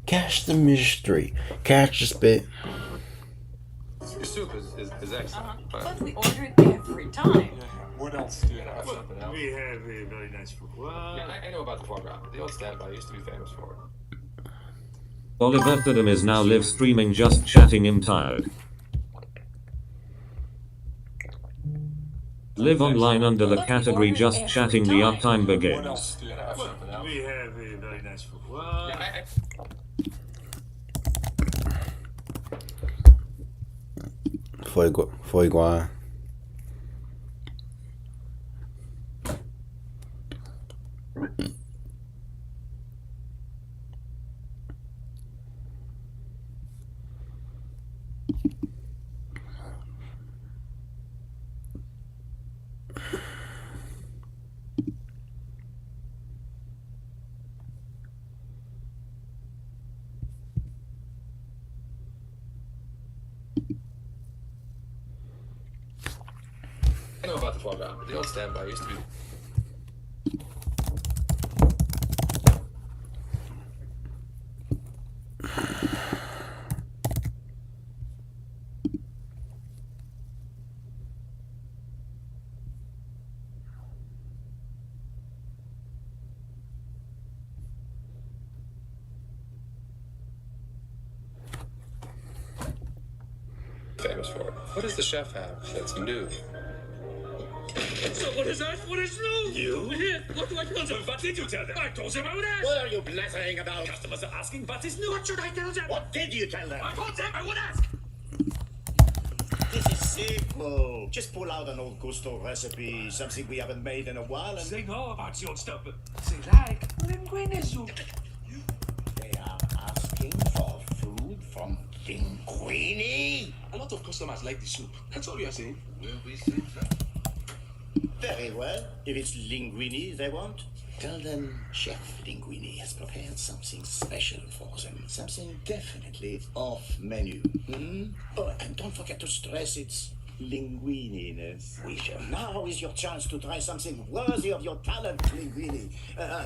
Catch the mystery. Catch the spit. Your soup is excellent. But we order it every time. What else do you have? Something else? We have a very nice foie gras. Yeah, I know about the foie gras. The old standby used to be famous for it. Oliver Thedham is now live streaming just chatting him tired. Live online under the category just chatting the uptime What begins. else do you have? Something else? We have a very nice foie gras. Yeah, Foi igual. I know about the foie gras. The old standby used to be. Famous for it. What does the chef have that's new? So what is that? What is new? You? What do I tell them? What did you tell them? I told them I would ask. What are you blathering about? Customers are asking what is new. What should I tell them? What did you tell them? I told them I would ask. This is simple. Just pull out an old Gusto recipe, something we haven't made in a while, and They know about the old stuff, but they like linguine soup. they are asking for food from Linguini. A lot of customers like the soup. That's all we are saying. Very well. If it's linguini they want, tell them Chef Linguini has prepared something special for them. Something definitely off menu. Oh, and don't forget to stress its linguininess. Now is your chance to try something worthy of your talent, Linguini.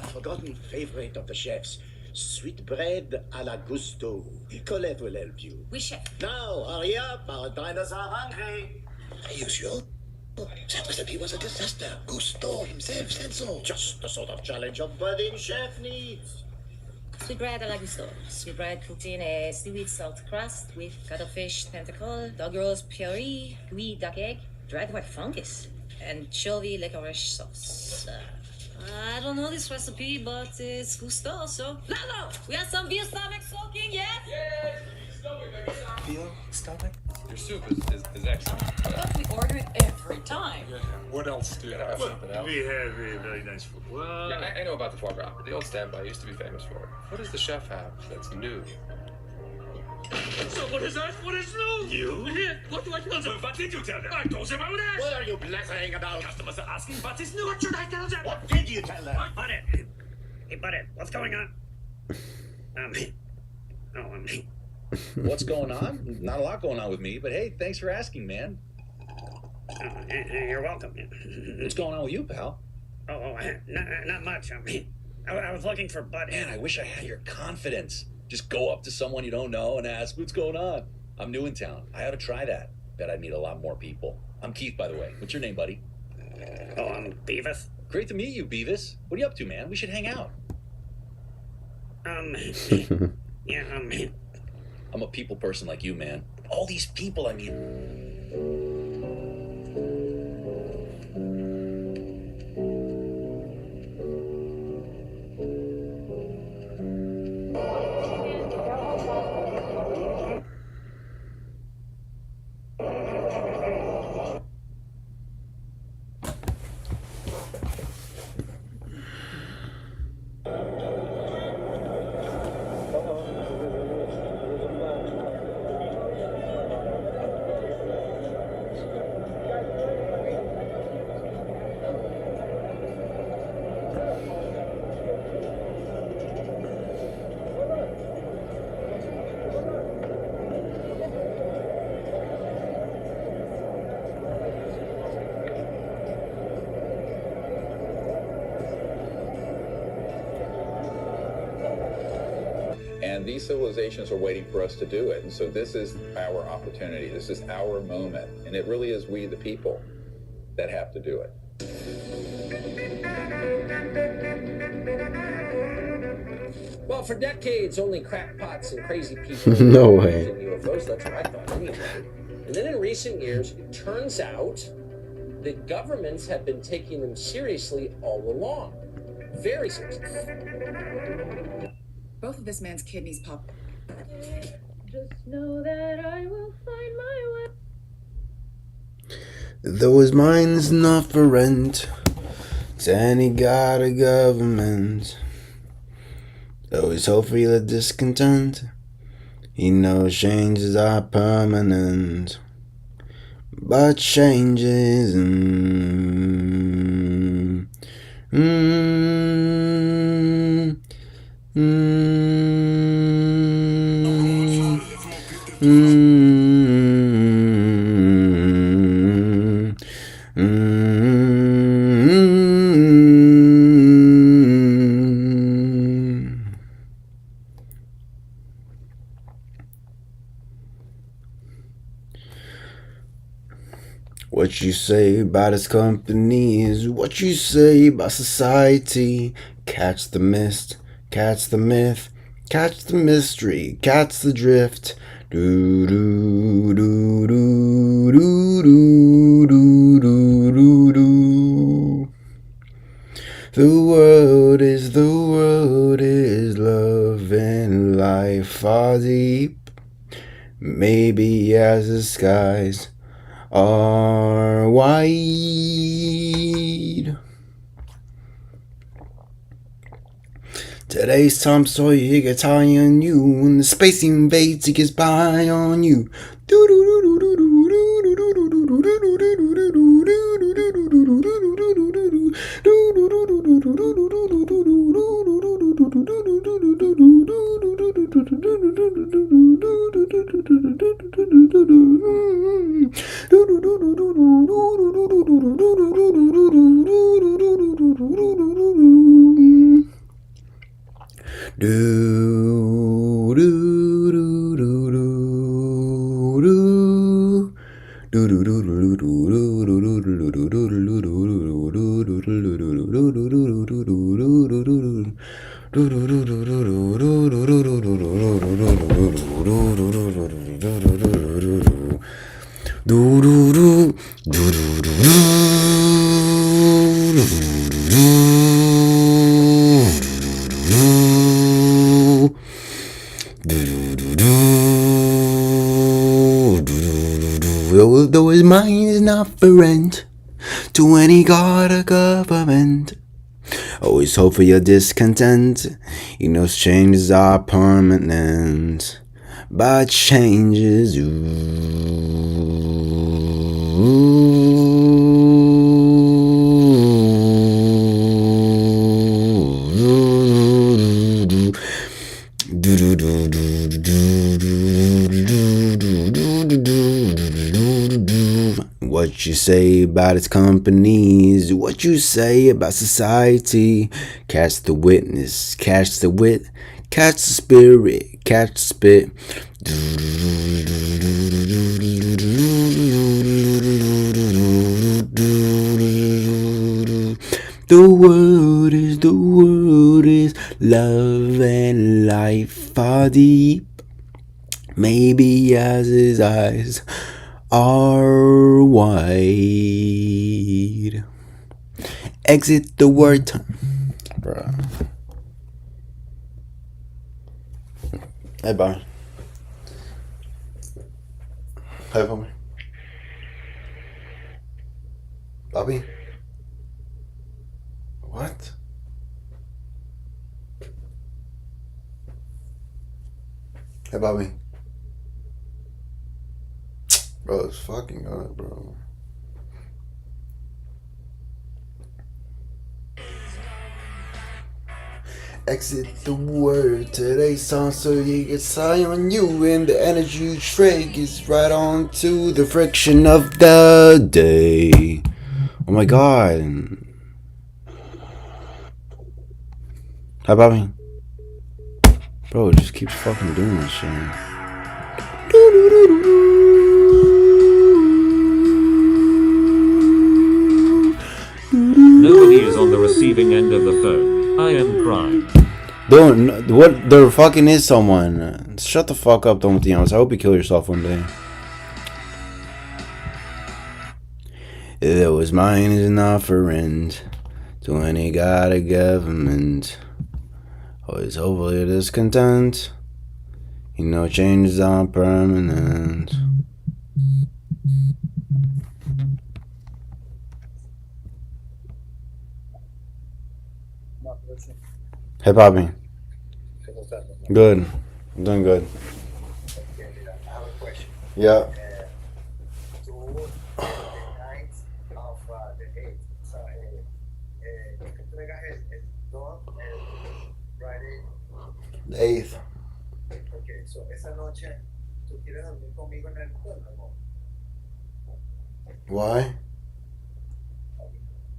Forgotten favorite of the chefs. Sweet bread à la gusto. Colette will help you. We chef. Now, hurry up. Our diners are hungry. Are you sure? That recipe was a disaster. Gusto himself said so. Just the sort of challenge a budding chef needs. Sweet bread à la gusto. Sweet bread cooked in a seaweed salt crust with cuttlefish tentacle, dog rose puree, gooey duck egg, dried white fungus, anchovy licorice sauce. I don't know this recipe, but it's gusto, so... Lalo! We have some veal stomach soaking, yes? Veal stomach? Your soup is excellent. But we order it every time. What else do you have? Something else? We have a very nice foie gras. Yeah, I know about the foie gras. The old standby used to be famous for it. What does the chef have that's new? So what is that? What is new? You? What do I tell them? What did you tell them? I told them I would ask. What are you blathering about? Customers are asking what is new. What should I tell them? What did you tell them? Buddy. Hey, buddy, what's going on? What's going on? Not a lot going on with me, but hey, thanks for asking, man. You're welcome. What's going on with you, pal? Not much. I was looking for Bud. Man, I wish I had your confidence. Just go up to someone you don't know and ask, what's going on? I'm new in town. I ought to try that. Bet I'd meet a lot more people. I'm Keith, by the way. What's your name, buddy? Oh, I'm Beavis. Great to meet you, Beavis. What are you up to, man? We should hang out. Yeah, I'm a people person like you, man. All these people, I mean... these civilizations are waiting for us to do it. And so this is our opportunity. This is our moment. And it really is we, the people, that have to do it. Well, for decades, only crackpots and crazy people No way. in UFOs. That's what I thought anyway. And then in recent years, it turns out that governments have been taking them seriously all along. Very seriously. Both of this man's kidneys pop. Just know that I will find my way. Though his mind's not for rent, and he got a government. Though he's hopefully the discontent, he knows changes are permanent. But changes, What you say about his company is what you say about society. Catch the mist, catch the myth, catch the mystery, catch the drift. Do do do do do do do do do do. The world is love and life are deep. Maybe as the skies are wide. Today's Tom Sawyer, he gets high on you. When the space invades, he gets by on you. Though his mind is not for rent, to any god or government. Always hope for your discontent. He knows changes are permanent, but changes. What you say about its companies, what you say about society. Catch the witness, catch the wit, catch the spirit, catch the spit. The world is love and life are deep. Maybe as his eyes are wide. Exit the word time. Bruh. Hey, Bobby. Hey, Bobby. Bobby? What? Hey, Bobby. Bro, it's fucking good, bro. Exit the word. Today's song so you get high on you, and the energy you trade gets right on to the friction of the day. Oh my god. Hi, Bobby. Bro, it just keeps fucking doing this shit. Nobody is on the receiving end of the phone. I am crying. Don't, what, there fucking is someone. Shut the fuck up, Don Theons. I hope you kill yourself one day. That was mine is an offering to any god of government. Always hopefully discontent. You know changes are permanent. Hey, Poppy. Good. I'm doing good. I have a question. Yeah. The 8th. Okay, so esa noche, ¿tú quieres dormir conmigo en el hotel, amor? Why?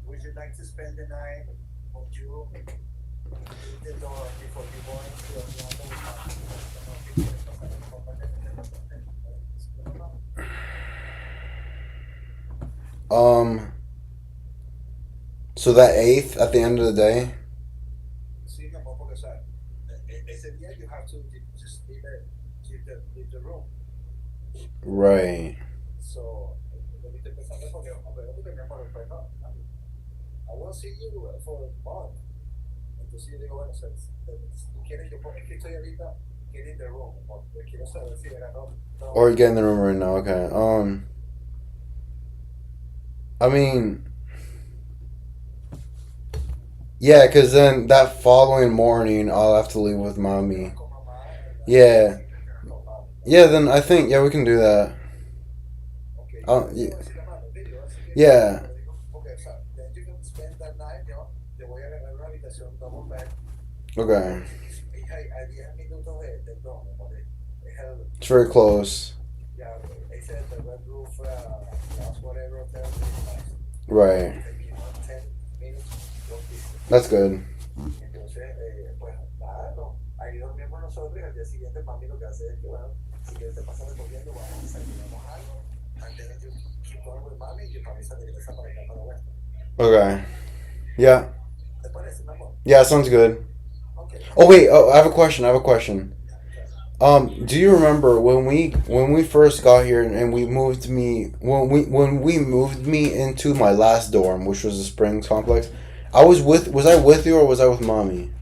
Would you like to spend the night with you? Leave the door before you go into the So that 8th at the end of the day? Sí, amor, porque, o sea, ese día you have to just leave the room. Right. So, lo que estoy pensando es porque, mi amor, I will see you for a month. Entonces yo digo, bueno, si tú quieres, yo es que estoy ahorita get in the room, porque quiero saber si era no. Or get in the room right now, okay. I mean, yeah, because then that following morning I'll have to leave with mommy. Yeah. Yeah, then I think, yeah, we can do that. Yeah. Yeah. Okay. It's very close. Right. That's good. Okay. Yeah. Yeah, sounds good. Oh wait, I have a question. Do you remember when we first got here and we moved me when we moved me into my last dorm, which was the Springs complex? Was I with you or was I with mommy?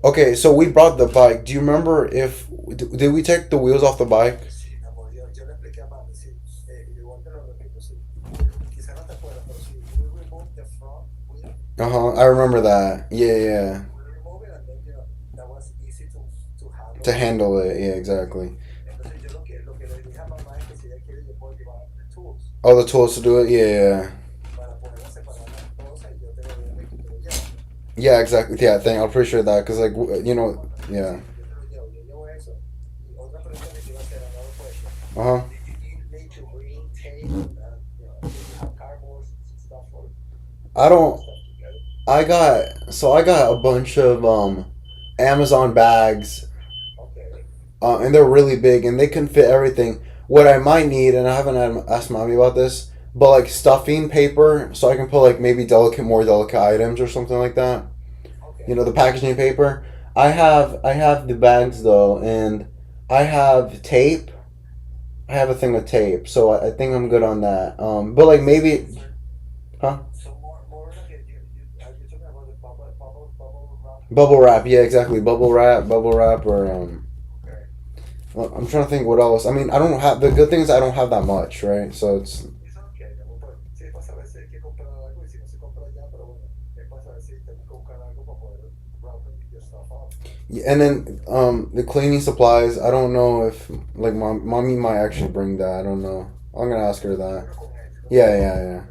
Okay, so we brought the bike. Do you remember did we take the wheels off the bike? I remember that. Yeah. To handle it, yeah, exactly. Oh, the tools to do it, yeah. Yeah, exactly. Yeah, I appreciate that because, like, yeah. I got a bunch of Amazon bags, and they're really big and they can fit everything. What I might need, and I haven't asked mommy about this, but like stuffing paper so I can put like maybe more delicate items or something like that. You know, the packaging paper. I have the bags though, and I have tape. I have a thing with tape, so I think I'm good on that. But like maybe, huh? Bubble wrap, yeah, exactly. Bubble wrap, or I'm trying to think what else. I mean, I don't have the good thing is I don't have that much, right? So it's. Yeah, and then the cleaning supplies. I don't know if like mommy might actually bring that. I don't know. I'm gonna ask her that. Yeah.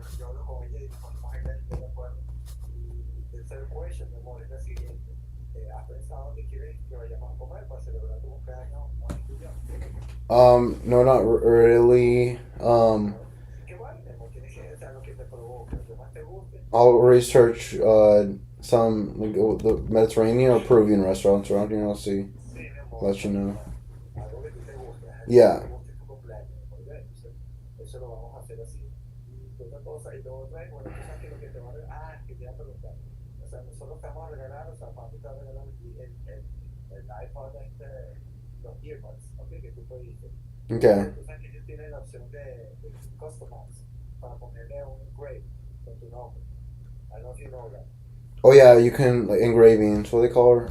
No, not really. I'll research some like the Mediterranean or Peruvian restaurants around here. I'll see. Let you know. Yeah. Eso lo vamos a hacer así. Y otra cosa, y lo otro es, bueno, tú sabes que lo que te van a que te va a preguntar. O sea, nosotros te vamos a regalar, o sea, papi te va a regalar el iPod, los earbuds, ok, que tú puedes ir. Okay. Tú sabes que ellos tienen la opción de customize, para ponerle un grade con tu nombre. I don't know if you know that. Oh yeah, you can like engravings. What do they call her?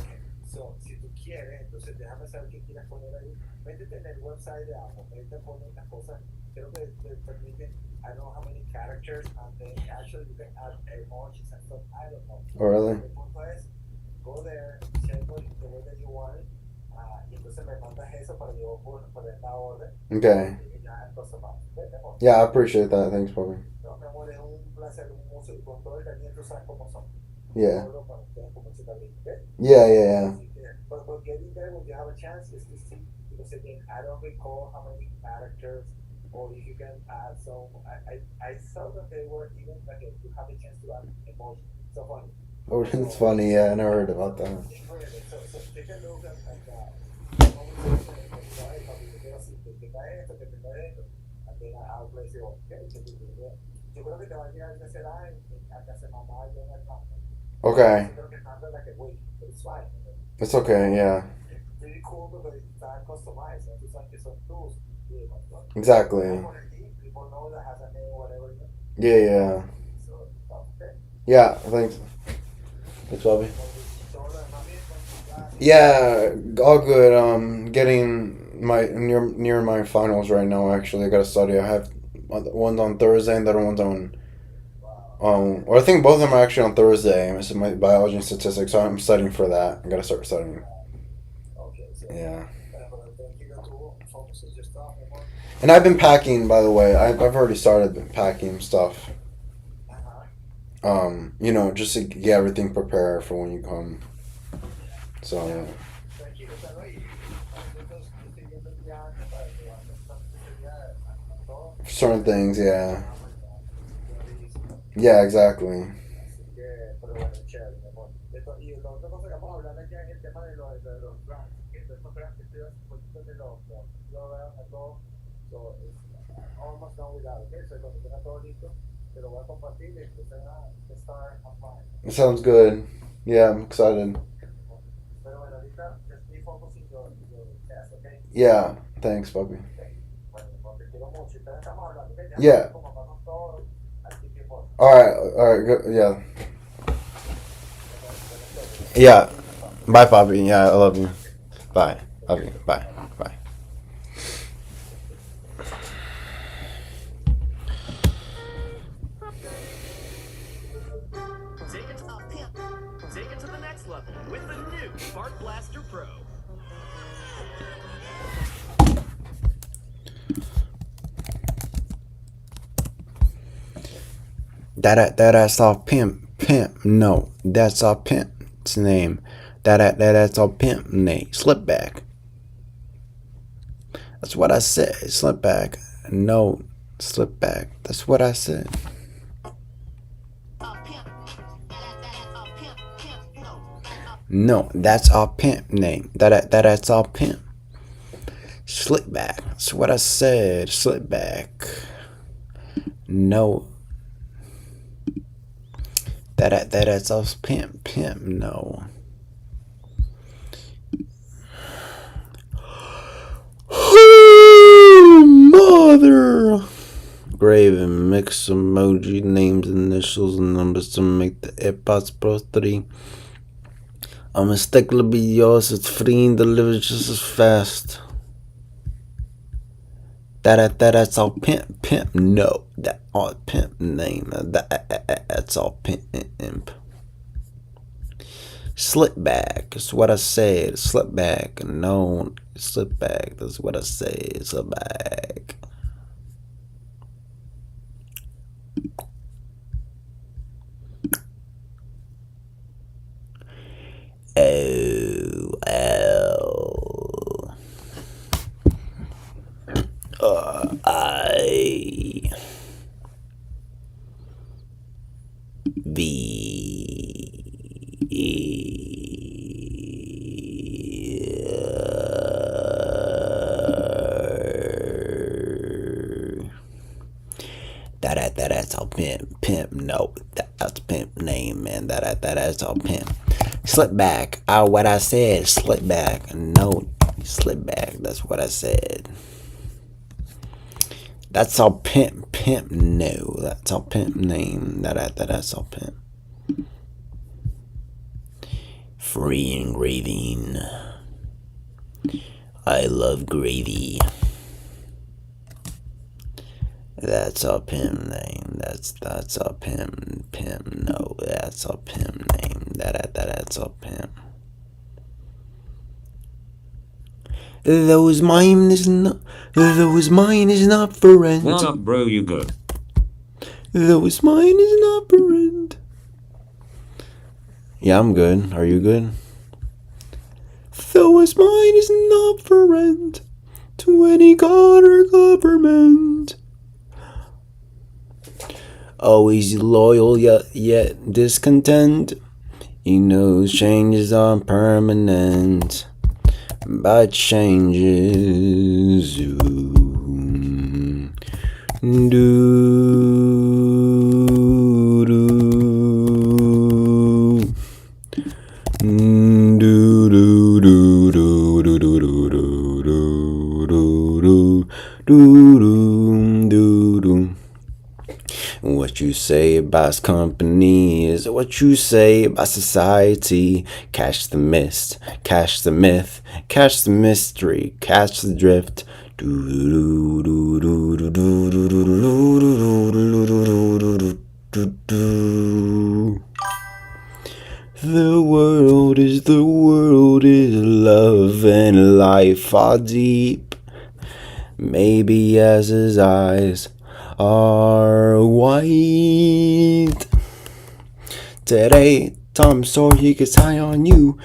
So, si tú quieres, entonces déjame saber qué quieres poner ahí. Métete en el website de Apple, métete a poner las cosas. Creo que te permiten, I don't know how many characters, and then actually you can add emojis and stuff. I don't know. Oh really? El punto es, go there, check what the way that you want it, y entonces me mandas eso para yo poner la orden. Okay. Y ya customize. Yeah, I appreciate that. Thanks, Bobby. No, mi amor, es un placer, un gusto, y con todo el cariño tú sabes cómo son. Yeah. Todo para ustedes, como se también, ¿ok? Yeah, yeah, yeah. But getting there when you have a chance is to see, because again, I don't recall how many characters, or if you can add some. I saw that they were even like you have a chance to add emoji. So funny. Oh, it's funny. Yeah, I never heard about that. So take a look at and then I'll place it. Okay, yo creo que te va a llegar de será acá se mamá y en el campo. Okay. Yo creo que anda like a week, but it's fine. It's okay. Yeah. Pretty cool because it's customized. And it's like some tools. Exactly. People know that has a name or whatever. Yeah, yeah. So, okay. Yeah. Thanks. Thanks, Bobby. Yeah, all good. Getting my near my finals right now. Actually, I gotta study. I have one's on Thursday and the other one's on. Or I think both of them are actually on Thursday. It's my biology and statistics, so I'm studying for that. I gotta start studying. Yeah. And I've been packing, by the way. I've already started packing stuff. You know, just to get everything prepared for when you come. So yeah. Certain things, yeah. Yeah, exactly. It sounds good. Yeah, I'm excited. Yeah, thanks, Bobby. Yeah. Alright, good, yeah. Yeah. Bye, Bobby. Yeah, I love you. Bye. Love you. Bye. Bye. Take it to the next level with the new Fart Blaster Pro. That's all pimp. No, that's all pimp's name. That's all pimp name. Slip back. That's what I said. Slip back. No, slip back. That's what I said. No, that's all pimp name. That's all pimp. Slip back. That's what I said. Slip back. No. That's all pimp. No. Mother. Grave and mix emoji names, initials, and numbers to make the AirPods Pro 3. Unmistakably yours. It's free and delivered just as fast. That's all pimp. No, that all pimp name. That's all pimp. Slip back. That's what I said. Slip back. No, slip back. That's what I said. Slip back. I. V. all pimp. No, that's pimp name, man. That's all pimp. Slip back. What I said. Slip back. No, slip back. That's what I said. That's all pimp. No, that's all pimp name. That's all pimp. Free engraving. I love gravy. That's a pimp name. That's a pimp. No, that's a pimp name. That's a pimp. Those mine is not for rent. What up, bro? You good? Those mine is not for rent. Yeah, I'm good. Are you good? Those mine is not for rent to any god or government. Always loyal yet discontent. He knows changes are permanent, but changes What you say about company is what you say about society. Catch the mist, catch the myth, catch the mystery, catch the drift. The world is love and life are deep. Maybe as his eyes are white. Today, Tom Sawyer he gets high on you,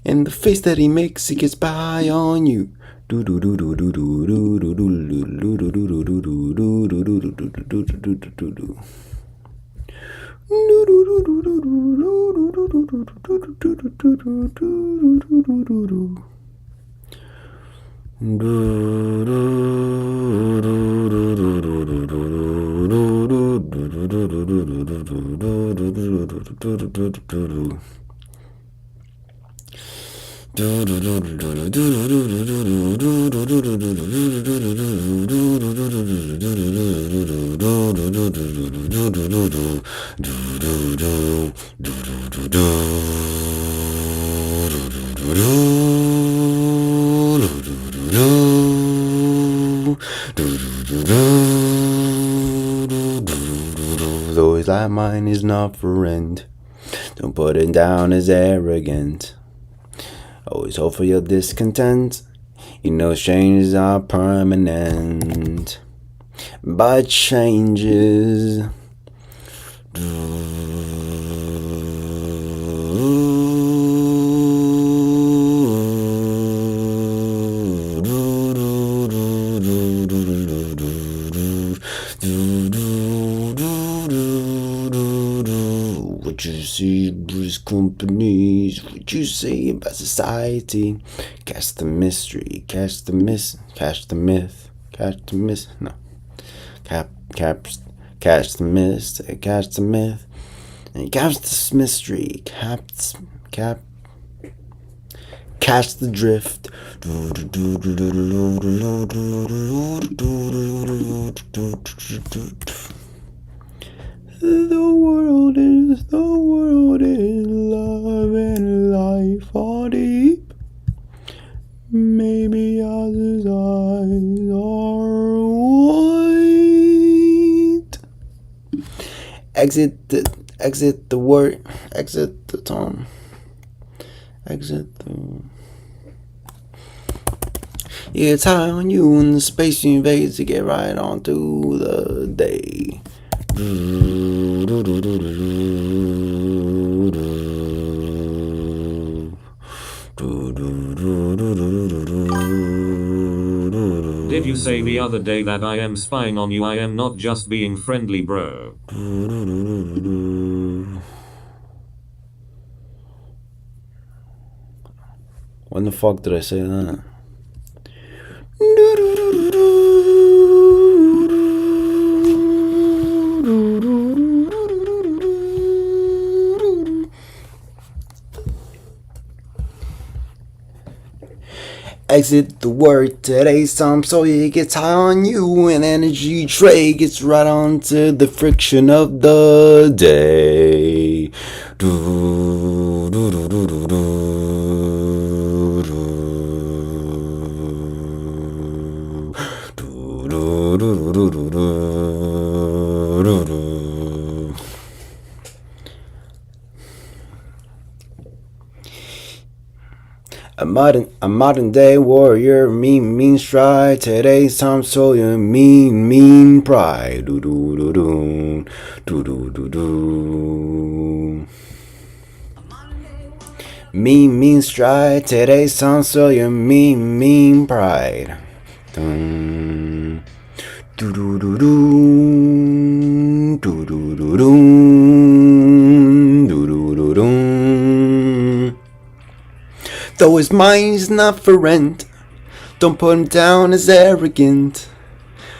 and the face that he makes he gets by on you. Though his light mine is not for rent, don't put it down as arrogant. Always hope for your discontent. You know changes are permanent, but changes What you see British companies, what you say about society. Catch the mystery, catch the myth, catch the myth, catch the myth. No, catch the mist, catch the myth, and catch this mystery, catch the drift. The world is love and life are deep. Maybe others' eyes are white. Exit the word. Exit the tone. Exit the. Yeah, it's high on you in the space you invade to get right on through the day. Did you say the other day that I am spying on you? I am not just being friendly, bro. When the fuck did I say that? exit the word today's time, so it gets high on you, and energy tray gets right onto the friction of the day. Do, do, do, do, do, do, do, do, do, do, do, do, do. A modern day warrior, mean stride. Today's time, so you mean pride. Do do do do do do do do. Mean stride. Today's time, so you mean pride. Dun. Do do do do do do do do do do do do. Though his mind's not for rent, don't put him down as arrogant.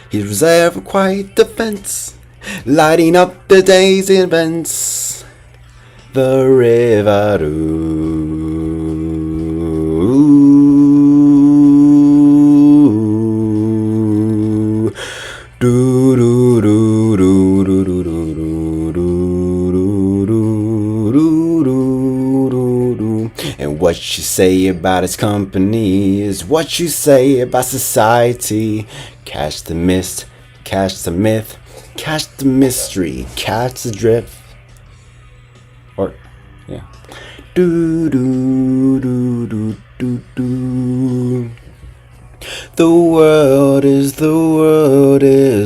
He's reserved for quiet defense, lighting up the day's events. The river do do do do do do do. And what you say about his company is what you say about society. Catch the mist, catch the myth, catch the mystery, catch the drift. Or, yeah. Do do do do do do. The world is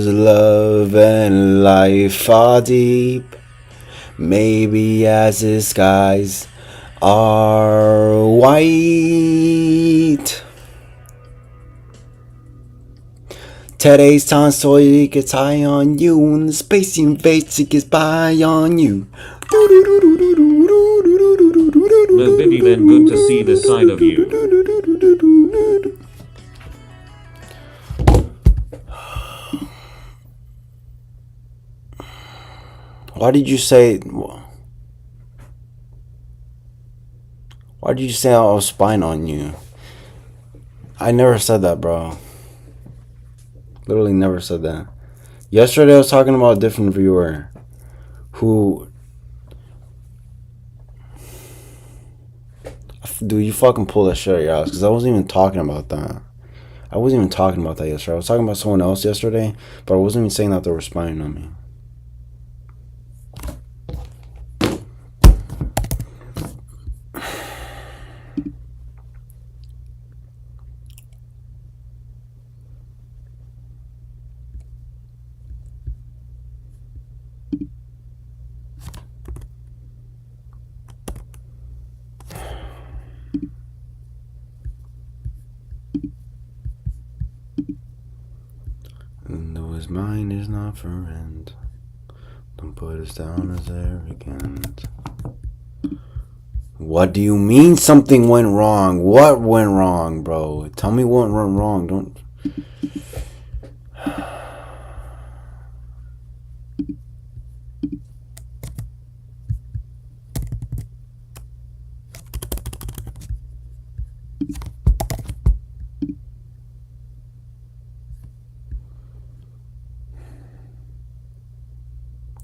love and life are deep. Maybe as the skies are white. Today's time, so it gets high on you, and the space he invades, it gets by on you. No biggie then, good to see this side of you. Why did you say I was spying on you? I never said that, bro. Literally never said that. Yesterday I was talking about a different viewer who... Dude, you fucking pull that shit out of your ass, because I wasn't even talking about that. I wasn't even talking about that yesterday. I was talking about someone else yesterday, but I wasn't even saying that they were spying on me. And though his mind is not for rent, don't put us down as arrogant. What do you mean something went wrong? What went wrong, bro? Tell me what went wrong. Don't...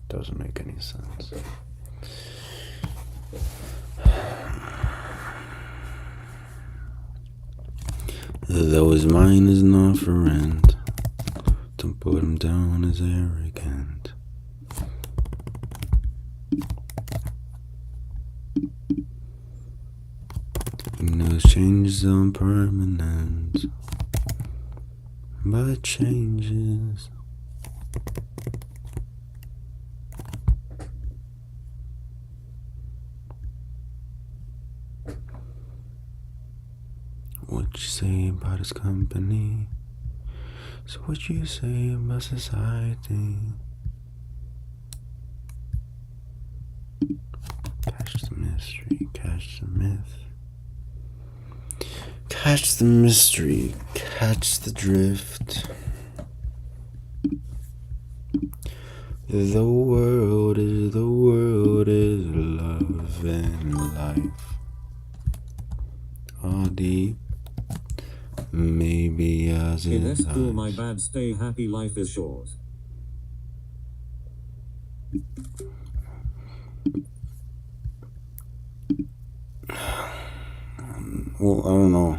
Doesn't make any sense. Though his mind is not for rent, don't put him down as arrogant. He knows changes are permanent, but changes. What you say about his company? So what you say about society? Catch the mystery, catch the myth. Catch the mystery, catch the drift. The world is love and life. All deep. Maybe as Okay, it that's cool, my bad. Stay happy, life is short. Well, I don't know.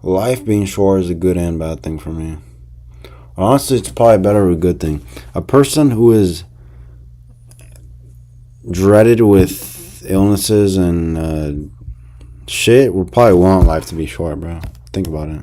Life being short is a good and bad thing for me. Honestly, it's probably better of a good thing. A person who is dreaded with illnesses and shit would probably want life to be short, bro. Think about it.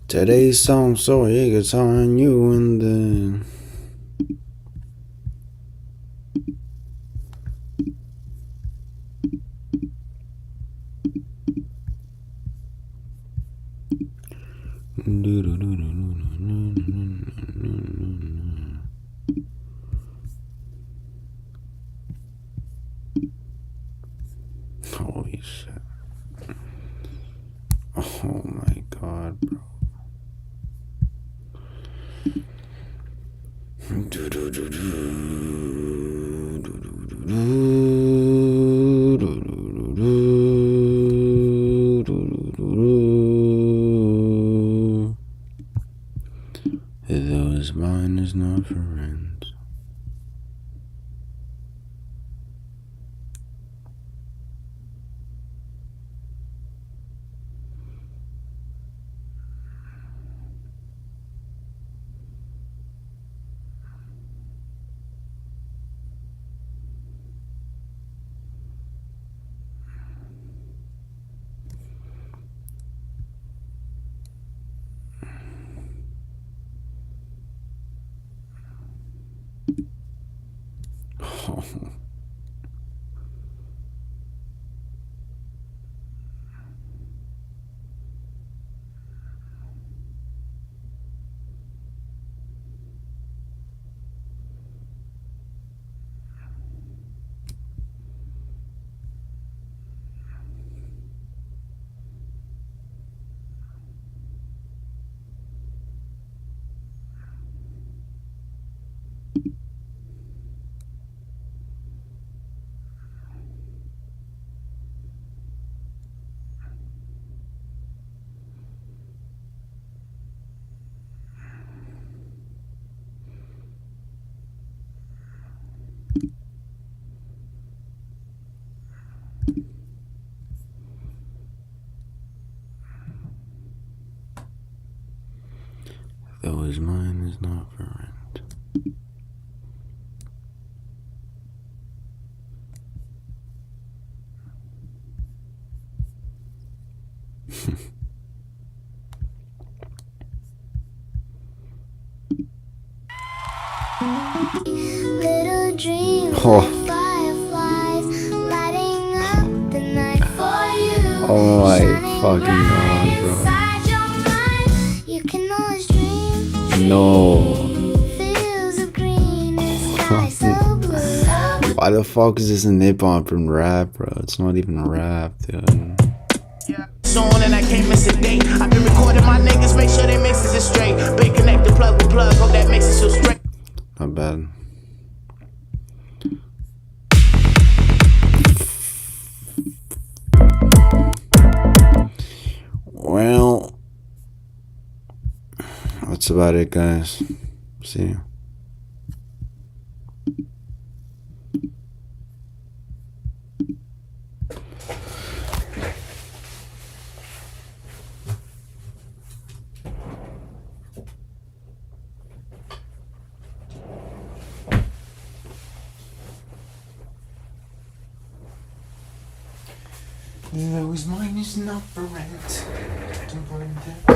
Today's song so it's on you and then holy shit. Oh my god, bro. Those mine is not for rent. Oh. Though his mine is not for rent. Little dream Oh. fireflies lighting up the night for you. Oh my fucking god, bro. Inside your mind, you can always dream. No. Fields of green and sky so blue. Why the fuck is this a nip-on from rap, bro? It's not even rap, dude. And I can't miss a date. I've been recording my niggas, make sure they mixes it straight. Bacon that's about it, guys. See you. Those mine is not for rent. Don't find that.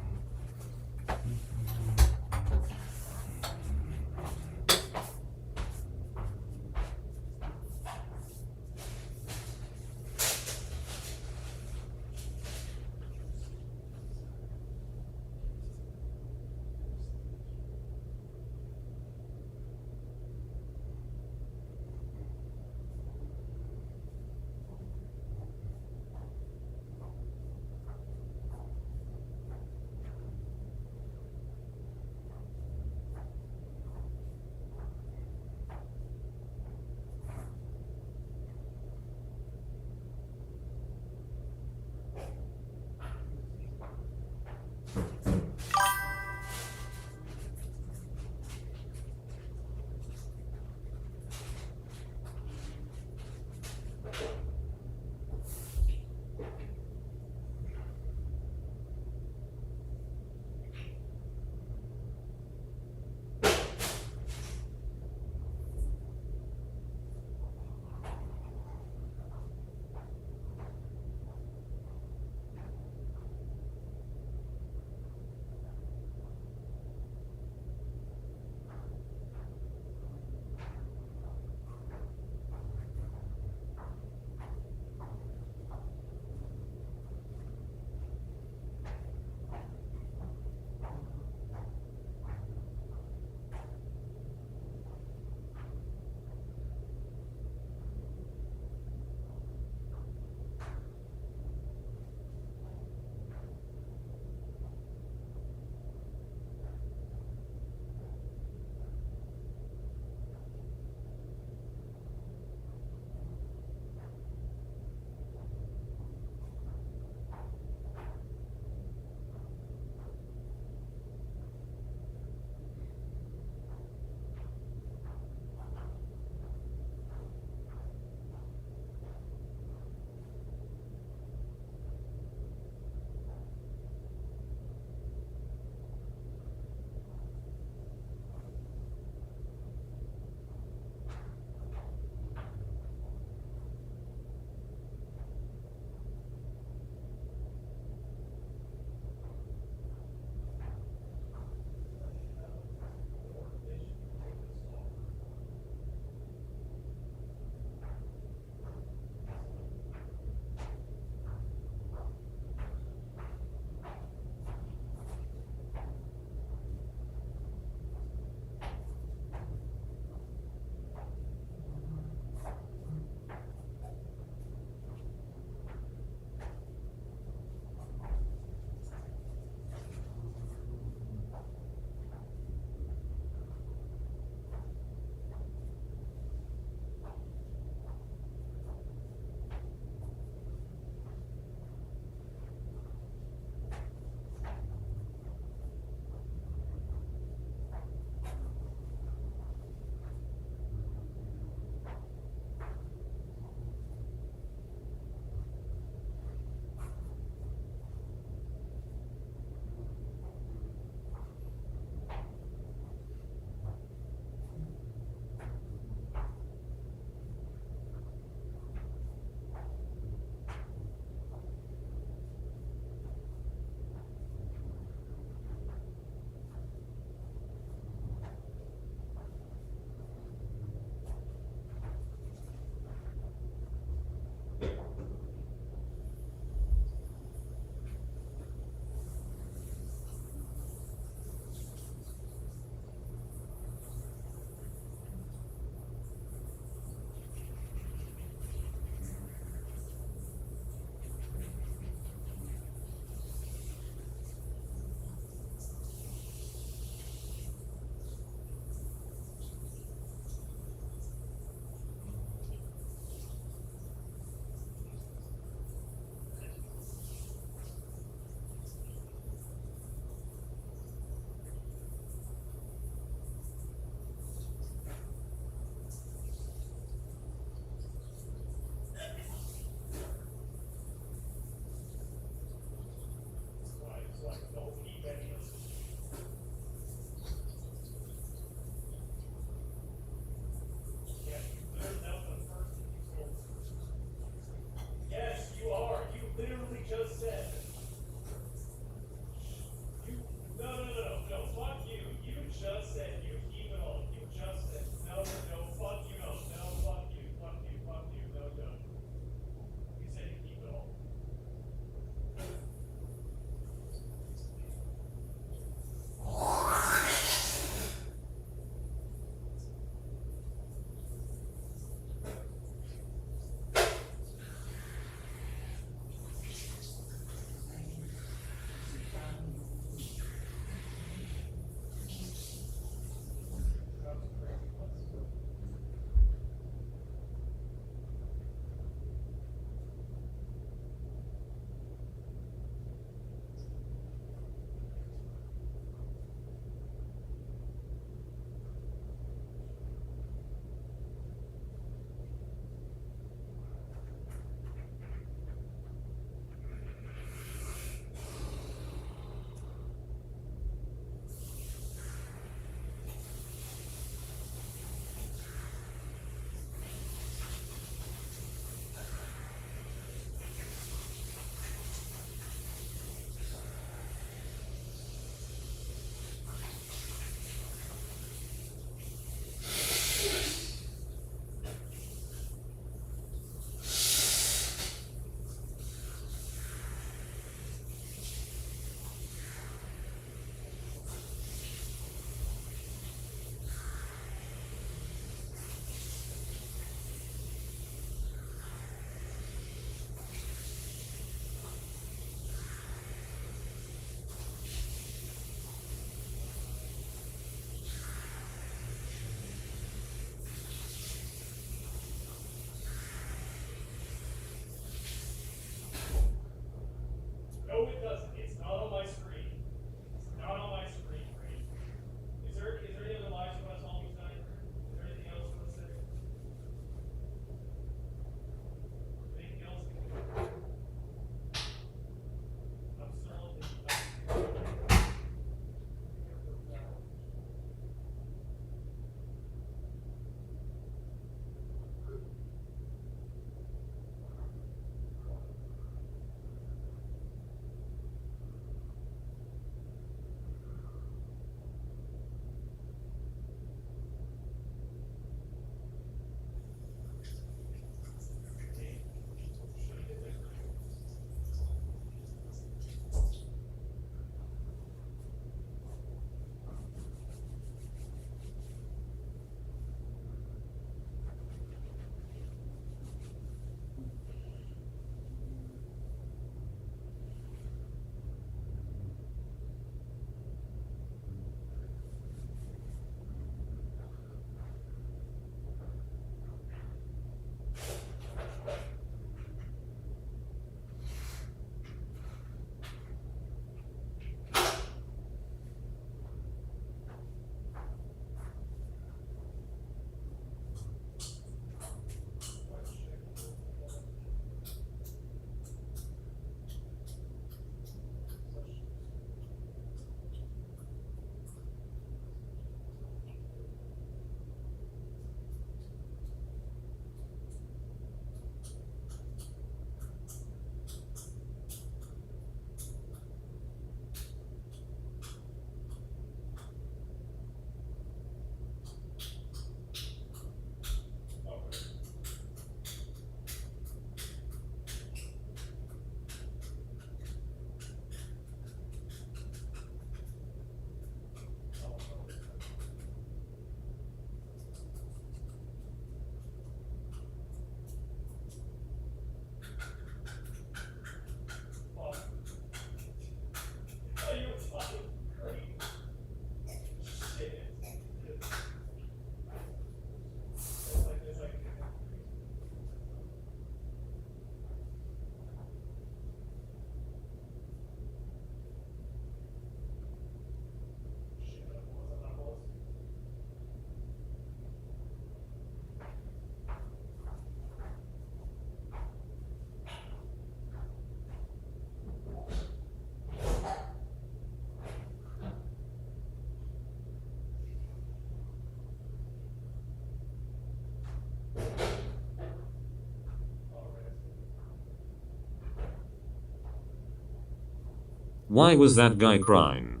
Why was that guy crying?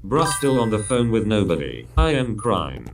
Bruh still on the phone with nobody. I am crying.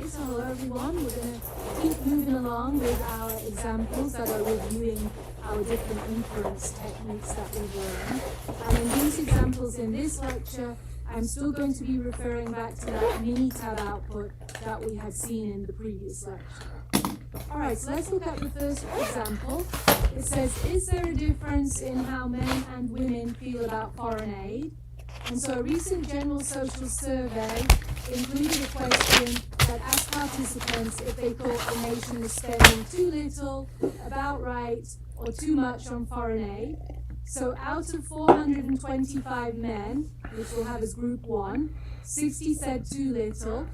So hello everyone, we're going to keep moving along with our examples that are reviewing our different inference techniques that we've learned. And in these examples in this lecture, I'm still going to be referring back to that Minitab output that we had seen in the previous lecture. Alright, so let's look at the first example. It says, is there a difference in how men and women feel about foreign aid? And so a recent general social survey included a question that asked participants if they thought the nation was spending too little, about right, or too much on foreign aid. So out of 425 men, which we'll have as group 1, 60 said too little,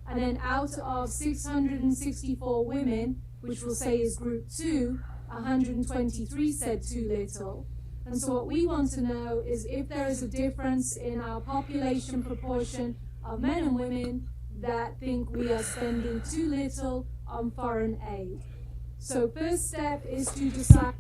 and then out of 664 women, which we'll say is group 2, 123 said too little. And so what we want to know is if there is a difference in our population proportion of men and women that think we are spending too little on foreign aid. So first step is to decide.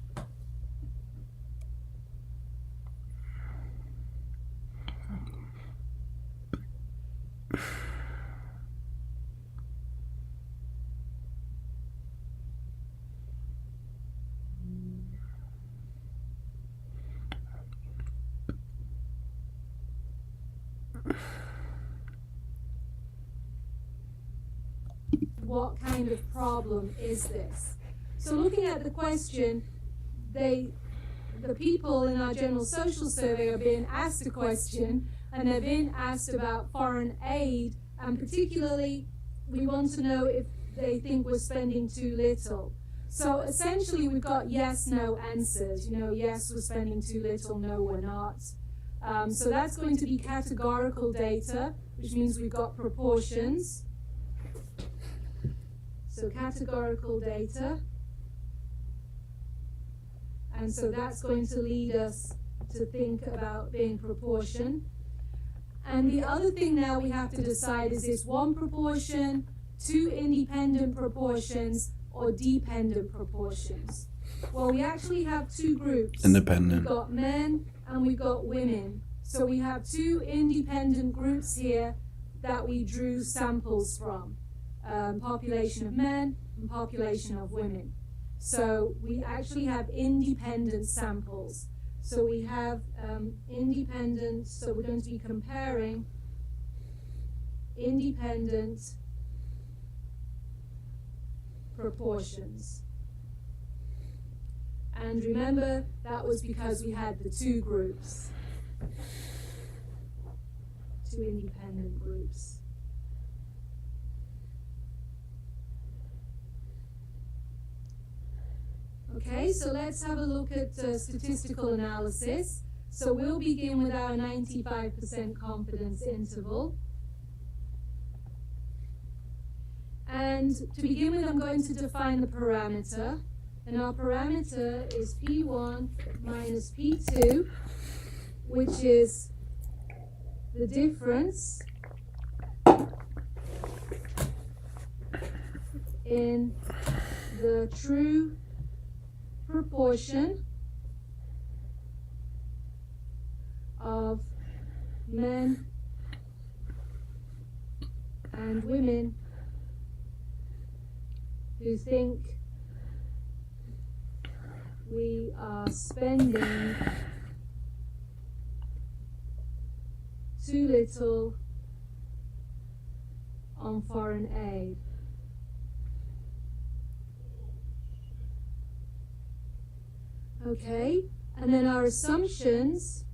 What kind of problem is this? So looking at the question, the people in our general social survey are being asked a question, and they're being asked about foreign aid, and particularly we want to know if they think we're spending too little. So essentially we've got yes, no answers. You know, yes, we're spending too little, no, we're not. So that's going to be categorical data, which means we've got proportions. So categorical data. And so that's going to lead us to think about being proportion. And the other thing now we have to decide is this one proportion, two independent proportions, or dependent proportions. Well, we actually have two groups. Independent. We've got men and we've got women. So we have two independent groups here that we drew samples from. Population of men and population of women. So we actually have independent samples. So we have independent, so we're going to be comparing independent proportions. And remember, that was because we had the two groups. two independent groups. Okay, so let's have a look at statistical analysis. So we'll begin with our 95% confidence interval. And to begin with, I'm going to define the parameter. And our parameter is P1 minus P2, which is the difference in the true proportion of men and women who think we are spending too little on foreign aid. Okay, and then our assumptions.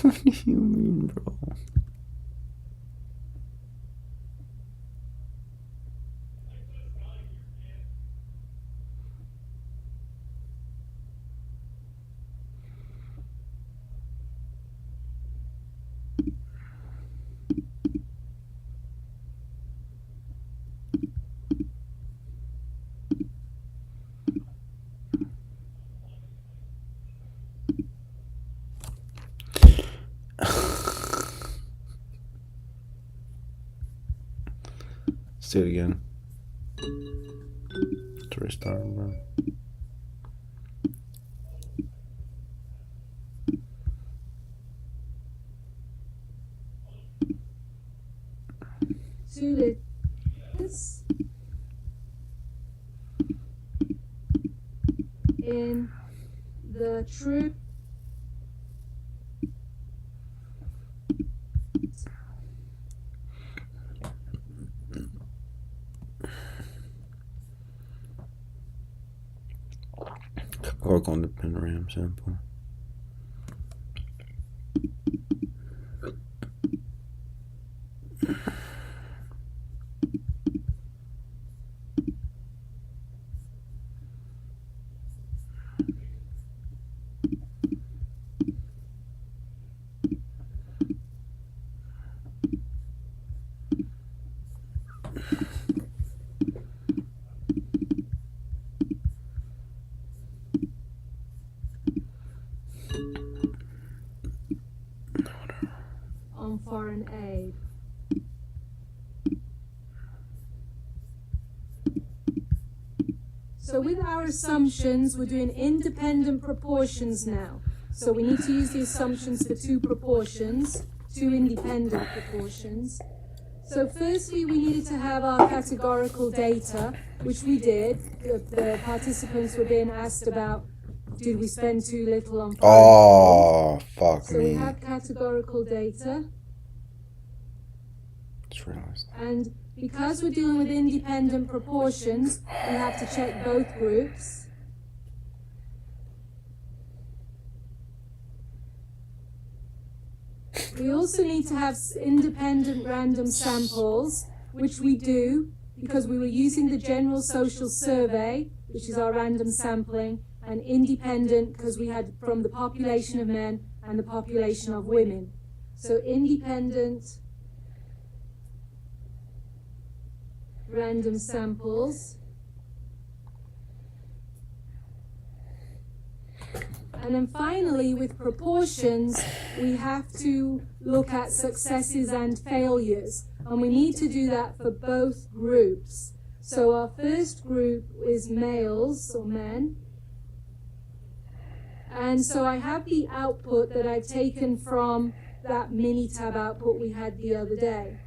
What do you mean, bro? Let's do it again. To restart, bro. Too little in the true Work on the pentagram sample. on foreign aid. So with our assumptions, we're doing independent proportions now. So we need to use the assumptions for two proportions, two independent proportions. So firstly, we needed to have our categorical data, which we did. The participants were being asked about, did we spend too little on foreign Oh, aid? fuck So me. we have categorical data. Just realized. And because we're dealing with independent proportions, we have to check both groups. We also need to have independent random samples, which we do because we were using the General Social Survey, which is our random sampling, and independent because we had from the population of men and the population of women. So independent random samples. And then finally, with proportions, we have to look at successes and failures. And we need to do that for both groups. So our first group is males or men. And so I have the output that I've taken from that Minitab output we had the other day.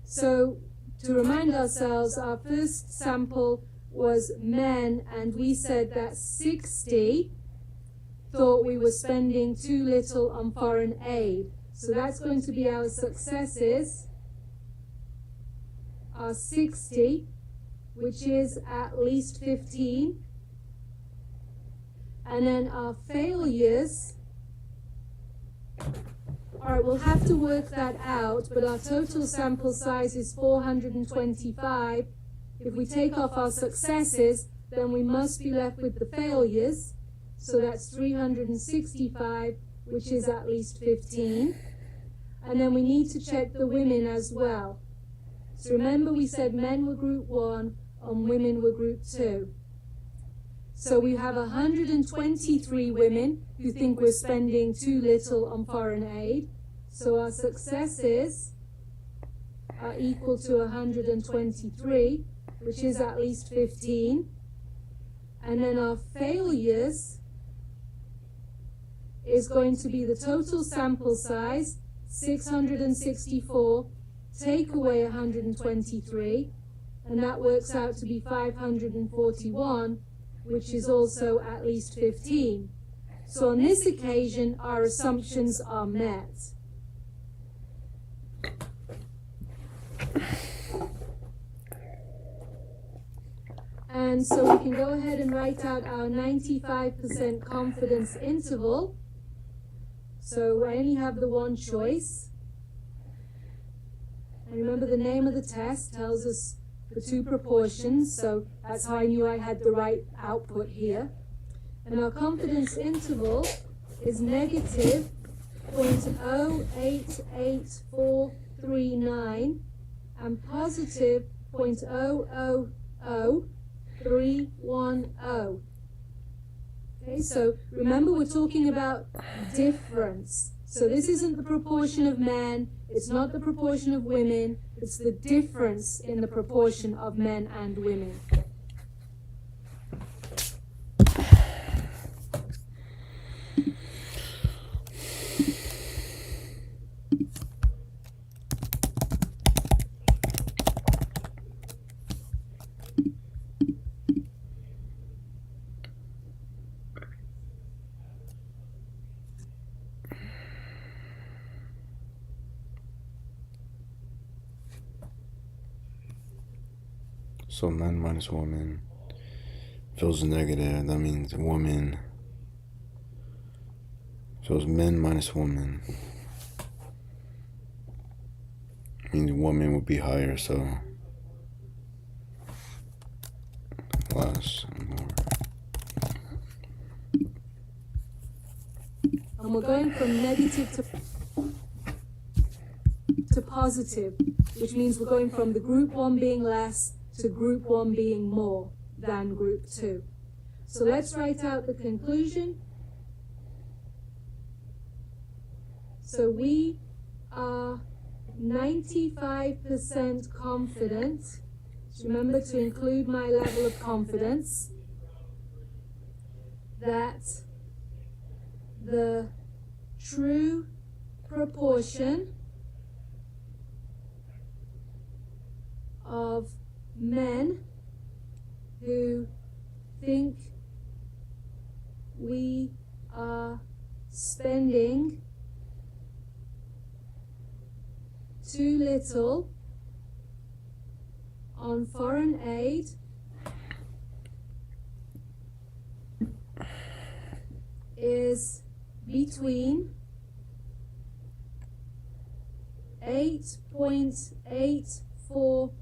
So to remind ourselves, our first sample was men, and we said that 60 thought we were spending too little on foreign aid. So that's going to be our successes, are 60, which is at least 15. And then our failures, all right, we'll have to work that out, but our total sample size is 425. If we take off our successes, then we must be left with the failures. So that's 365, which is at least 15. And then we need to check the women as well. So remember we said men were group 1 and women were group 2. So we have 123 women who think we're spending too little on foreign aid. So our successes are equal to 123, which is at least 15. And then our failures is going to be the total sample size, 664, take away 123, and that works out to be 541, which is also at least 15. So on this occasion, our assumptions are met. And so we can go ahead and write out our 95% confidence interval. So I only have the one choice. And remember the name of the test tells us the two proportions, so that's how I knew I had the right output here. And our confidence interval is negative 0.088439 and positive 0.000310. Okay, so remember we're talking about difference. So this isn't the proportion of men, it's not the proportion of women, it's the difference in the proportion of men and women. So men minus woman. If it was negative, that means woman. If it was men minus woman, means woman would be higher, so less and more. And we're going from negative to positive, which means we're going from the group 1 being less to group 1 being more than group 2. So let's write out the conclusion. So we are 95% confident. So remember to include my level of confidence that the true proportion of men who think we are spending too little on foreign aid is between 8.84.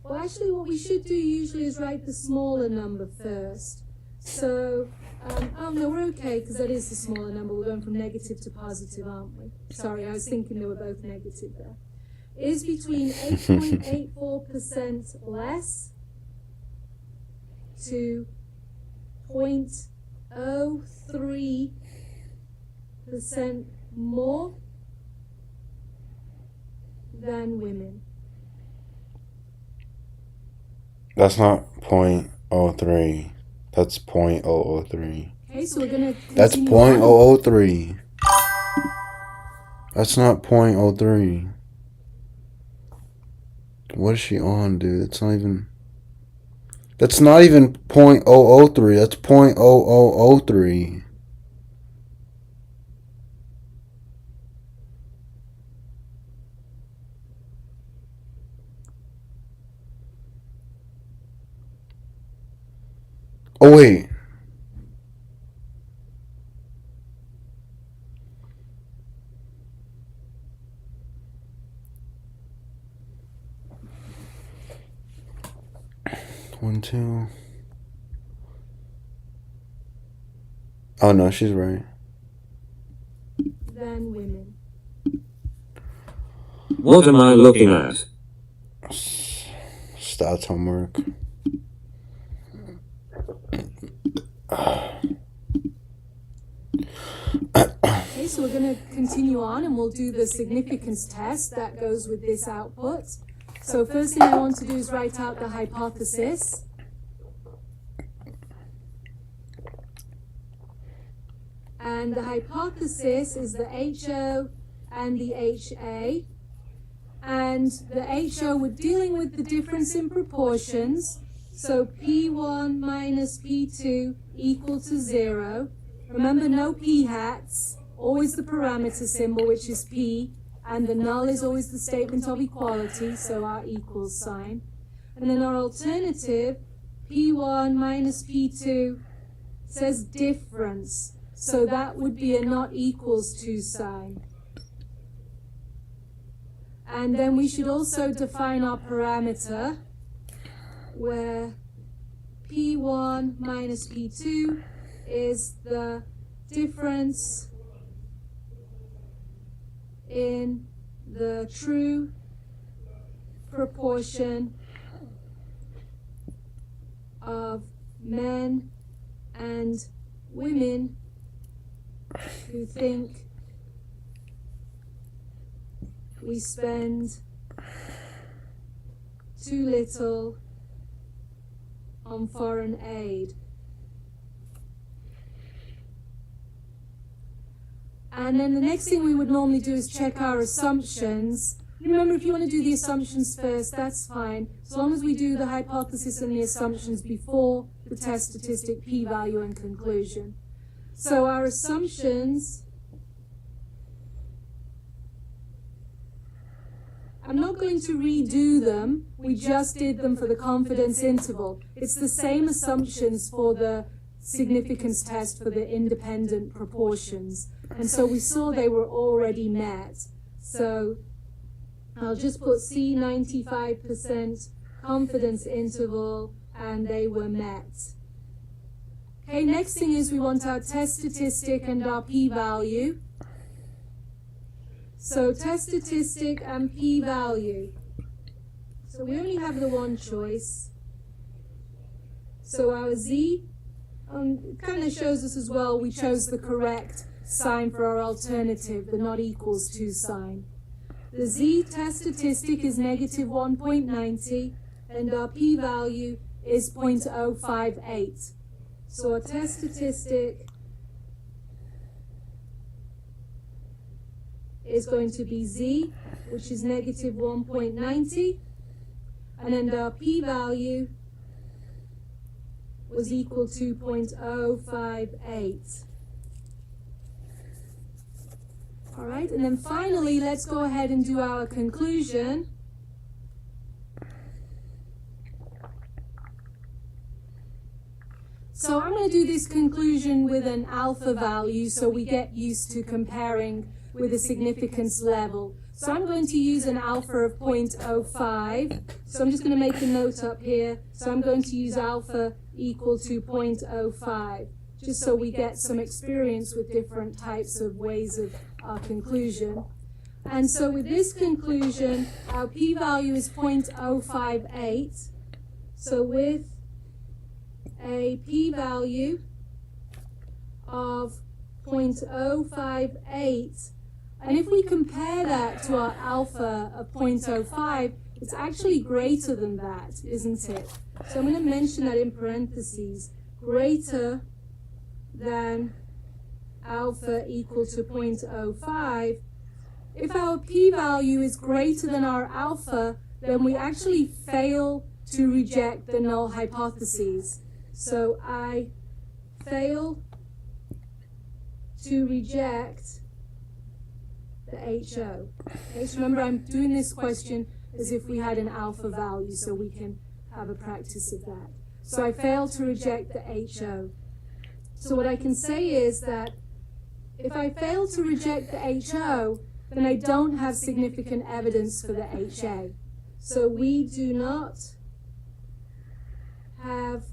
Well, actually, what we should do usually is write the smaller number first. So, oh no, we're okay, because that is the smaller number. We're going from negative to positive, aren't we? Sorry, I was thinking they were both negative there. Is between 8.84% less to 0.03% more than women. That's not 0.03. That's 0.003. Okay, so we're gonna. That's 0.003. That's not 0.03. What is she on, dude? That's not even 0.003. That's 0.0003. Oh, wait. One, two. Oh, no, she's right. Than women. What am I looking at? Stats homework. Okay, so we're going to continue on and we'll do the significance test that goes with this output. So first thing I want to do is write out the hypothesis. And the hypothesis is the HO and the HA. And the HO, we're dealing with the difference in proportions. So P1 minus P2 equal to 0. Remember, no P hats, always the parameter symbol, which is P, and the null is always the statement of equality, so our equals sign. And then our alternative, P1 minus P2, says difference, so that would be a not equals to sign. And then we should also define our parameter, where P1 minus P2 is the difference in the true proportion of men and women who think we spend too little on foreign aid. And then the next thing we would normally do is check our assumptions. Remember, if you want to do the assumptions first, that's fine, as long as we do the hypothesis and the assumptions before the test statistic, p-value, and conclusion. So our assumptions, I'm not going to redo them, we just did them for the confidence interval. It's the same assumptions for the significance test for the independent proportions. And so we saw they were already met. So I'll just put C 95% confidence interval, and they were met. Okay, next thing is we want our test statistic and our p-value. So test statistic and p-value. So we only have the one choice. So our Z kind of shows us as well we chose the correct sign for our alternative, the not equals to sign. The Z test statistic is negative 1.90 and our p-value is 0.058. So our test statistic is going to be Z, which is negative 1.90, and then our p-value was equal to 0.058. All right, and then finally, let's go ahead and do our conclusion. So I'm going to do this conclusion with an alpha value so we get used to comparing with a significance level. So I'm going to use an alpha of 0.05. So I'm just going to make a note up here. So I'm going to use alpha equal to 0.05, just so we get some experience with different types of ways of our conclusion. And so with this conclusion, our p-value is 0.058. So with a p-value of 0.058, and if we compare that to our alpha of 0.05, it's actually greater than that, isn't it? So I'm going to mention that in parentheses, greater than alpha equal to 0.05. If our p-value is greater than our alpha, then we actually fail to reject the null hypotheses. So I fail to reject the HO. Okay, so remember, I'm doing this question as if we had an alpha value, so we can have a practice of that. So I fail to reject the HO. So what I can say is that if I fail to reject the HO, then I don't have significant evidence for the HA. So we do not have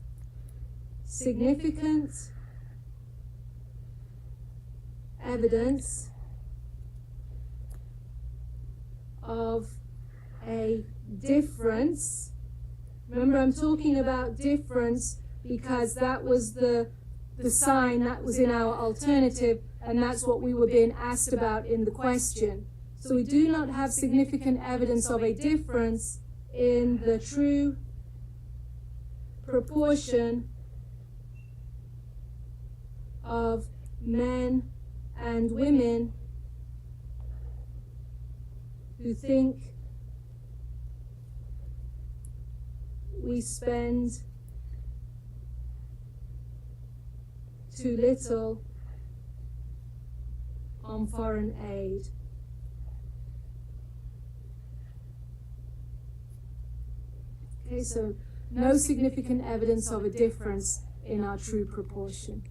significant evidence of a difference. Remember, I'm talking about difference because that was the sign that was in our alternative, and that's what we were being asked about in the question. So we do not have significant evidence of a difference in the true proportion of men and women who think we spend too little on foreign aid. Okay, so no significant evidence of a difference in our true proportion.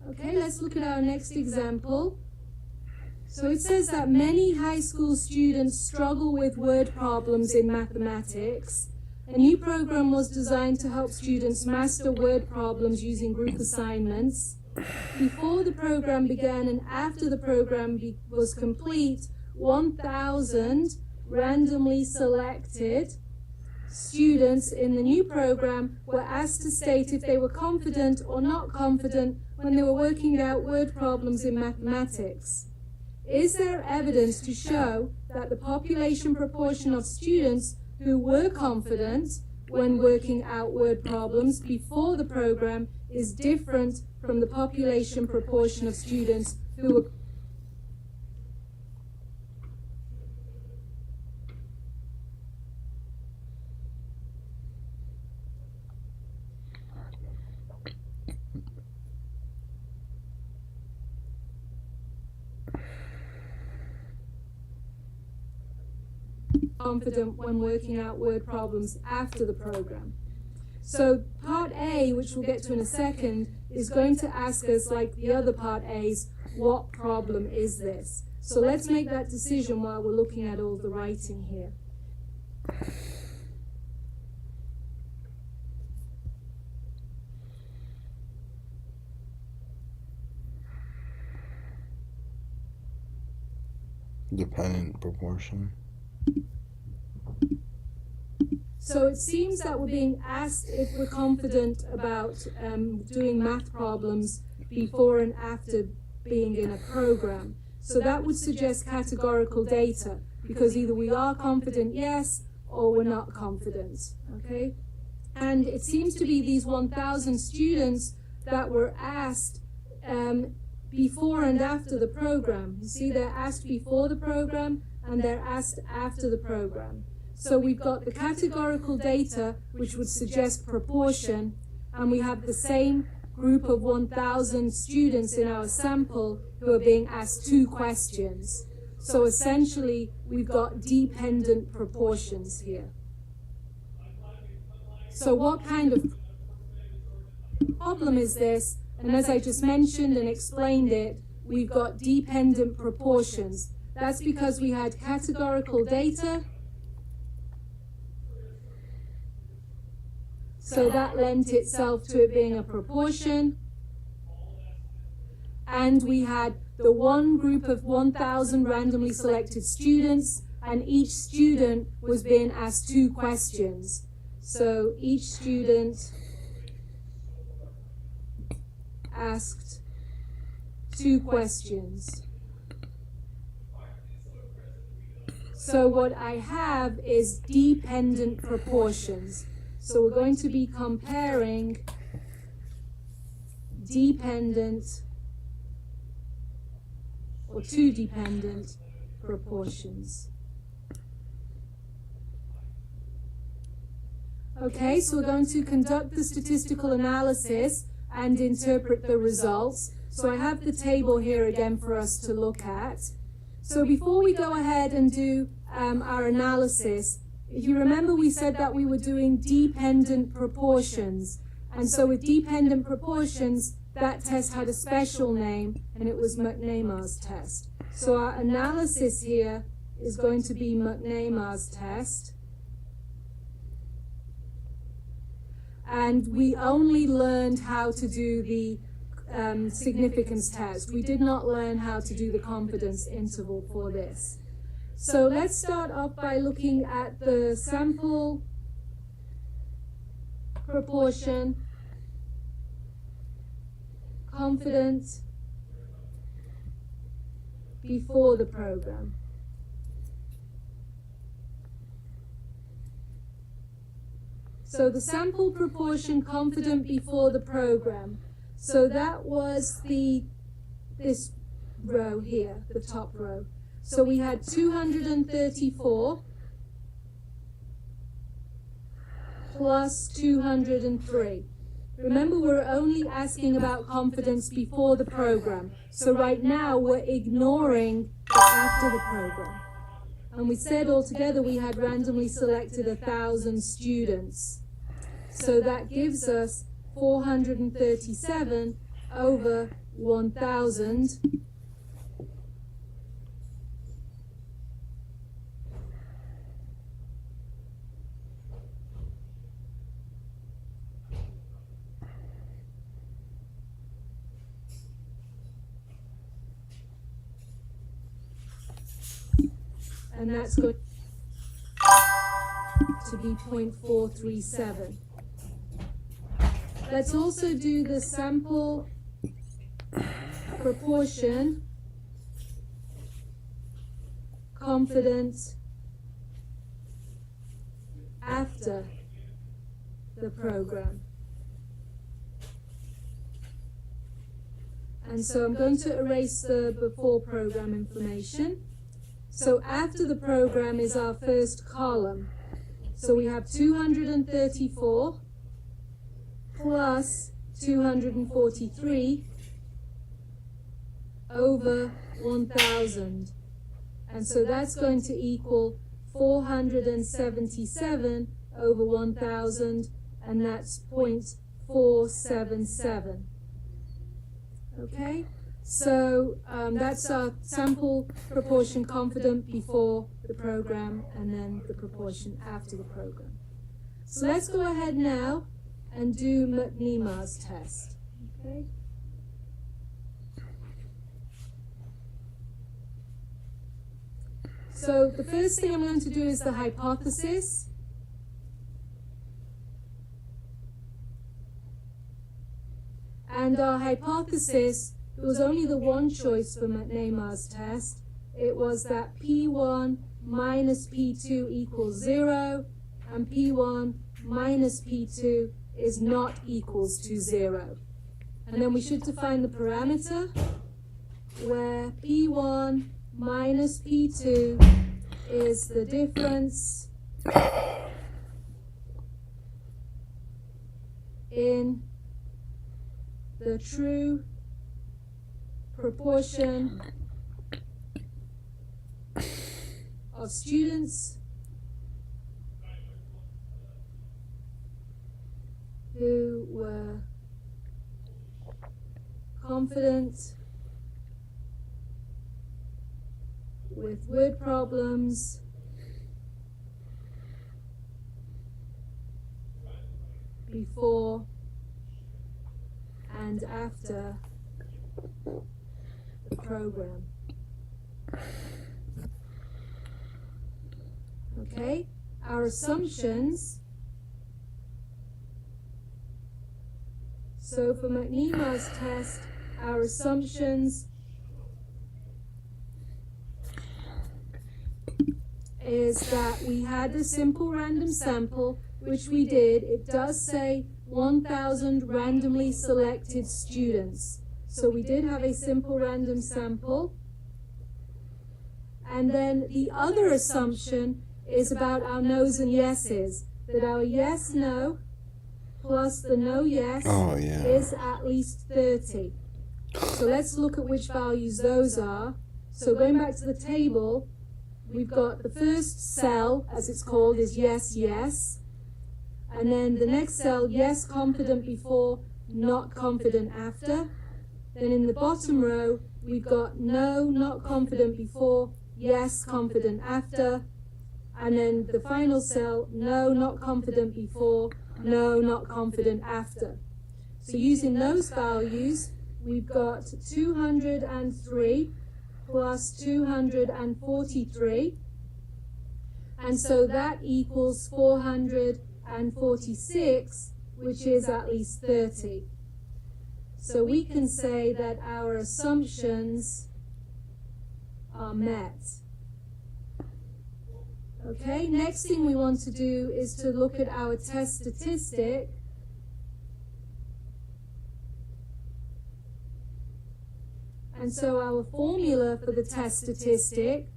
Okay, let's look at our next example. So it says that many high school students struggle with word problems in mathematics. A new program was designed to help students master word problems using group assignments. Before the program began and after the program was complete, 1,000 randomly selected students in the new program were asked to state if they were confident or not confident when they were working out word problems in mathematics. Is there evidence to show that the population proportion of students who were confident when working out word problems before the program is different from the population proportion of students who were confident when working out word problems after the program? So part A, which we'll get to in a second, is going to ask us, like the other part A's, what problem is this? So let's make that decision while we're looking at all the writing here. Dependent proportion. So it seems that we're being asked if we're confident about doing math problems before and after being in a program. So that would suggest categorical data, because either we are confident, yes, or we're not confident, okay? And it seems to be these 1,000 students that were asked before and after the program. You see, they're asked before the program and they're asked after the program. So we've got the categorical data, which would suggest proportion, and we have the same group of 1,000 students in our sample who are being asked two questions. So essentially, we've got dependent proportions here. So what kind of problem is this? And as I just mentioned and explained it, we've got dependent proportions. That's because we had categorical data. So that lent itself to it being a proportion. And we had the one group of 1,000 randomly selected students, and each student was being asked 2 questions. So each student asked 2 questions. So what I have is dependent proportions. So we're going to be comparing dependent or 2 dependent proportions. Okay, so we're going to conduct the statistical analysis and interpret the results. So I have the table here again for us to look at. So before we go ahead and do our analysis, if you remember, we said that we were doing dependent proportions. And so with dependent proportions, that test had a special name, and it was McNemar's test. So our analysis here is going to be McNemar's test. And we only learned how to do the significance test. We did not learn how to do the confidence interval for this. So let's start off by looking at the sample proportion, confidence before the program. So the sample proportion confident before the program. So that was this row here, the top row. So we had 234 plus 203. Remember, we're only asking about confidence before the program. So right now we're ignoring the after the program. And we said altogether we had randomly selected 1,000 students. So that gives us 437 over 1,000. And that's going to be 0.437. Let's also do the sample proportion confidence after the program. And so I'm going to erase the before program information. So after the program is our first column. So we have 234 plus 243 over 1,000. And so that's going to equal 477 over 1,000, and that's 0.477. Okay? So that's our sample proportion confident before the program, and then the proportion after the program. So let's go ahead now and do McNemar's test. Okay? So the first thing I'm going to do is the hypothesis. And our hypothesis, there was only the one choice for McNemar's test. It was that P1 minus P2 equals 0, and P1 minus P2 is not equals to 0. And then we should define the parameter where P1 minus P2 is the difference in the true proportion of students who were confident with word problems before and after the program. Okay, our assumptions. So for McNemar's test, our assumptions is that we had a simple random sample, which we did. It does say 1,000 randomly selected students. So we did have a simple random sample. And then the other assumption is about our no's and yeses, that our yes, no, plus the no, yes is at least 30. So let's look at which values those are. So going back to the table, we've got the first cell, as it's called, is yes, yes. And then the next cell, yes, confident before, not confident after. Then in the bottom row, we've got no, not confident before, yes, confident after. And then the final cell, no, not confident before, no, not confident after. So using those values, we've got 203 plus 243. And so that equals 446, which is at least 30. So we can say that our assumptions are met. Okay, next thing we want to do is to look at our test statistic. And so our formula for the test statistic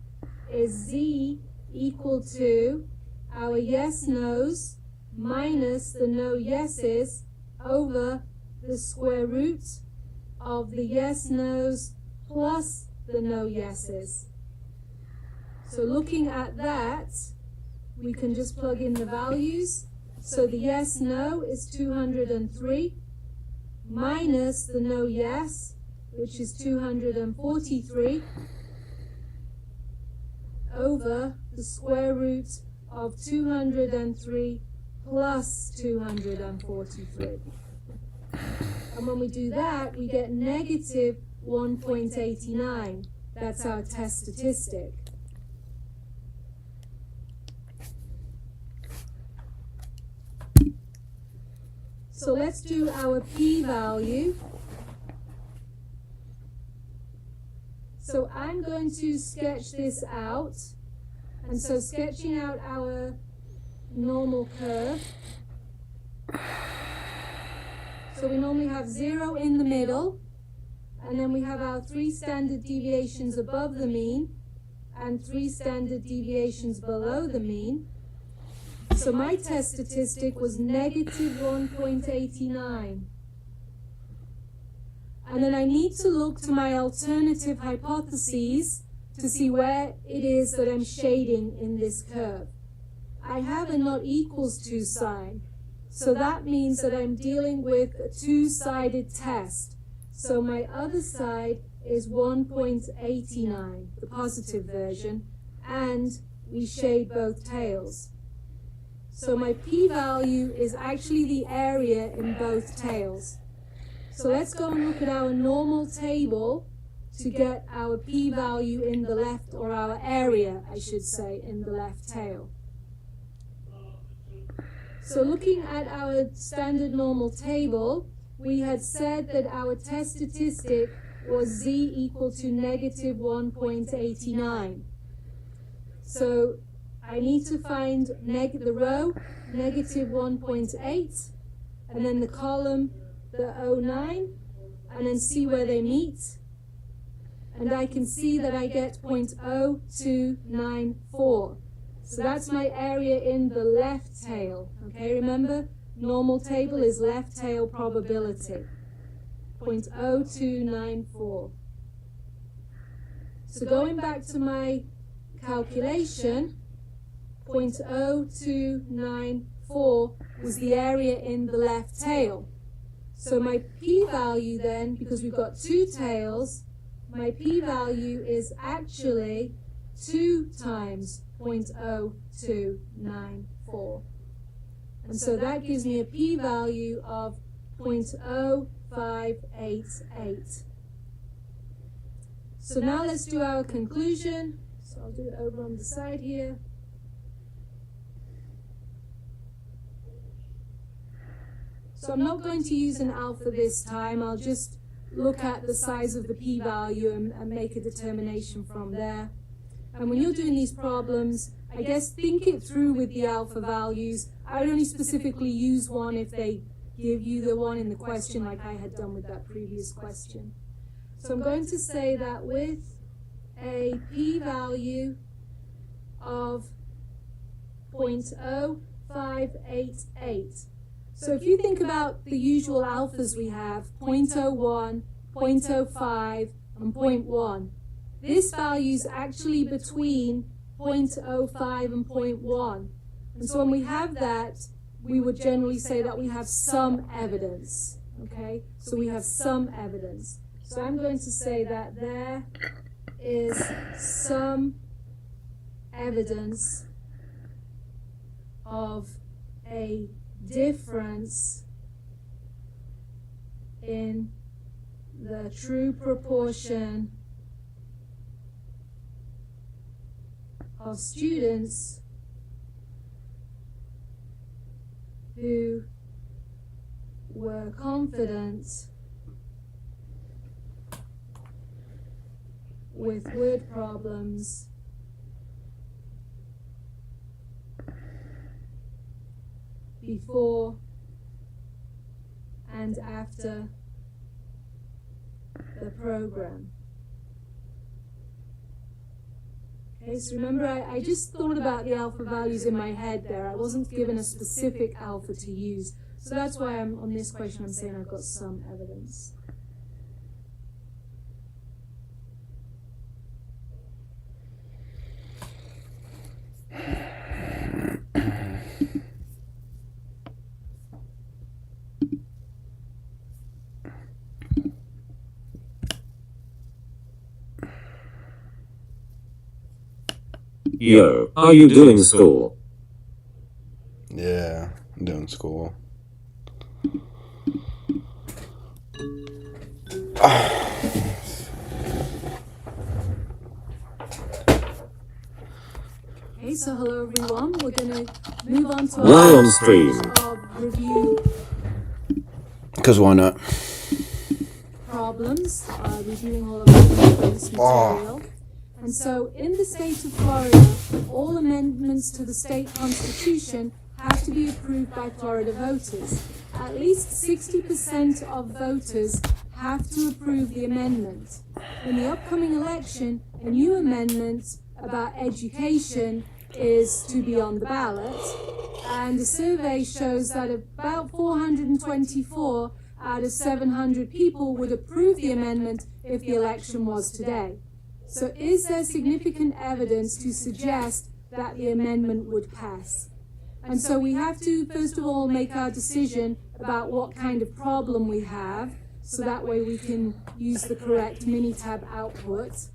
is Z equal to our yes no's minus the no yeses over the square root of the yes no's plus the no yeses. So looking at that, we can just plug in the values. So the yes no is 203 minus the no yes, which is 243, over the square root of 203 plus 243. And when we do that, we get negative 1.89. That's our test statistic. So let's do our p-value. So I'm going to sketch this out. And so sketching out our normal curve. So we normally have 0 in the middle, and then we have our 3 standard deviations above the mean and 3 standard deviations below the mean. So my test statistic was negative 1.89. And then I need to look to my alternative hypotheses to see where it is that I'm shading in this curve. I have a not equals to sign. So that means that I'm dealing with a two-sided test. So my other side is 1.89, the positive version, and we shade both tails. So my p-value is actually the area in both tails. So let's go and look at our normal table to get our p-value in the left, or our area, I should say, in the left tail. So looking at our standard normal table, we had said that our test statistic was z equal to negative 1.89. So I need to find the row, negative 1.8, and then the column, the 0.9, and then see where they meet. And I can see that I get 0.0294. So that's my area in the left tail. Okay, remember, normal table is left tail probability. 0.0294. So going back to my calculation, 0.0294 was the area in the left tail. So my p-value then, because we've got two tails, my p-value is actually 2 times 0.0294. And so that gives me a p-value of 0.0588. So now let's do our conclusion. So I'll do it over on the side here. So I'm not going to use an alpha this time. I'll just look at the size of the p-value and make a determination from there. And when you're doing these problems, I guess think it through with the alpha values. I would only specifically use one if they give you the one in the question like I had done with that previous question. So I'm going to say that with a p-value of 0.0588. So if you think about the usual alphas we have, 0.01, 0.05, and 0.1, this value is actually between 0.05 and 0.1. And so when we have that, we would generally say that we have some evidence, okay? So we have some evidence. So I'm going to say that there is some evidence of a difference in the true proportion of students who were confident with word problems before and after the program. Okay, so remember I just thought about the alpha values in my head there. I wasn't given a specific alpha to use. So that's why I'm on this question I'm saying I've got some evidence. Yo, are you doing school? Yeah, I'm doing school. Okay, so hello everyone. We're going to move on to Why our on stream? review Because why not? problems, reviewing all of the reference material. And so in the state of Florida, all amendments to the state constitution have to be approved by Florida voters. At least 60% of voters have to approve the amendment. In the upcoming election, a new amendment about education is to be on the ballot, and the survey shows that about 424 out of 700 people would approve the amendment if the election was today. So is there significant evidence to suggest that the amendment would pass? And so we have to, first of all, make our decision about what kind of problem we have, so that way we can use the correct Minitab output.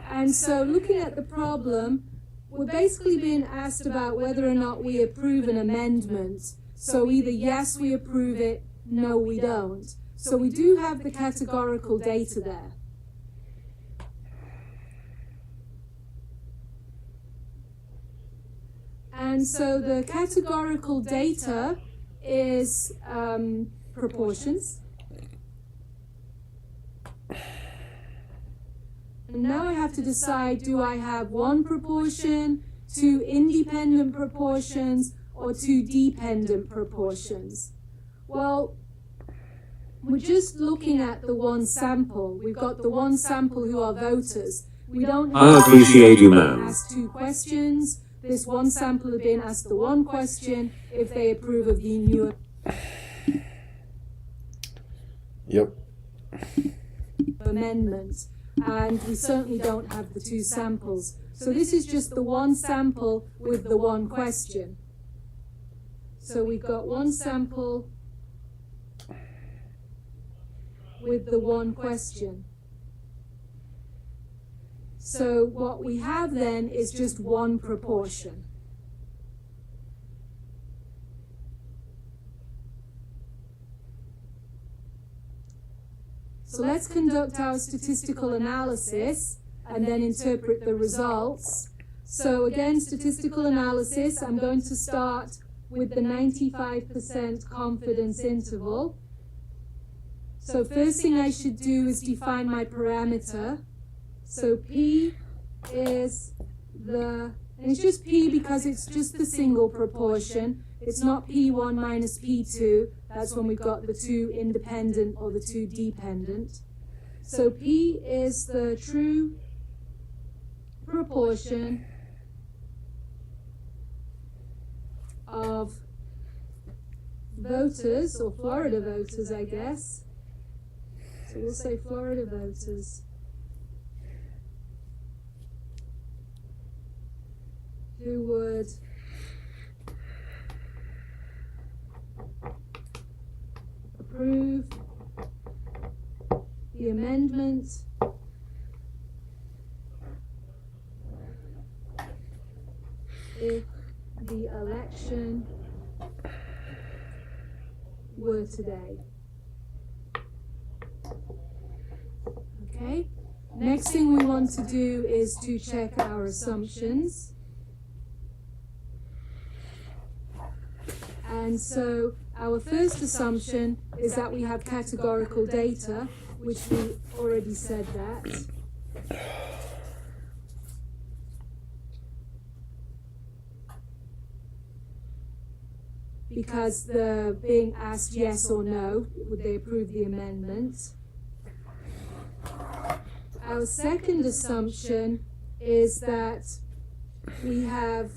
And so looking at the problem, we're basically being asked about whether or not we approve an amendment. So either yes, we approve it, no, we don't. So we do have the categorical data there. And so the categorical data is proportions. And now I have to decide, do I have one proportion, two independent proportions, or two dependent proportions? Well, we're just looking at the one sample. We've got the one sample who are voters. We don't have I appreciate you, ma'am. ask two questions. This one sample has been asked the one question if they approve of the new amendment. And we certainly don't have the two samples. So this is just the one sample with the one question. So we've got one sample with the one question. So what we have then is just one proportion. So let's conduct our statistical analysis and then interpret the results. So again, statistical analysis, I'm going to start with the 95% confidence interval. So first thing I should do is define my parameter. So P is and it's just P because it's just the single proportion. It's not P1 minus P2. That's when we've got the two independent or the two dependent. So P is the true proportion of voters, or Florida voters, I guess. So we'll say Florida voters who would approve the amendment if the election were today. Okay, next thing we want to do is to check our assumptions. And so our first assumption is that we have categorical data, which we already said that. Because they're being asked yes or no, would they approve the amendment? Our second assumption is that we have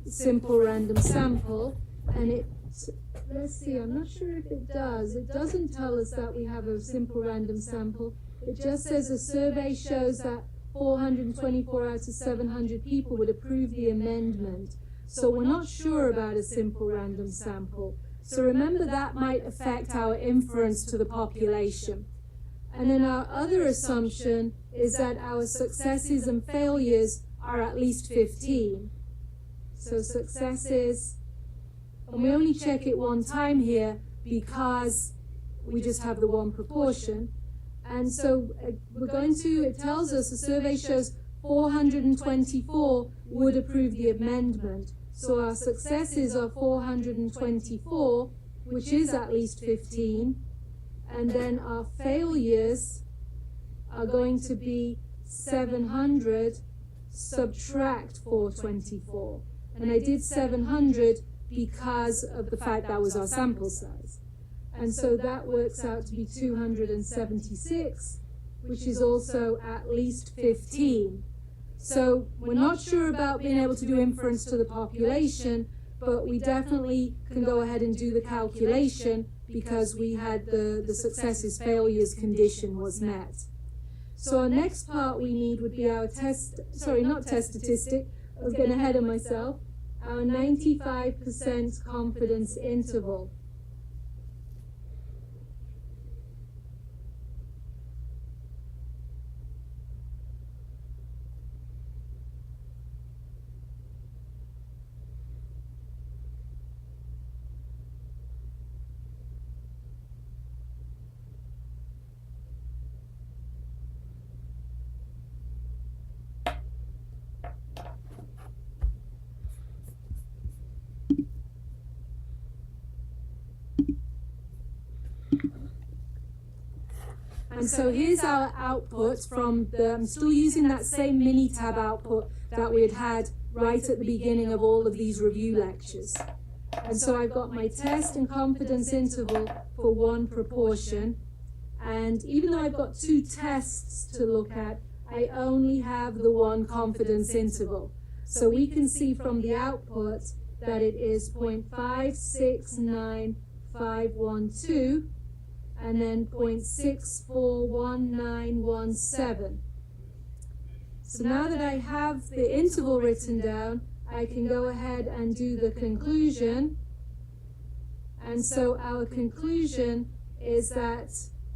simple random sample, and let's see, I'm not sure if it does. It doesn't tell us that we have a simple random sample. It just says a survey shows that 424 out of 700 people would approve the amendment. So we're not sure about a simple random sample. So remember, that might affect our inference to the population. And then our other assumption is that our successes and failures are at least 15. So successes, and we only check it one time here because we just have the one proportion. And so it tells us the survey shows 424 would approve the amendment. So our successes are 424, which is at least 15. And then our failures are going to be 700 subtract 424. And I did 700 because of the fact that was our sample size. And so that works out to be 276, which is also at least 15. So we're not sure about being able to do inference to the population, but we definitely can go ahead and do the calculation because we had the successes failures condition was met. So our next part we need would be our test statistic, I was getting ahead of myself, our 95% confidence interval. And so here's our output from I'm still using that same Minitab output that we had right at the beginning of all of these review lectures. And so I've got my test and confidence interval for one proportion. And even though I've got two tests to look at, I only have the one confidence interval. So we can see from the output that it is 0.569512 and then 0.641917. So now that I have the interval written down, I can go ahead and do the conclusion. And so our conclusion is that,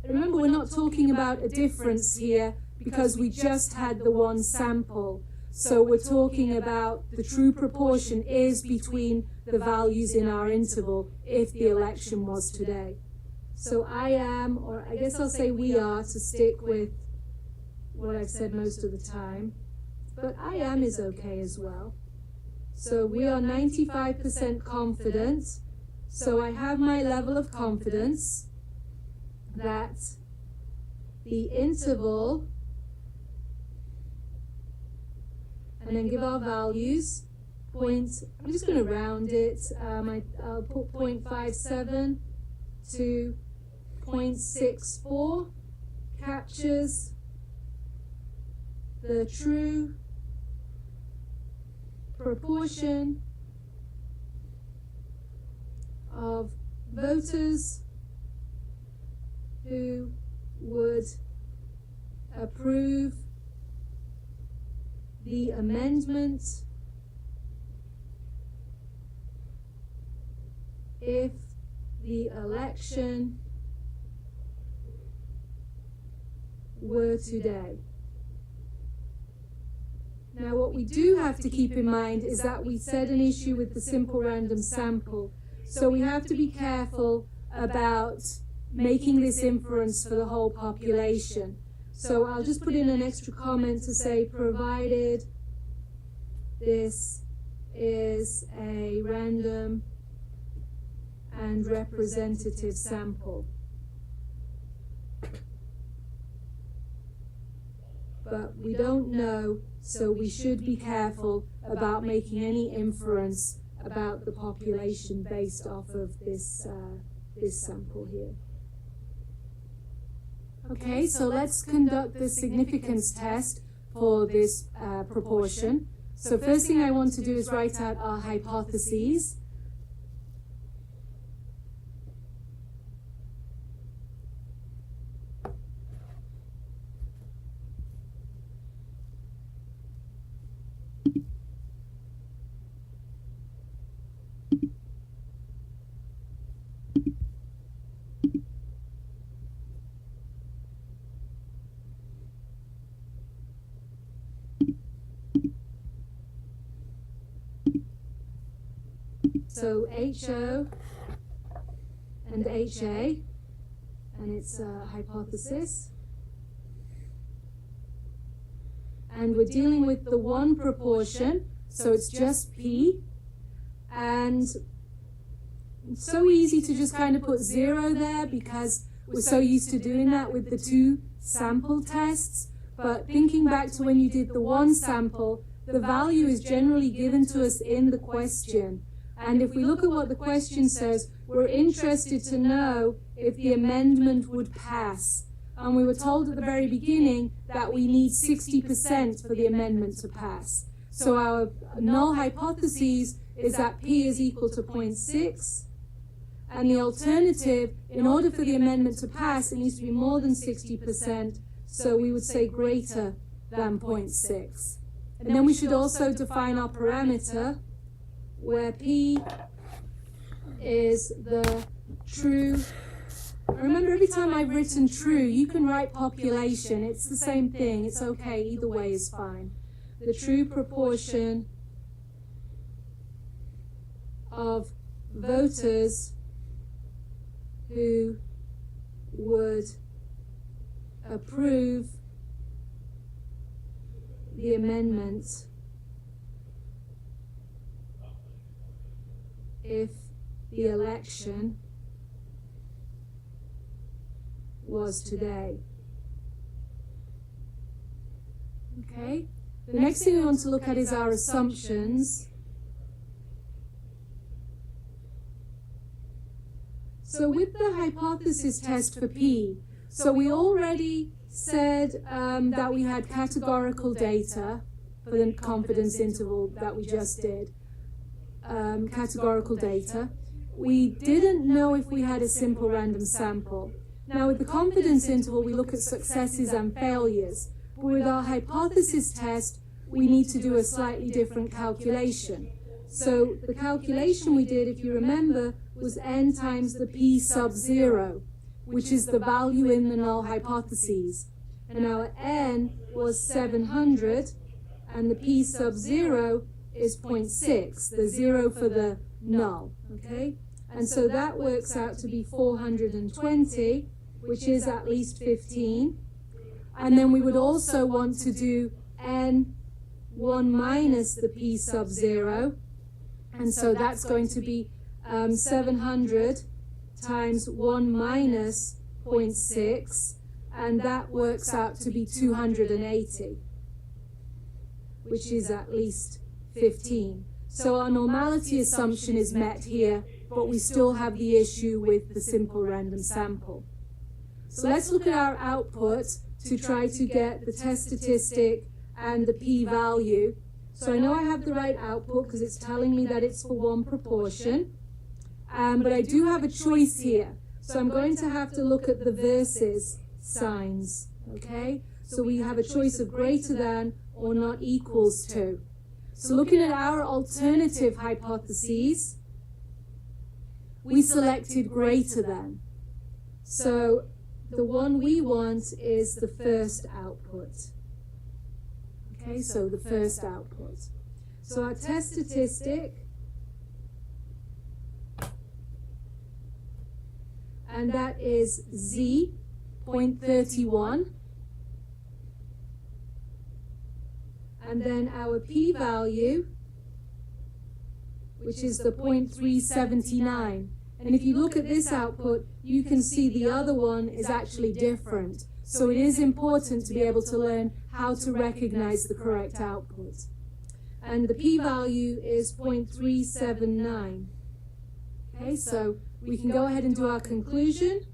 remember, we're not talking about a difference here because we just had the one sample. So we're talking about the true proportion is between the values in our interval if the election was today. So I am, or I guess I'll say we are, to stick with what I've said most of the time, but I am is okay as well. So we are 95% confident. So I have my level of confidence that the interval, and then give our values, I'm just going to round it, I'll put 0.57 to 0.64, captures the true proportion of voters who would approve the amendment if the election were today. Now, what we do have to keep in mind is that we said an issue with the simple random sample. So we have to be careful about making this inference for the whole population. So I'll just put in an extra comment to say, provided this is a random and representative sample. But we don't know, so we should be careful about making any inference about the population based off of this sample here. Okay, so let's conduct the significance test for this proportion. So first thing I want to do is write out our hypotheses. So HO and HA, and it's a hypothesis. And we're dealing with the one proportion, so it's just P. And it's so easy to just kind of put 0 there because we're so used to doing that with the 2 sample tests. But thinking back to when you did the 1 sample, the value is generally given to us in the question. And if we look at what the question says, we're interested to know if the amendment would pass. And we were told at the very beginning that we need 60% for the amendment to pass. So our null hypothesis is that P is equal to 0.6. And the alternative, in order for the amendment to pass, it needs to be more than 60%. So we would say greater than 0.6. And then we should also define our parameter, where P is the true. Remember, every time I've written true, you can write population. It's the same thing. It's okay. Either way is fine. The true proportion of voters who would approve the amendment if the election was today. Okay? The next thing we want to look at is our assumptions. So with the hypothesis test for P, so we already said that we had categorical data for the confidence interval that we just did. Categorical data. We didn't know if we had a simple random sample. Now with the confidence interval, we look at successes and failures. with our hypothesis test, we need to do a slightly different calculation. So the calculation we did, if you remember, was n times the p sub 0, which is the value in the null hypotheses. And our n was 700, and the p sub 0 is 0.6, the 0 for the null, okay? And so that works out to be 420, which is at least 15. And then we would also want to do n 1 minus the p sub 0, and so that's going to be 700 times 1 minus 0.6, and that works out to be 280, which is at least 15. So our normality assumption is met here, but we still have the issue with the simple random sample. So let's look at our output to try to get the test statistic and the p-value. So I know I have the right output because it's telling me that it's for one proportion, but I do have a choice here. So I'm going to have to look at the versus signs, okay? So we have a choice of greater than or not equals to. So looking at our alternative hypotheses, we selected greater than. So the one we want is the first output. Okay, so the first output. So our test statistic, and that is z, 0.31. And then our p-value, which is the 0.379. And if you look at this output, you can see the other one is actually different. So it is important to be able to learn how to recognize the correct output. And the p-value is 0.379. Okay, so we can go ahead and do our conclusion.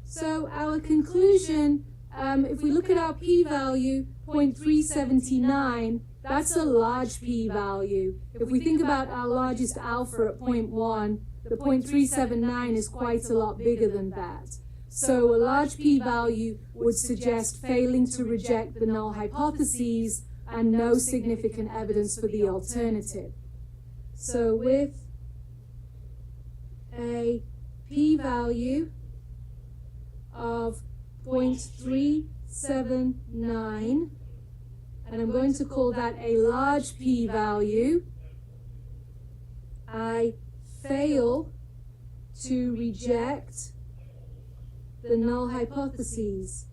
So our conclusion, if we look at our p-value, 0.379, that's a large p-value. If we think about our largest alpha at 0.1, the 0.379 is quite a lot bigger than that. So a large p-value would suggest failing to reject the null hypotheses and no significant evidence for the alternative. So with a p-value of 0.379, and I'm going to call that a large p-value, I fail to reject the null hypotheses.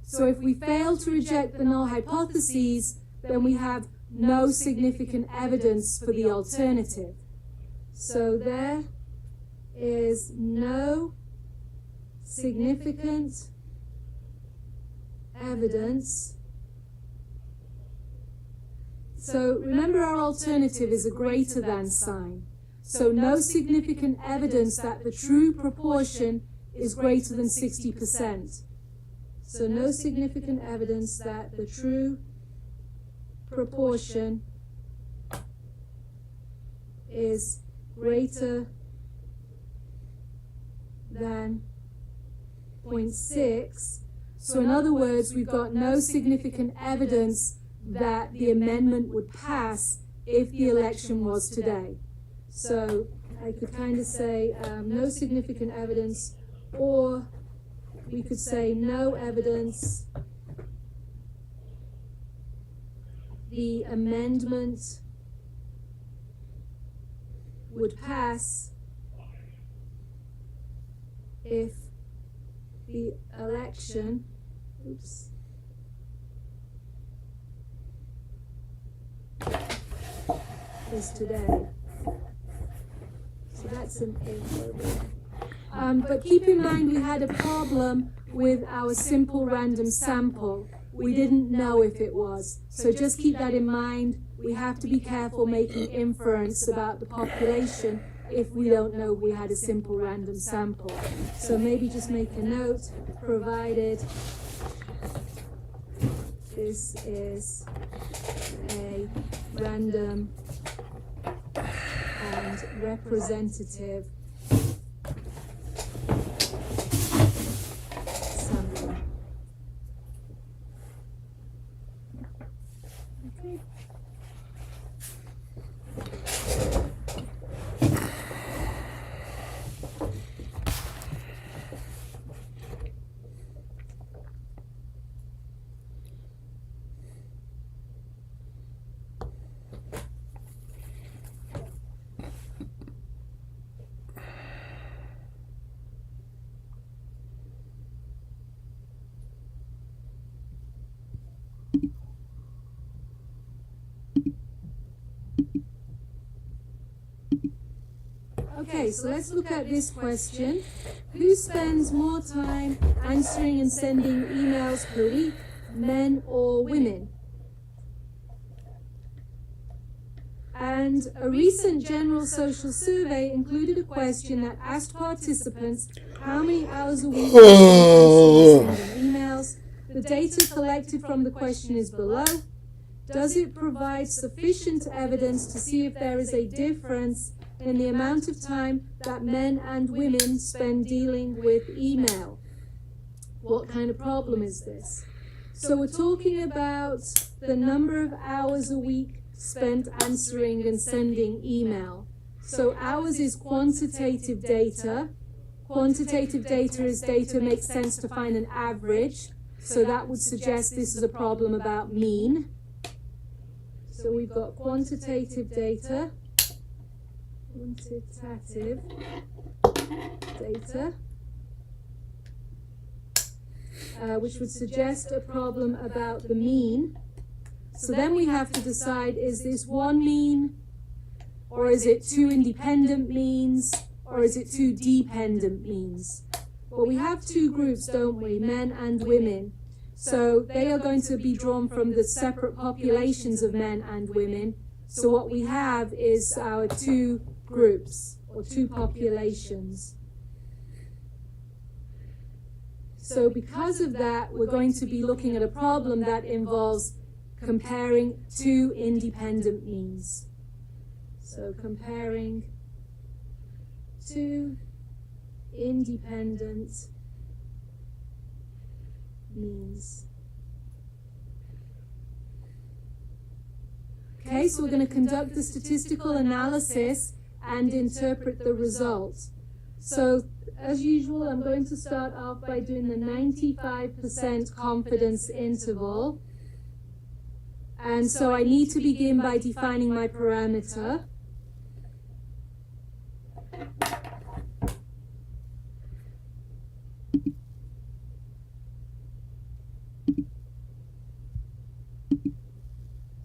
So if we fail to reject the null hypotheses, then we have no significant evidence for the alternative. So there is no significant evidence. So remember, our alternative is a greater than sign. So no significant evidence that the true proportion is greater than 60%. So no significant evidence that the true proportion is greater than 0.6. So in other words, we've got no significant evidence that the amendment would pass if the election was today. So I could kind of say no significant evidence, or we could say no evidence the amendment would pass if the election, is today. So that's an if. But keep in mind we had a problem with our simple random sample. We didn't know if it was. So just keep that in mind. We have to be careful making inference about the population if we don't know we had a simple random sample. So maybe just make a note, provided this is a random and representative Okay, so let's look at this question. Who spends more time answering and sending emails per week, men or women? And a recent general social survey included a question that asked participants how many hours a week they spend sending emails. The data collected from the question is below. Does it provide sufficient evidence to see if there is a difference in the amount of time that men and women spend dealing with email? What kind of problem is this? So we're talking about the number of hours a week spent answering and sending email. So hours is quantitative data. Quantitative data is data makes sense to find an average. So that would suggest this is a problem about mean. So we've got quantitative data. Quantitative data. Which would suggest a problem about the mean. So then we have to decide, is this one mean, or is it two independent means, or is it two dependent means? Well, we have two groups, don't we, men and women. So they are going to be drawn from the separate populations of men and women. So what we have is our two groups, or two populations. So because of that, we're going to be looking at a problem that involves comparing two independent means. So comparing two independent means. Okay, so we're going to conduct the statistical analysis and interpret the results. So as usual, I'm going to start off by doing the 95% confidence interval. And so I need to begin by defining my parameter.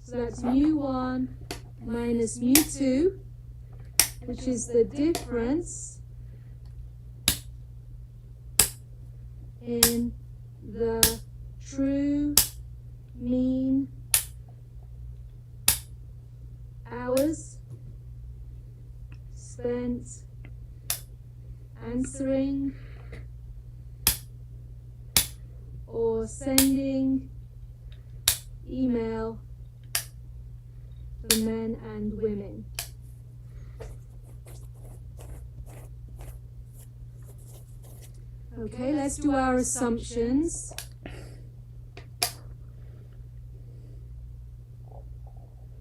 So that's mu1 minus mu2, which is the difference in the true mean hours spent answering or sending email for men and women. Okay, let's do our assumptions.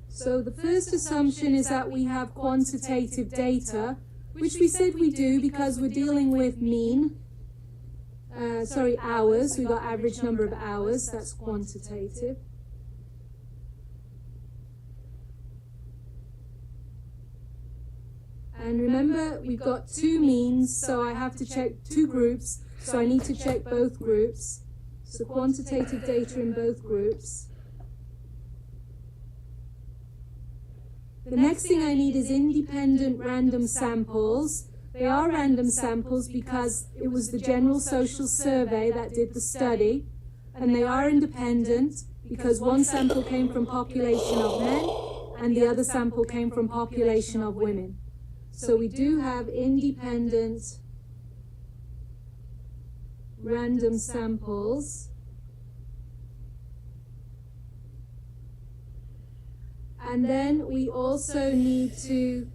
So the first assumption is that we have quantitative data, which we said we do because we're dealing with hours. We've got average number of hours, that's quantitative. And remember, we've got two means, so I have to check two groups, so I need to check both groups. So quantitative data in both groups. The next thing I need is independent random samples. They are random samples because it was the General Social Survey that did the study, and they are independent because one sample came from population of men and the other sample came from population of women. So we do have independent random samples. And then we also need to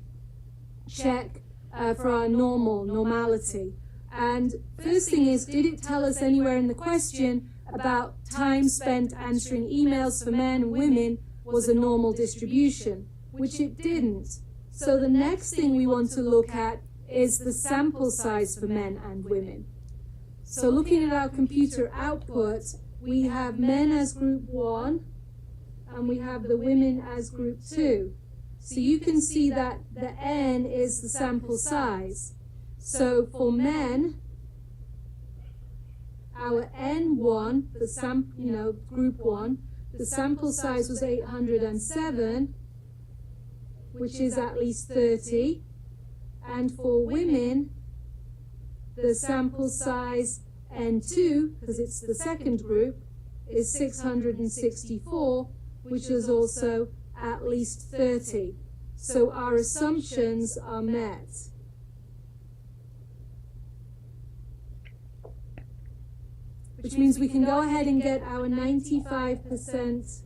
check for our normality. And first thing is, did it tell us anywhere in the question about time spent answering emails for men and women was a normal distribution? Which it didn't. So the next thing we want to look at is the sample size for men and women. So looking at our computer output, we have men as group 1, and we have the women as group 2. So you can see that the n is the sample size. So for men, our N1, group 1, the sample size was 807, which is at least 30. And for women, the sample size N2, because it's the second group, is 664, which is also at least 30. So our assumptions are met. Which means we can go ahead and get our 95%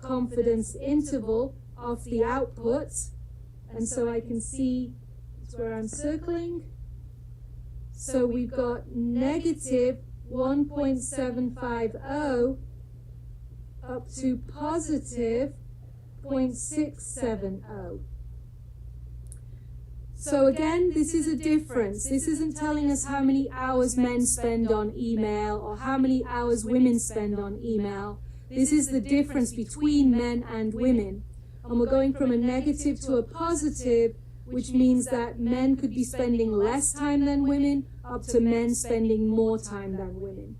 confidence interval off the output. And so I can see it's where I'm circling. So we've got negative 1.750 up to positive 0.670. So again, this is a difference. This isn't telling us how many hours men spend on email or how many hours women spend on email. This is the difference between men and women. And we're going from a negative to a positive, which means that men could be spending less time than women, up to men spending more time than women.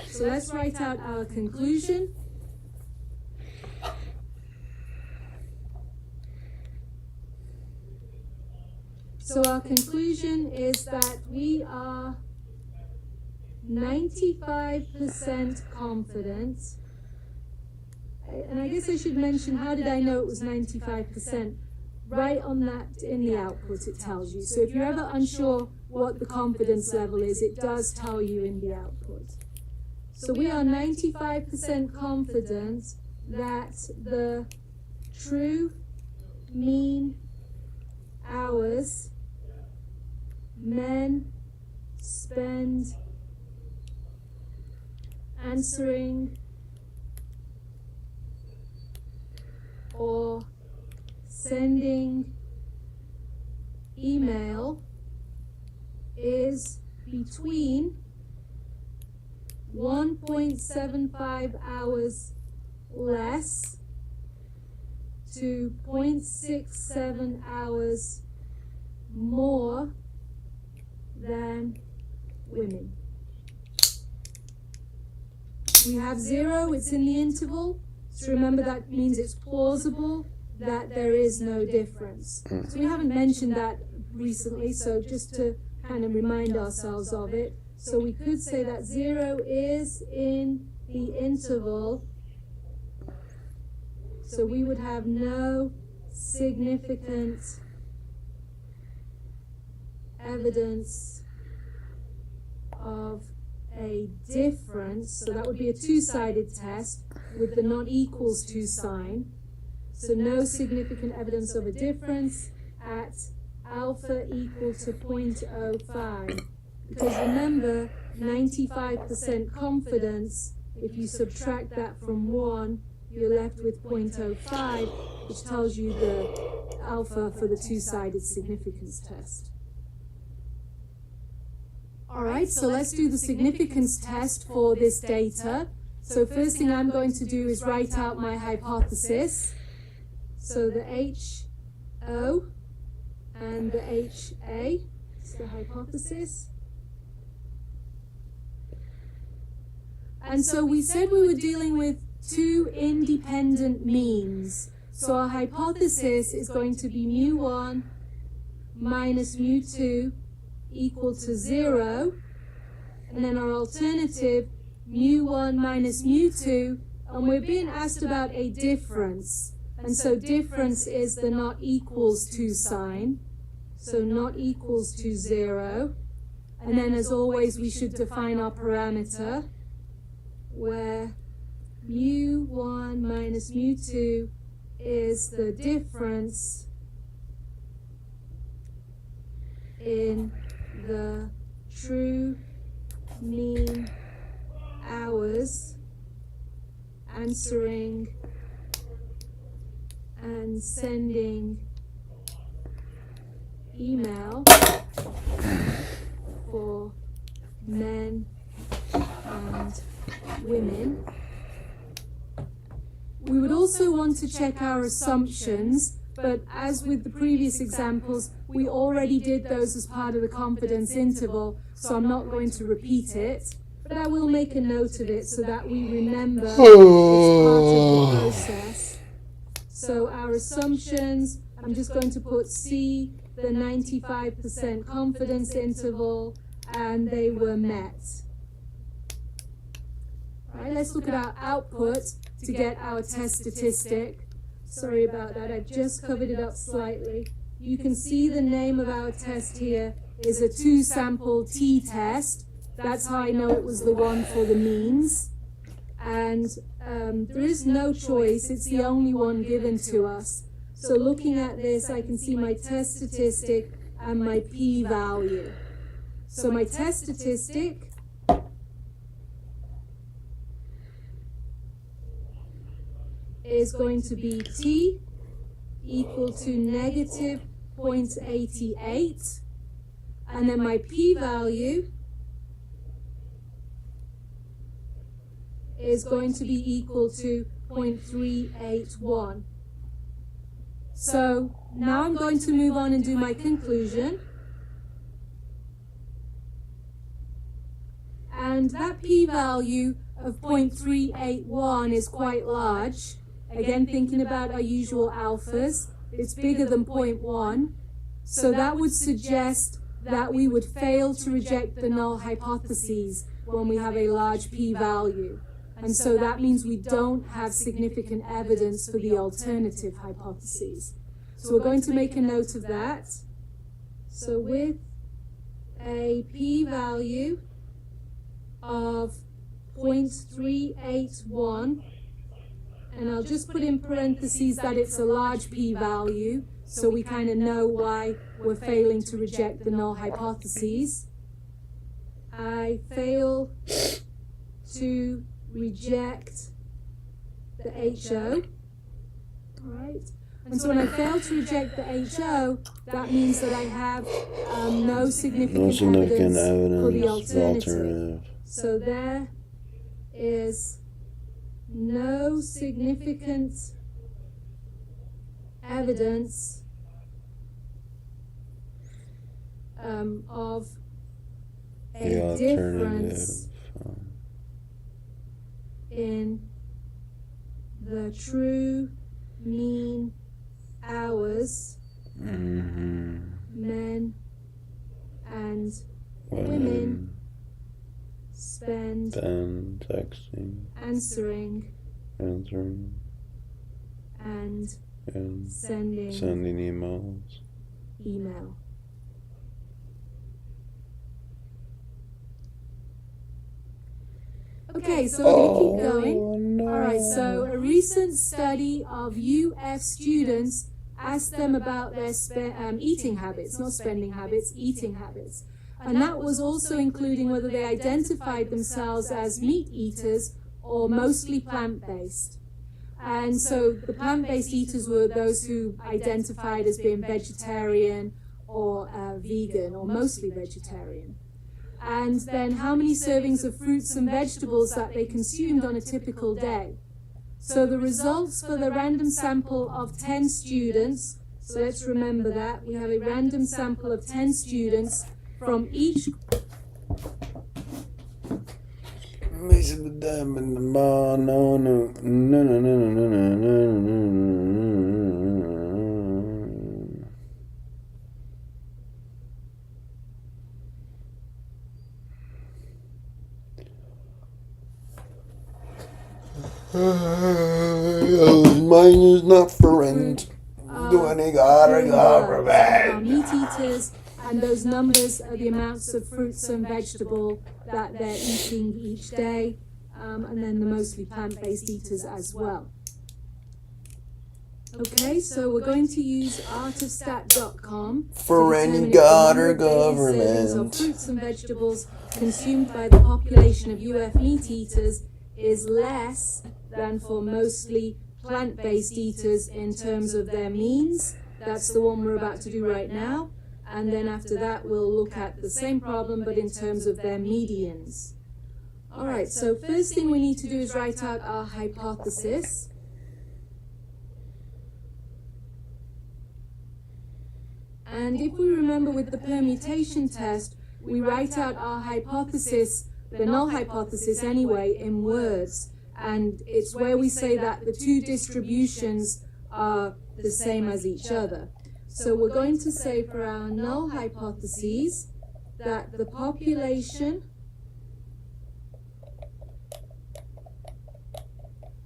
So let's write out our conclusion. So our conclusion is that we are 95% confident. And I guess I should mention, how did I know it was 95%? Right on that in the output it tells you. So if you're ever unsure what the confidence level is, it does tell you in the output. So we are 95% confident that the true mean hours men spend answering or sending email is between 1.75 hours less to 0.67 hours more than women. We have 0, it's in the interval, so remember that means it's plausible that there is no difference. So we haven't mentioned that recently, so just to kind of remind ourselves of it. So we could say that 0 is in the interval, so we would have no significant evidence of a difference. So that would be a two-sided test with the not equals to sign. So no significant evidence of a difference at alpha equal to 0.05. Because remember, 95% confidence, if you subtract that from 1, you're left with 0.05, which tells you the alpha for the two-sided significance test. All right, so let's do the significance test for this data. So first thing I'm going to do is write out my hypothesis. So the HO and the HA is the hypothesis. And so we said we were dealing with two independent means. So our hypothesis is going to be mu1 minus mu2 equal to 0. And then our alternative, mu1 minus mu2. And we're being asked about a difference. And so difference is the not equals to sign. So not equals to 0. And then as always, we should define our parameter, where mu1 minus mu2 is the difference in the true mean hours answering, and sending email for men and women. We would also want to check our assumptions, but as with the previous examples, we already did those as part of the confidence interval, so I'm not going to repeat it, but I will make a note of it so that we remember it's part of the process. So our assumptions, I'm just going to put C, the 95% confidence interval, and they were met. All right, let's look at our output to get our test statistic. Sorry about that, I just covered it up slightly. You can see the name of our test here is a 2-sample t-test. That's how I know it was the one for the means. And there is no choice, it's the only one given to us. So looking at this, I can see my test statistic and my p-value. So my test statistic is going to be t equal to negative 0.88, and then my p-value is going to be equal to 0.381. So now I'm going to move on and do my conclusion. And that p-value of 0.381 is quite large. Again, thinking about our usual alphas, it's bigger than 0.1. So that would suggest that we would fail to reject the null hypotheses when we have a large p-value. And so that means we don't have significant evidence for the alternative hypotheses. So we're going to make a note of that. So with a p-value of 0.381, and I'll just put in parentheses that it's a large p-value, so we kind of know why we're failing to reject the null hypotheses. I fail to reject the HO, all right? And so when I fail to reject the HO, that means that I have no significant evidence for the alternative. So there is no significant evidence of a difference in the true mean hours men and women spend texting, answering and sending email. Okay, so we're going to keep going. Alright, so a recent study of UF students asked them about their eating habits, not spending habits, eating habits. And that was also including whether they identified themselves as meat eaters or mostly plant-based. And so the plant-based eaters were those who identified as being vegetarian or vegan or mostly vegetarian. And then how many servings of fruits and vegetables that they consumed on a typical day. So the results for the random sample of 10 students, so let's remember that, we have a random sample of 10 students from each mine is not friend. Do any government. Meat eaters, and those numbers are the amounts of fruits and vegetable that they're eating each day, and then the mostly plant-based eaters as well. Okay, so we're going to use artofstat.com for any god or government. Of fruits and vegetables consumed by the population of UF meat eaters is less than for mostly plant-based eaters in terms of their means. That's the one we're about to do right now. And then after that, we'll look at the same problem, but in terms of their medians. All right, so first thing we need to do is write out our hypothesis. And if we remember with the permutation test, we write out our hypothesis, the null hypothesis anyway, in words. And it's where we say that the two distributions are the same as each other. So we're going to say for our null hypotheses that the population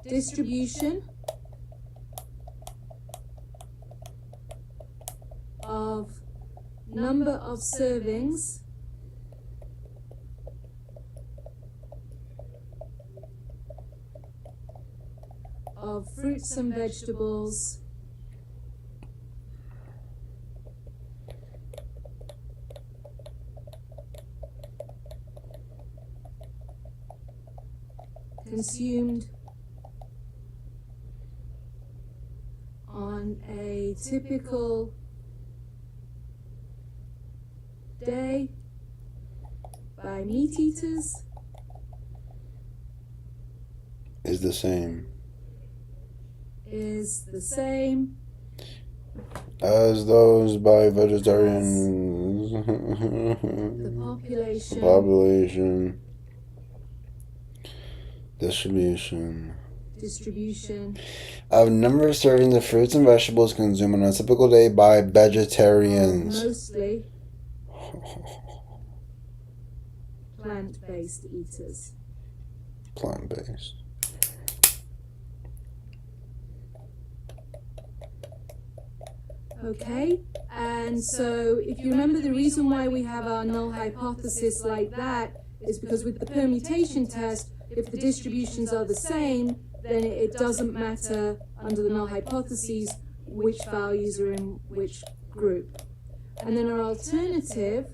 distribution of number of servings of fruits and vegetables consumed on a typical day by meat eaters is the same as those by vegetarians. The population distribution of number of servings of fruits and vegetables consumed on a typical day by vegetarians. Mostly plant-based eaters. Plant-based. Okay, and so if you remember, the reason why we have our null hypothesis like that is because with the permutation test, if the distributions are the same, then it doesn't matter under the null hypotheses which values are in which group. And then our alternative,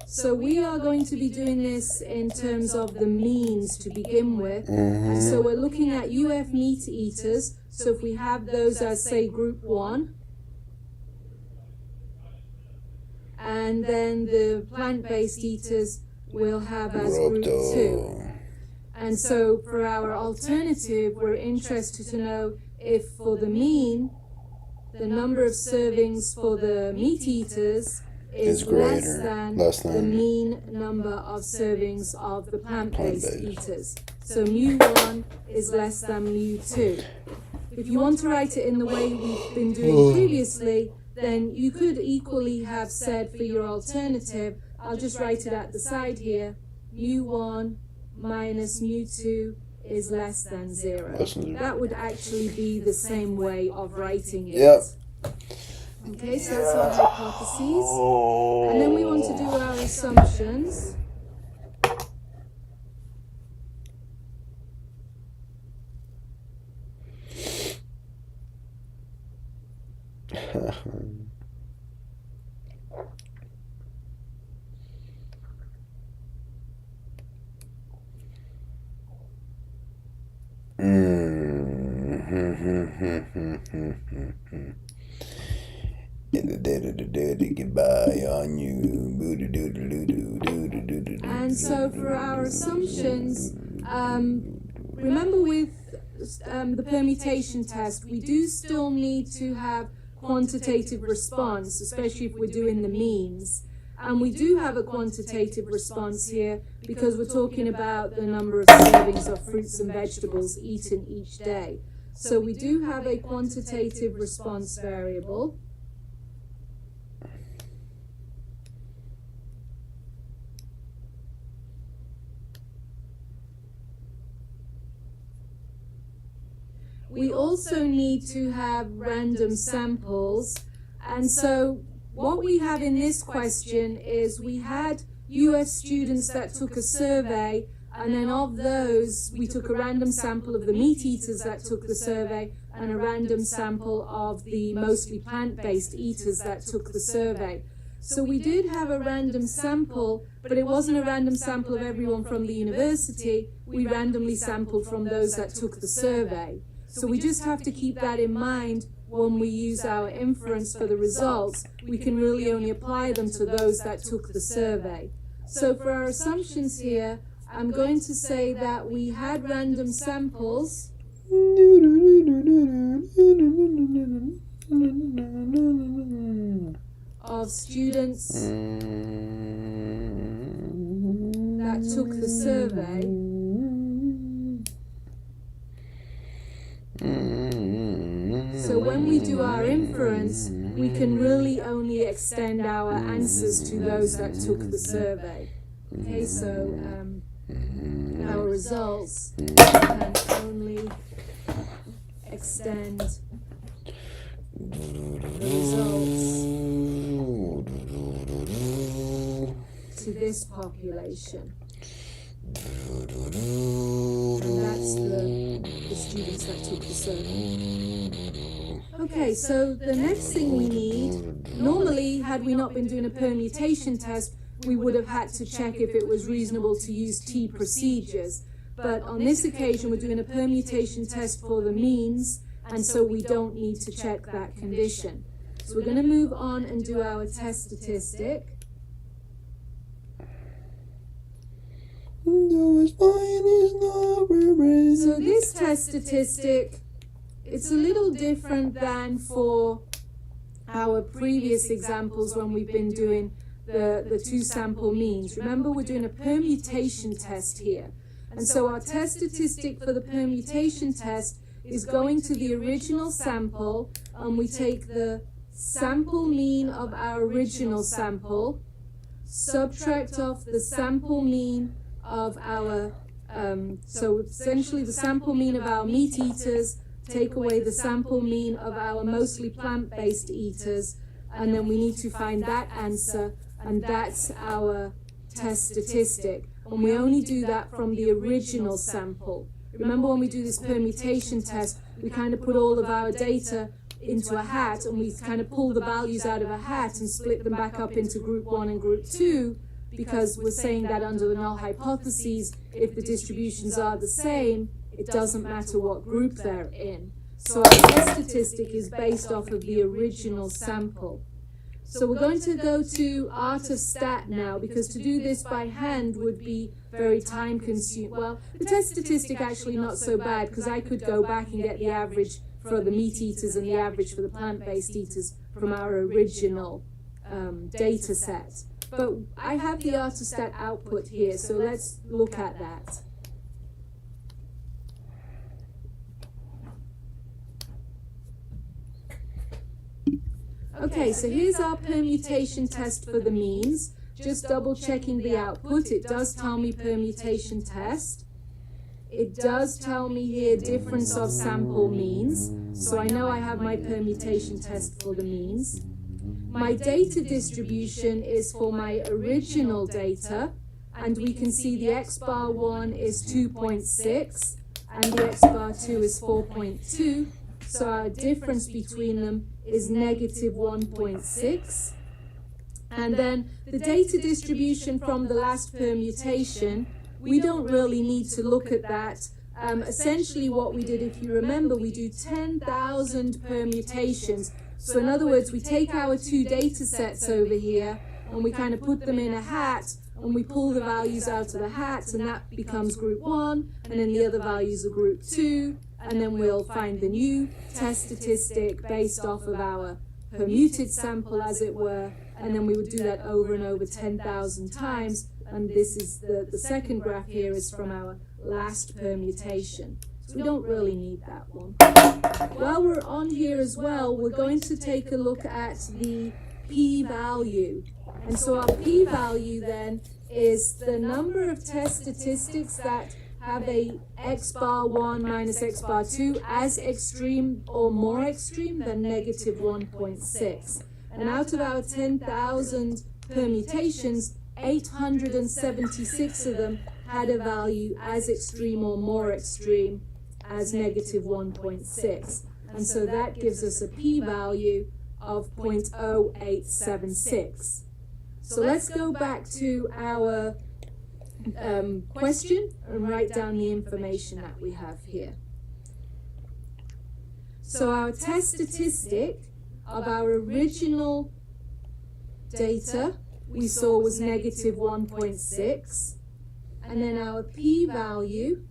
so we are going to be doing this in terms of the means to begin with. And so we're looking at UF meat eaters. So if we have those as, say, group 1, and then the plant-based eaters we'll have as group 2. And so for our alternative, we're interested to know if for the mean, the number of servings for the meat eaters is less than the mean number of servings of the plant-based eaters. So mu1 is less than mu2. If you want to write it in the way we've been doing previously, then you could equally have said for your alternative, I'll just write it at the side here, mu1 minus mu2 is less than 0. That would actually be the same way of writing it. Yep. Okay, so that's our hypotheses. And then we want to do our assumptions. In the dead of the dead to get by on you. And so for our assumptions, remember with the permutation test, we do still need to have quantitative response, especially if we're doing the means. And we do have a quantitative response here because we're talking about the number of servings of fruits and vegetables eaten each day. So we do have a quantitative response variable. We also need to have random samples. And so what we have in this question is we had US students that took a survey, and then of those, we took a random sample of the meat eaters that took the survey and a random sample of the mostly plant-based eaters that took the survey. So we did have a random sample, but it wasn't a random sample of everyone from the university. We randomly sampled from those that took the survey. So we just have to keep that in mind when we use our inference for the results. We can really only apply them to those that took the survey. So for our assumptions here, I'm going to say that we had random samples of students that took the survey. So when we do our inference, we can really only extend our answers to those that took the survey. Okay, so our results can only extend the results to this population. And that's the students that took the survey. Okay, so the next thing we need, normally had we not been doing a permutation test, we would have had to check if it was reasonable to use T procedures. But on this occasion, we're doing a permutation test for the means, and so we don't need to check that condition. So we're going to move on and do our test statistic. So this test statistic, it's a little different than for our previous examples when we've been doing the two sample means. Remember, we're doing a permutation test here. And so our test statistic for the permutation test is going to the original sample, and we take the sample mean of our original sample, subtract off the sample mean of our, so essentially the sample mean of our meat eaters, take away the sample mean of our mostly plant-based eaters, and then we need to find that answer, and that's our test statistic. And we only do that from the original sample. Remember, when we do this permutation test, we kind of put all of our data into a hat, and we kind of pull the values out of a hat and split them back up into group 1 and group 2, because we're saying that under the null hypotheses, if the distributions are the same, it doesn't matter what group they're in. So our test statistic is based off of the original sample. So we're going to go to ArtaStat now, because to do this by hand would be very time consuming. Well, the test statistic actually not so bad, because I could go back and get the average for the meat eaters and the average for the plant-based eaters from our original data set. But I have the ArtaStat output here, so let's look at that. Okay, so here's our permutation test for the means. Just double checking the output. It does tell me permutation test. It does tell me here difference of sample means. So I know I have my permutation test for the means. My data distribution is for my original data, and we can see the X bar 1 is 2.6 and the X bar 2 is 4.2. So our difference between them is negative 1.6. And then the data distribution from the last permutation, we don't really need to look at that. Essentially what we did, if you remember, we do 10,000 permutations. So in other words, we take our two data sets over here and we kind of put them in a hat, and we pull the values out of the hat, and that becomes group 1, and then the other values are group 2, and then we'll find the new test statistic based off of our permuted sample, as it were, and then we would do that over and over 10,000 times, and this is the second graph here is from our last permutation. So we don't really need that one. While we're on here as well, we're going to take a look at the p-value. And so our p-value then is the number of test statistics that have a X bar 1 minus X bar 2 as extreme or more extreme than negative 1.6. And out of our 10,000 permutations, 876 of them had a value as extreme or more extreme as negative 1.6. And so that gives us a p-value of 0.0876. So let's go back to our question and write down the information that we have here. So our test statistic of our original data we saw was negative 1.6, and then our p-value.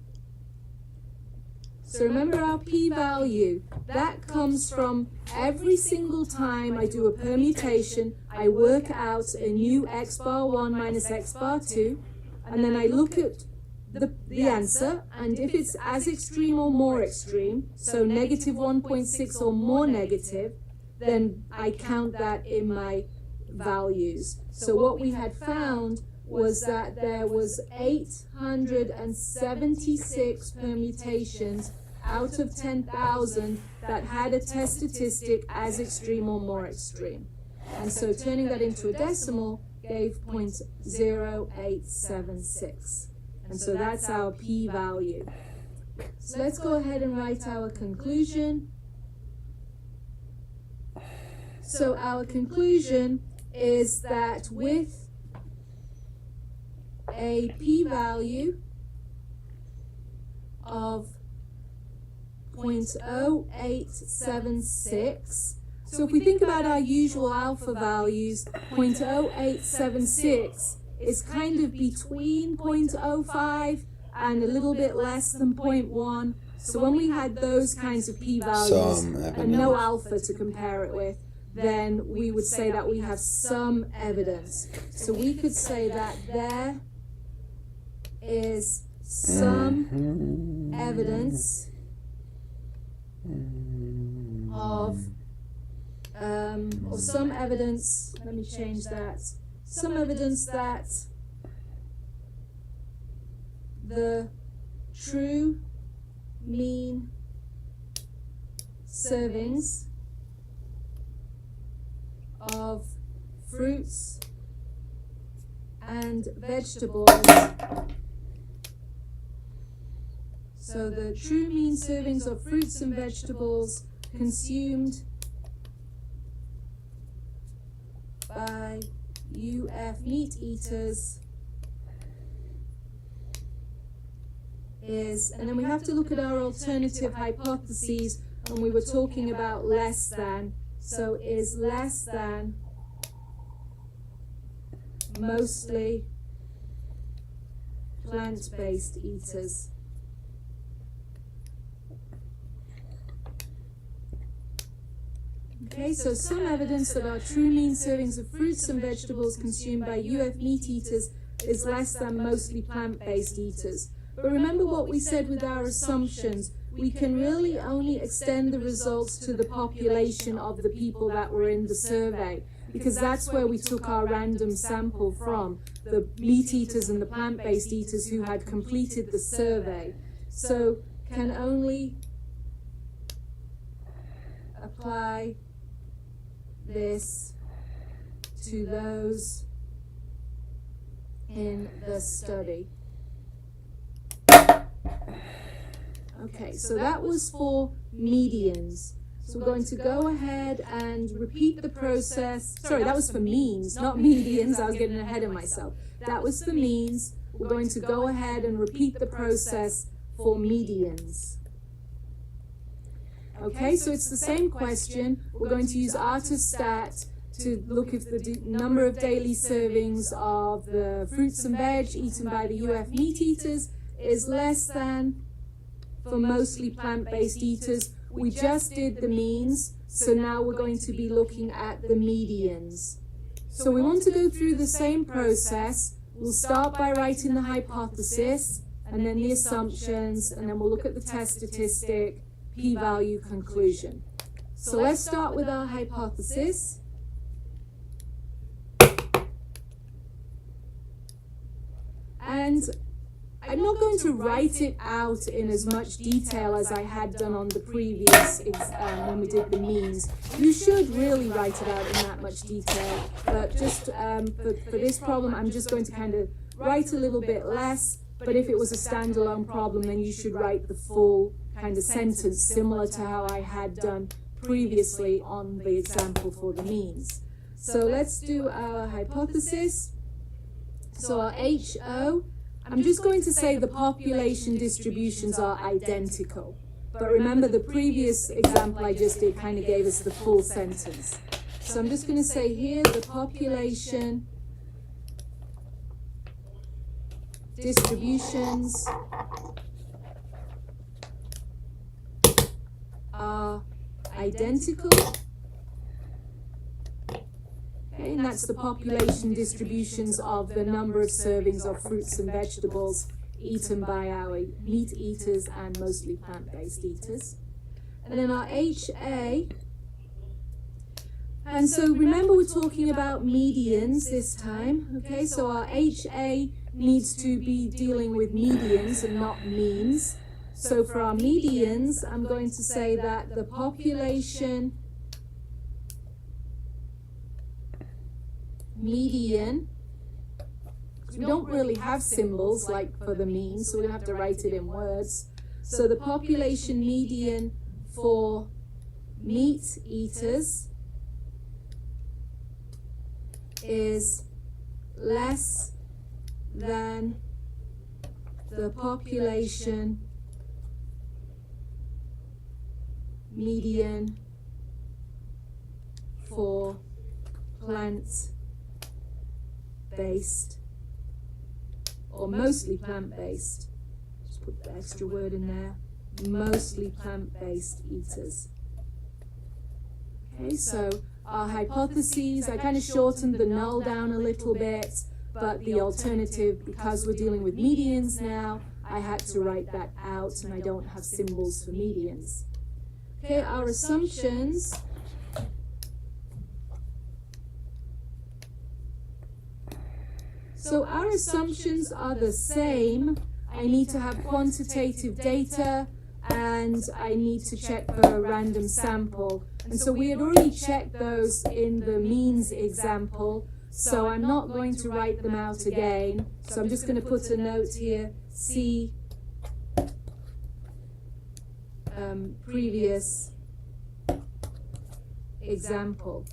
So remember our p-value, that comes from every single time I do a permutation, I work out a new x bar 1 minus x bar 2, and then I look at the answer, and if it's as extreme or more extreme, so negative 1.6 or more negative, then I count that in my values. So what we had found was that there was 876 permutations out of 10,000 that had a test statistic as extreme or more extreme. And so turning that into a decimal gave 0.0876. And so that's our p-value. So let's go ahead and write our conclusion. So our conclusion is that with a p-value of 0.0876, so if we think about our usual alpha values, 0.0876 is kind of between 0.05 and a little bit less than 0.1. So when we had those kinds of p-values and no alpha to compare it with, then we would say that we have some evidence. So we could say that there is some evidence of, or some evidence, let me change that, some evidence that the true mean servings of fruits and vegetables, so the true mean servings of fruits and vegetables consumed by UF meat eaters is, and then we have to look at our alternative hypotheses, and we were talking about less than, so is less than mostly plant-based eaters. Okay, so some evidence that our true mean servings of fruits and vegetables consumed by UF meat eaters is less than mostly plant-based eaters. But remember what we said with our assumptions. We can really only extend the results to the population of the people that were in the survey, because that's where we took our random sample from, the meat eaters and the plant-based eaters who had completed the survey. So can only apply this to those in the study. Okay, so that was for medians. So we're going to go ahead and repeat the process. Sorry, that was for means, not medians. I was getting ahead of myself. That was for means. We're going to go ahead and repeat the process for medians. Okay, so it's the same question. We're going to use ArtaStat to look if the number of daily servings of the fruits and veg eaten by the UF meat eaters is less than for mostly plant-based eaters. We just did the means, so now we're going to be looking at the medians. So we want to go through the same process. We'll start by writing the hypothesis, and then the assumptions, and then we'll look at the test statistic, p-value, conclusion. So let's start with our hypothesis. And I'm not going to write it out in as much detail as I had done on the previous when we did the means. You should really write it out in that much detail, but just for this problem, I'm just going to kind of write a little bit less, but if it was a standalone problem, then you should write the full kind of sentence, similar to how I had done previously on the example for the means. So let's do our hypothesis. So our HO, I'm just going to say the population distributions are identical. But remember the previous example I just did kind of gave us the full sentence. So I'm just going to say here the population distributions are identical. Okay, and that's the population distributions of the number of servings of fruits and vegetables eaten by our meat eaters and mostly plant-based eaters. And then our HA, and so remember we're talking about medians this time, okay, so our HA needs to be dealing with medians and not means. So for our medians, I'm going to say that the population median, because we don't really have symbols like for the mean, so we'll have to write it in words. So the population median for meat eaters is less than the population median for plant-based or mostly plant-based. Just put the extra word in there. Mostly plant-based eaters. Okay, so our hypotheses, I kind of shortened the null down a little bit, but the alternative, because we're dealing with medians now, I had to write that out and I don't have symbols for medians. Okay, our assumptions. So our assumptions are the same. I need to have quantitative data and I need to check for a random sample. And so we had already checked those in the means example, so I'm not going to write them out again. So I'm just going to put a note here, see previous example.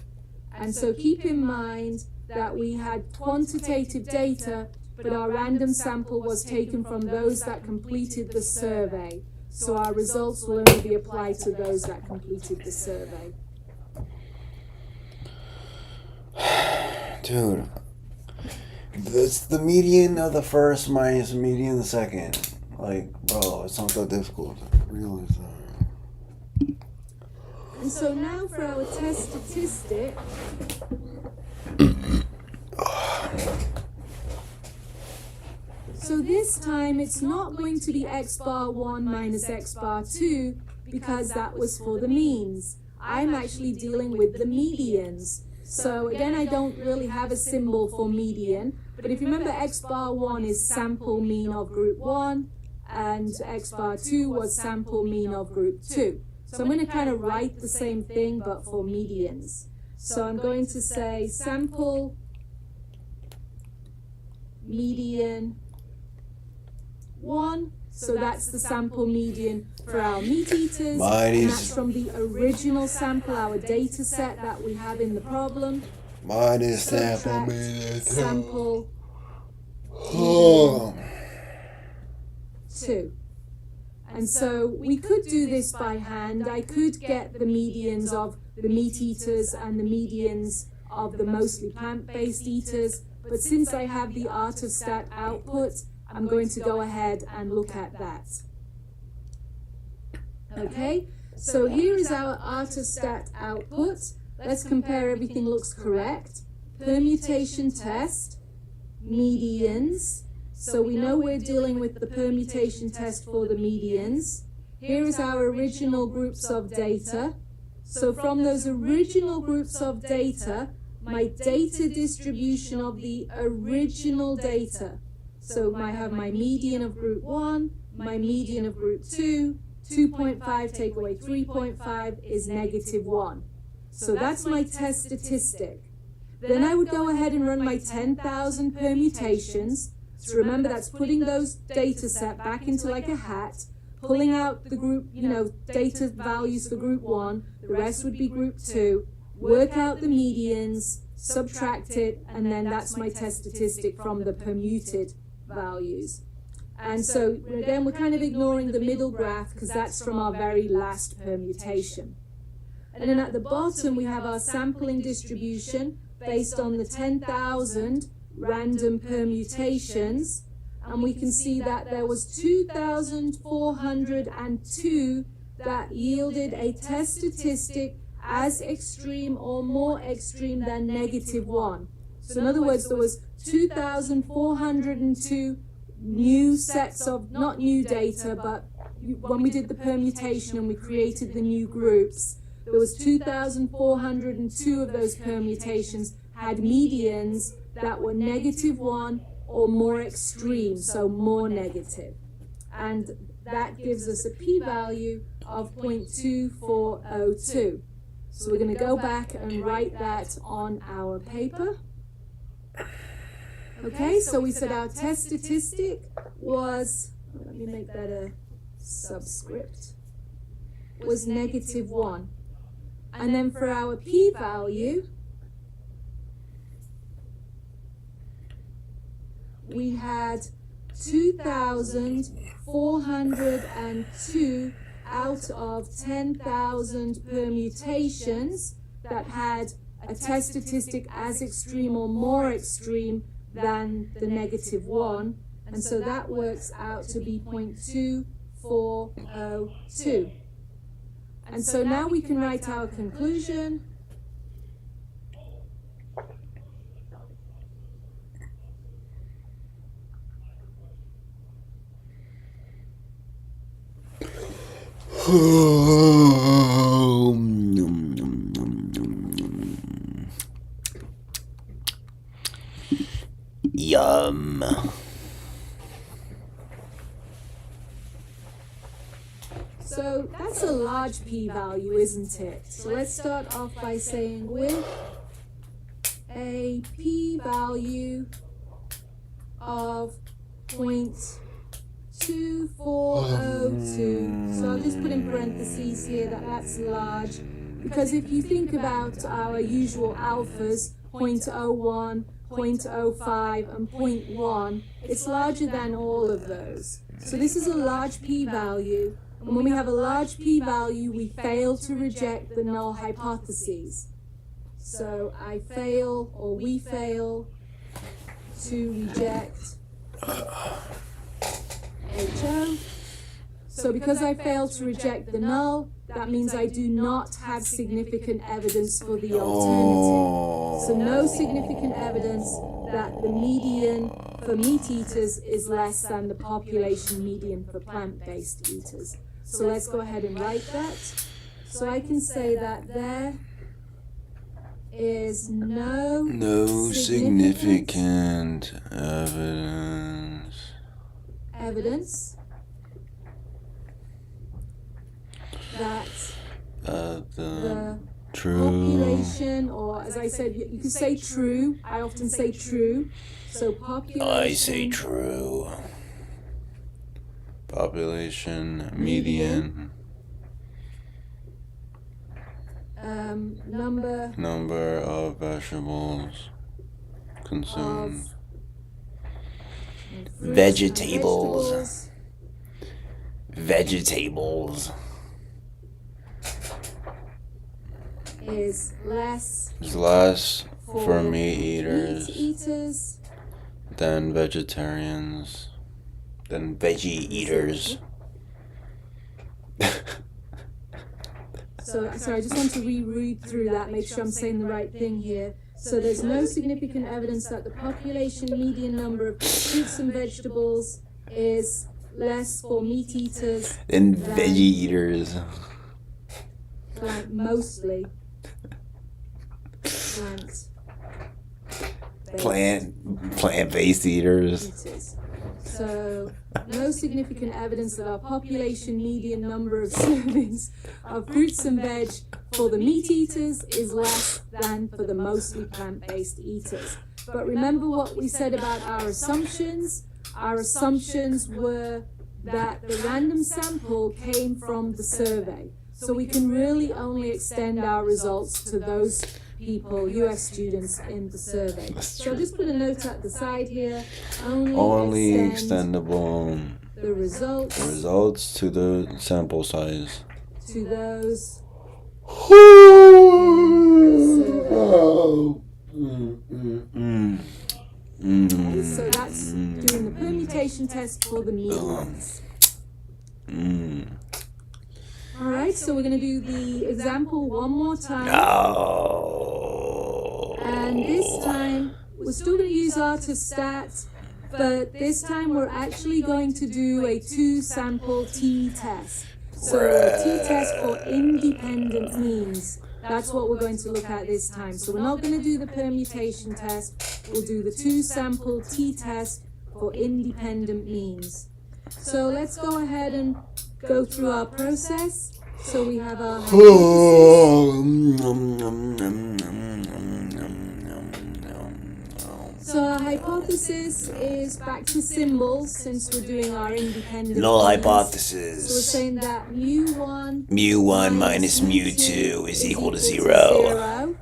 And so keep in mind that we had quantitative data, but our random sample was taken from those that completed the survey. So our results will only be applied to those that completed the survey. Dude, it's the median of the first minus the median of the second. Like, bro, it's not that difficult. Realize that. And so now for our test statistic. So this time it's not going to be x bar 1 minus x bar 2 because that was for the means. I'm actually dealing with the medians. So again, I don't really have a symbol for median, but if you remember, x bar 1 is sample mean of group 1 and x bar 2 was sample mean of group 2. So I'm going to kind of write the same thing but for medians. So I'm going to say sample median 1, so that's the sample median for our meat eaters, and that's from the original sample, our data set that we have in the problem. Mine is sample median. Sample Oh. 2. And so we could do this by hand. I could get the medians of the meat eaters and the medians of the mostly plant-based eaters, but since I have the ArtofStat output, I'm going to go ahead and look at that. Okay, so here is our ArtofStat output. Let's compare everything looks correct. Permutation test, medians. So we know we're dealing with the permutation test for the medians. Here is our original groups of data. So from those original groups of data, my data distribution of the original data. So I have my median of group 1, my median of group 2, 2.5 take away 3.5 is -1. So that's my test statistic. Then I would go ahead and run my 10,000 permutations. So remember, that's putting those data set back into like a hat, pulling out the group, data values for group 1, the rest would be group 2, work out the medians, subtract it, and then that's my test statistic from the permuted values. And so again, we're kind of ignoring the middle graph because that's from our very last permutation. And then at the bottom, we have our sampling distribution based on the 10,000 random permutations. And we can see that there was 2,402 that yielded a test statistic as extreme or more extreme than -1. So in other words, there was 2,402 new sets of, not new data, but when we did the permutation and we created the new groups, there was 2,402 of those permutations had medians that were -1 or more extreme, so more negative. And that gives us a p-value of 0.2402. So we're going to go back and write that on our paper. Okay, so we said our test statistic was, let me make that a subscript, was -1. And then for our p-value, we had 2,402 out of 10,000 permutations that had a test statistic as extreme or more extreme than the -1. And so that works out to be 0.2402. And so now we can write our conclusion. Yum. So that's a large p-value, isn't it? So let's start off by saying with a p-value of 0.2402. So I'll just put in parentheses here that that's large, because if you think about our usual alphas, 0.01, 0.05 and 0.1, it's larger than all of those. So this is a large p-value, and when we have a large p-value, we fail to reject the null hypotheses. So I fail, or we fail, to reject HO. So because I fail to reject the null, that means I do not have significant evidence for the alternative. So no significant evidence that the median for meat eaters is less than the population median for plant-based eaters. So let's go ahead and write that. So I can say that there is no significant evidence that the population, or as I said, you could say true. I often say true. So population. I say true. Population median. Number of vegetables consumed. Vegetables. Is less for meat eaters than vegetarians, than veggie eaters. So, sorry, I just want to reread through that, make sure I'm saying the right thing here. So there's no significant evidence that the population median number of fruits and vegetables is less for meat eaters than veggie eaters. Like mostly plant-based eaters. So no significant evidence that our population median number of servings of fruits and veg for the meat eaters is less than for the mostly plant-based eaters. But remember what we said about our assumptions? Our assumptions were that the random sample came from the survey. So we can really only extend our results to those people, US students in the survey. So I'll just put a note at the side here. Only extend extendable the results results to the sample size. to those So that's doing the permutation test for the mean ones. Alright, so we're going to do the example one more time. And this time, we're still going to use AutoStat, but this time we're actually going to do a 2-sample t-test. So a t-test for independent means. That's what we're going to look at this time. So we're not going to do the permutation test. We'll do the 2-sample t-test for independent means. So let's go ahead and go through our process. So we have our So our hypothesis is back to symbols since we're doing our independent Null means. hypothesis. So we're saying that mu1 mu1 minus mu2 is equal to 0.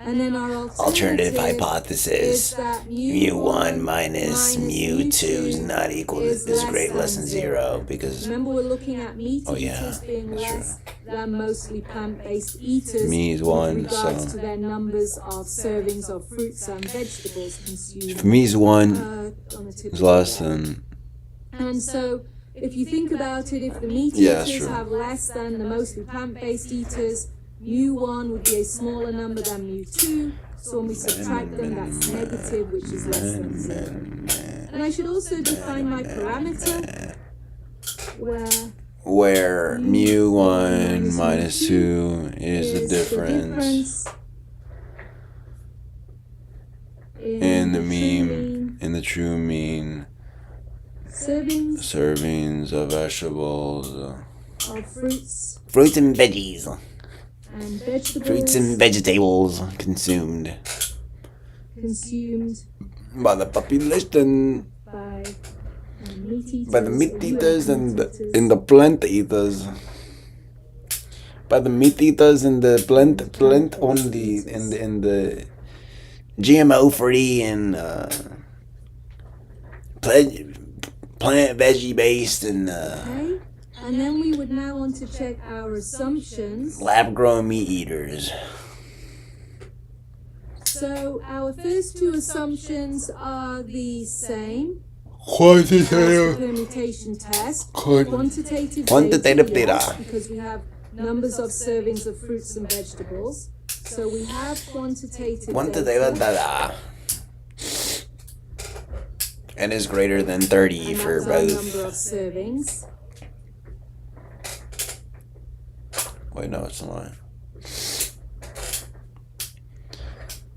And then our Alternative hypothesis. is that mu1 minus mu2 is not equal to, is great less than 0 because Remember, we're looking at meat Oh, yeah, eaters being that's less than mostly plant-based eaters Me is with 1, regards so to their numbers of servings of fruits and vegetables consumed. for me is 1 on a is typical less day. than And so, if you think about it, if the meat Yeah, that's eaters true. have less than the mostly plant-based eaters, mu1 would be a smaller number than mu2. So when we subtract them, that's negative, which is less than 0. And I should also define my parameter, where mu1 minus 2 is the difference in the mean, in the true mean servings of vegetables, of fruits fruits and veggies, and vegetables fruits and vegetables consumed by the population, by meat eaters, by the meat or eaters US and meat eaters. the plant eaters, by the meat eaters and the plant only, in the GMO free and plant veggie based and Okay, and then we would now want to check our assumptions. lab grown meat eaters. So our first two assumptions are the same. Quantitative. Permutation test. Quantitative Quantitative data. yes, because we have numbers of servings of fruits and vegetables. So we have quantitative Quantitative data. And is greater than 30 and for that's our both. number of servings. Wait, no, it's not.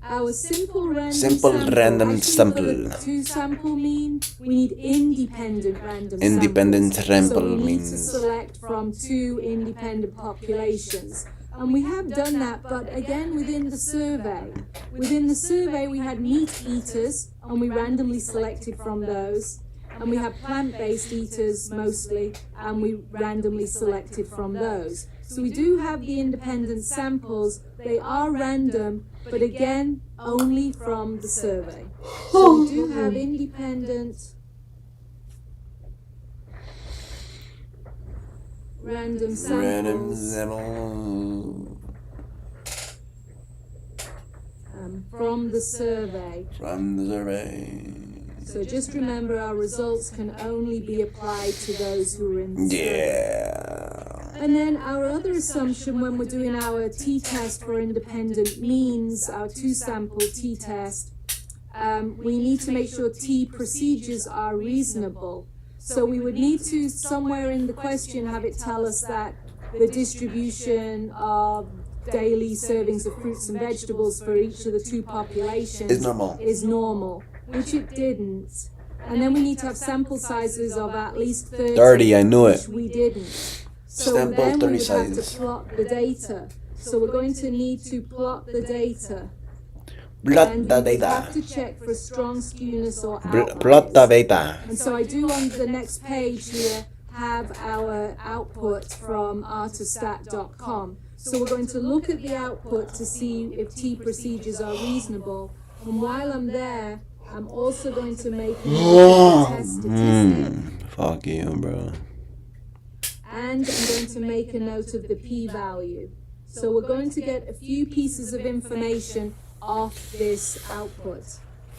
Our simple random Simple sample. random Actually, sample. for the 2-sample mean, we need independent random Independent samples. sample So we need to means- select from 2 independent populations. And we have done that, but again within the survey. Within the survey we had meat eaters, and we randomly selected from those. And we have plant-based eaters mostly, and we randomly selected from those. So we do have the independent samples. They are random, but again, only from the survey. So we do have independent random Random samples sample from the survey. from the survey. So just remember, our results can only be applied to those who are in the survey. Yeah. And then our other assumption when we're doing our t-test for independent means, our 2-sample t-test, we need to make sure t procedures are reasonable. So we would need to, somewhere in the question, have it tell us that the distribution of daily servings of fruits and vegetables for each of the 2 populations Is normal. which it didn't. And then we need to have sample sizes of at least 30. 30, I knew it. Which we didn't. So Sample then 30 we would have to sizes. plot the data. So we're going to need to plot the data. Plot And the we would data. have to check for strong skewness or outliers. Plot the data. And so I do on the next page here have our output from artostat.com. So we're going to look at the output to see if T procedures are reasonable. And while I'm there, I'm also going to make a note of the test statistic. Fuck you, bro. And I'm going to make a note of the p-value. So we're going to get a few pieces of information off this output.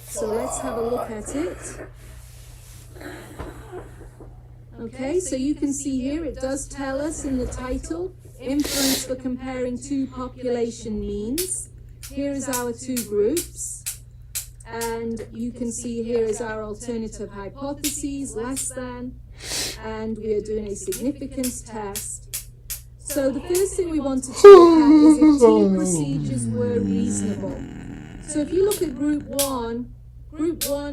So let's have a look at it. Okay, so you can see here it does tell us in the title, inference for comparing two population means. Here is our two groups. And you can see here is our alternative hypotheses, less than, and we are doing a significance test. So the first thing we wanted to look at is if T procedures were reasonable. So if you look at group one,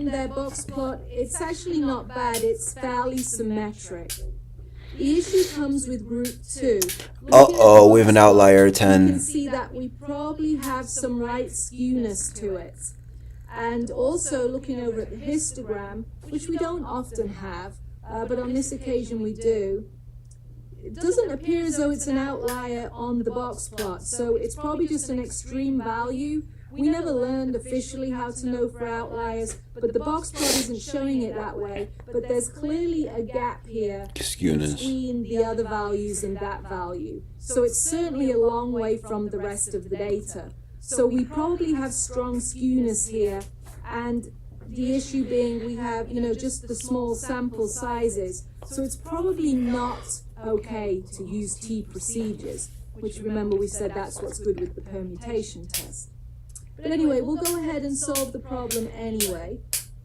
their box plot, it's actually not bad, it's fairly symmetric. The issue comes with group two. Uh-oh, we have an outlier, You 10. can see that we probably have some right skewness to it. And also looking over at the histogram, which we don't often have, but on this occasion we do, it doesn't appear as though it's an outlier on the box plot, so it's probably just an extreme value. We never learned officially how to know for outliers, but the box plot isn't showing it that way, but there's clearly a gap here between the other values and that value. So it's certainly a long way from the rest of the data. So we probably have strong skewness here, and the issue being we have, just the small sample sizes. So it's probably not okay to use T procedures, which remember we said that's what's good with the permutation test. But anyway, we'll go ahead and solve the problem anyway.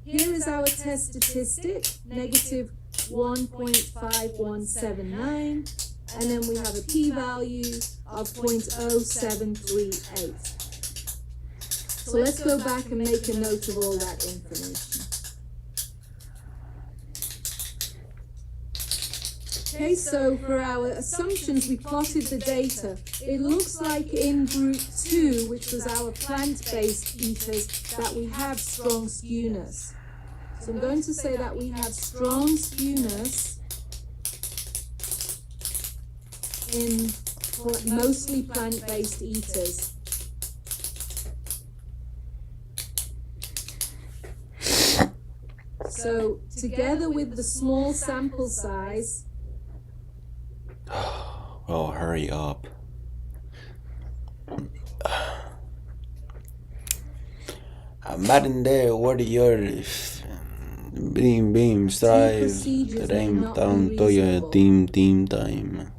Here is our test statistic, negative 1.5179, and then we have a p-value of 0.0738. So let's go back and make a note of all that information. Okay, so for our assumptions, we plotted the data. It looks like in group 2, which was our plant-based eaters, that we have strong skewness. So I'm going to say that we have strong skewness in mostly plant-based eaters. So together with the small sample size, oh, hurry up. Marinde, what are your beam strive time down to your team time.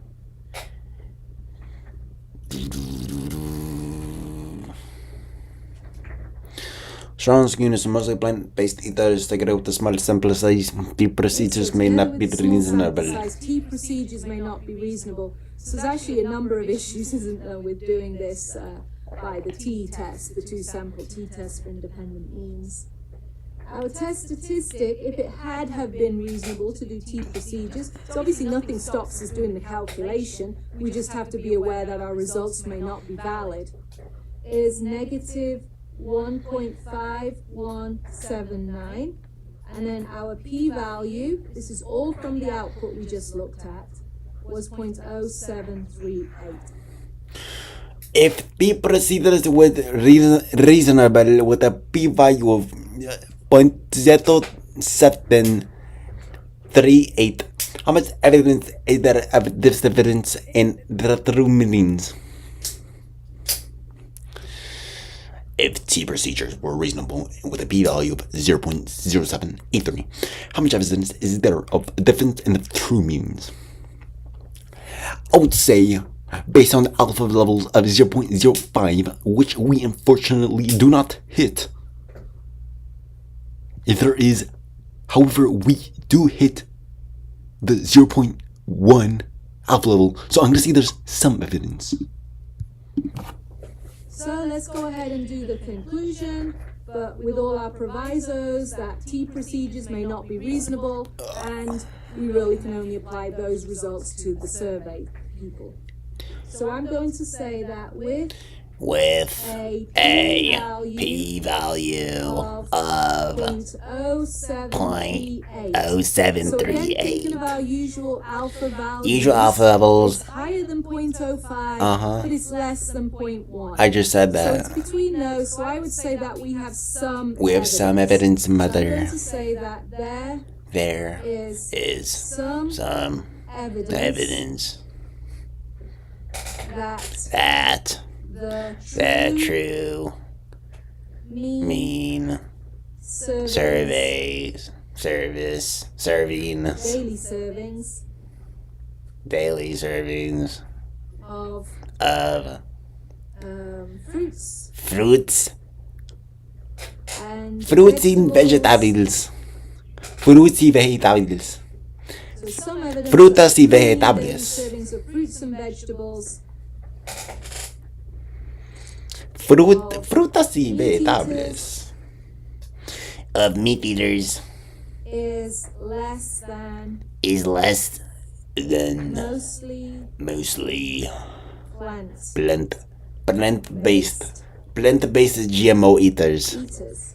Strong skewness and mostly plant-based eaters take it out the small sample size. T procedures may not be reasonable. T procedures may not be reasonable. So there's actually a number of issues, isn't there, with doing this by the T test, the two-sample T test for independent means. Our test statistic, if it had have been reasonable to do T procedures, so obviously nothing stops us doing the calculation, we just have to be aware that our results may not be valid, is negative 1.5179, and then our p-value, this is all from the output we just looked at, was 0.0738. If T procedures were reasonable with a p-value of 0.0738, how much evidence is there of this difference in the true meanings? If T procedures were reasonable with a p-value of 0.0783, how much evidence is there of a difference in the true meanings? I would say, based on alpha levels of 0.05, which we unfortunately do not hit, if there is, however, we do hit the 0.1 alpha level, so I'm going to say there's some evidence. So let's go ahead and do the conclusion, but with all our provisos that T procedures may not be reasonable, and we really can only apply those results to the survey people. So I'm going to say that with with a a p-value of 0.0738. So again, thinking of our usual alpha values. Usual alpha levels. It's higher than 0.05, but it's less than 0.1. I just said that. So it's between those. So I would say that we have some evidence, So I'm mother. going to say that There is some evidence that the true mean serving daily servings of fruits and vegetables. Fruits y vegetables. So some evidence Frutas y of daily vegetables. servings of fruits and vegetables Frutas y vegetables of meat eaters is less than mostly plant-based plant-based GMO eaters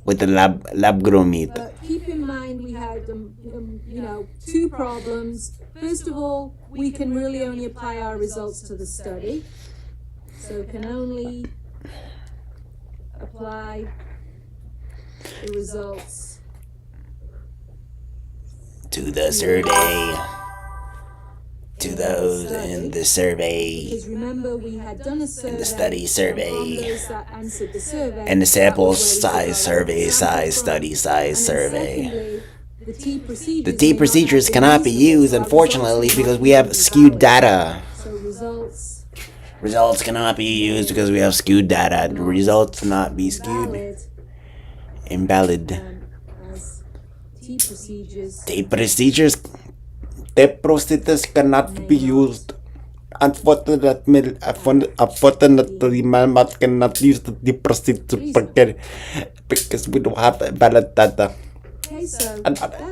with the lab grown meat. But keep in mind we had two problems. First of all, we can really only apply our results to the study, so can only apply the results to the survey, to those in the survey, because remember we had done a survey, in the study survey, on those that answered the survey, and the sample that was where we size got our survey sample size from. study size And then survey. secondly, the The T procedures cannot be used, unfortunately, because we have skewed data. So Results cannot be used because we have skewed data. The results cannot be skewed. Invalid. as T procedures The procedures cannot be used. Unfortunately, my mouth cannot use the procedure because we don't have valid data. Okay, so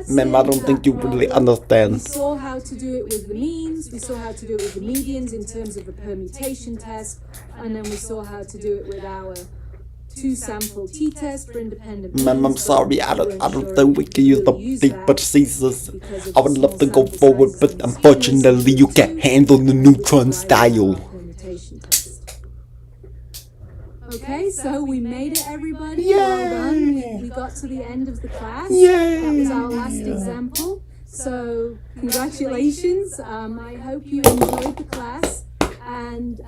Ma'am, I don't think you really understand. We saw how to do it with the means, we saw how to do it with the medians in terms of the permutation test, and then we saw how to do it with our two-sample t-test for independent means. Ma'am, I'm sorry, I don't think we can use the deep procedures. I would love to go forward, but unfortunately you can't handle the neutron style. Okay, so we made it, everybody. Yay! Well done. We got to the end of the class. Yay! That was our last example. So congratulations. I hope you enjoyed the class, and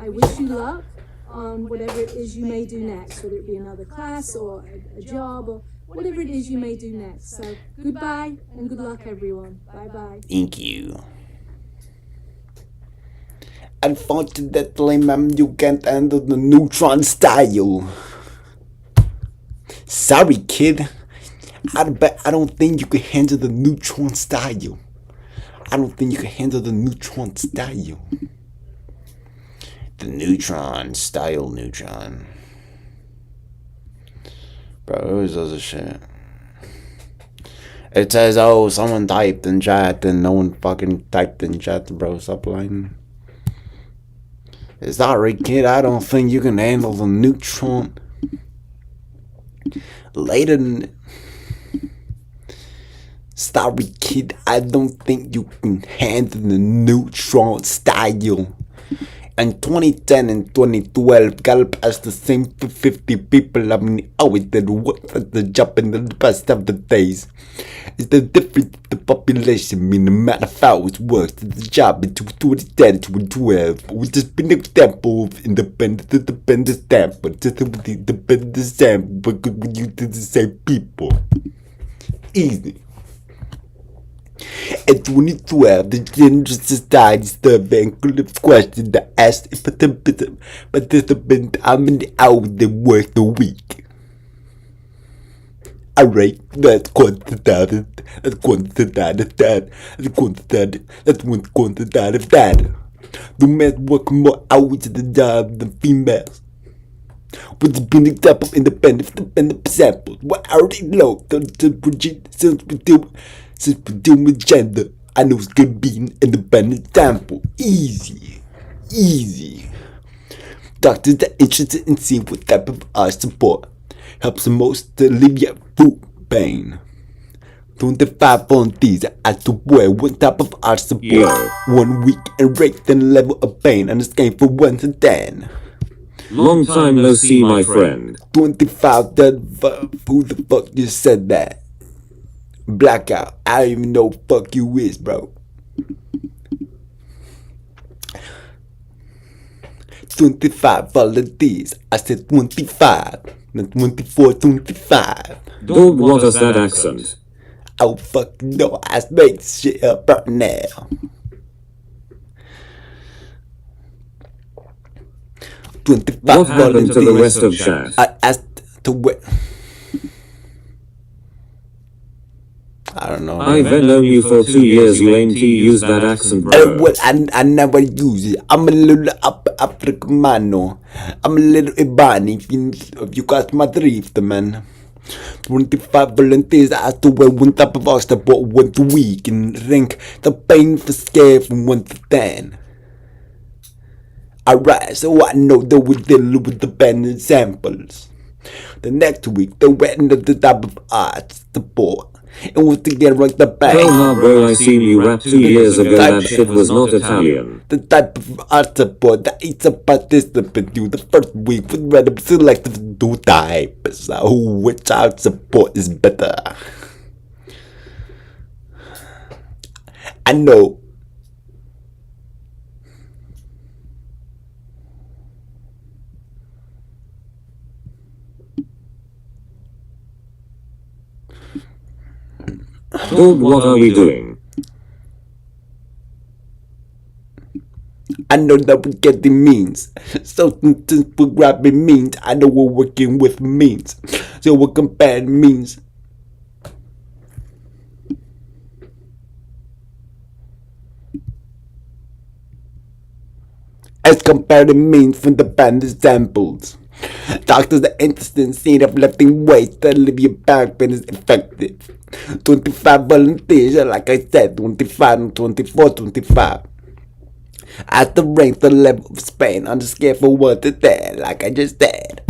I wish you luck on whatever it is you may do next, whether it be another class or a job or whatever it is you may do next. So goodbye and good luck, everyone. Bye-bye. Thank you. Unfortunately, ma'am, you can't handle the neutron style. Sorry, kid. I don't think you can handle the neutron style. I don't think you can handle the neutron style. The neutron style neutron. Bro, it always does this shit. It says, oh, someone typed in chat and no one fucking typed in chat, bro. Stop lying. Sorry, kid, I don't think you can handle the neutron. Sorry, kid, I don't think you can handle the neutron style. In 2010 and 2012, Gallup asked the same 50 people how many hours they worked at the job in the past of the days. Is the difference in the population mean the amount of hours worked at the job between 2010 and 2012? Which has been an example of independent sample. Just with the independent sample, but could be used to the same people. Easy. In 2012, the General Society survey included a question that asked if participants how many hours they worked a week. Alright, that's quantitative data. The men work more hours at the job than females. What's been an example of independent samples? What I already know, since we're dealing with gender, I know it's gonna be an independent sample. Easy. Doctors are interested in seeing what type of art support helps the most to alleviate food pain. 25 volunteers as to where what type of art support 1 week and rate the level of pain on a scale from 1 to 10. Long time no see, my friend. 25. Who the fuck just said that? Blackout. I don't even know who fuck you is, bro. 25 volunteers. I said 25, not 24, 25. Dog, what is that accent? Oh fuck no, I make shit up right now. 25 What happened to the rest of chat? I asked to where. I don't know. I've known you for 2 years, you ain't use that accent, bro. Well, I never use it. I'm a little Africano. I'm a little Ibani, if you got my drift, man. 25 volunteers as to where one type of art support 1 week and rank the pain for scale from 1 to 10. Alright, so I know that we deal with the pen examples. The next week, the wedding of the type of art support. And once again, rank the pain. Oh no, bro, I seen you rap 2 years ago, that shit was not Italian. The type of art support that each participant do the first week with random selected 2 types. Which art support is better? I know. Dog, what are we doing? I know that we get the means. So since we're grabbing means, I know we're working with means. So we're comparing means. As comparing means from the band examples. Doctors are interested in seeing if lifting weights to alleviate back pain is effective. 25 volunteers, like I said, 25 and 24, 25. At the rank the level of pain on the scale from 1 to 10, like I just said.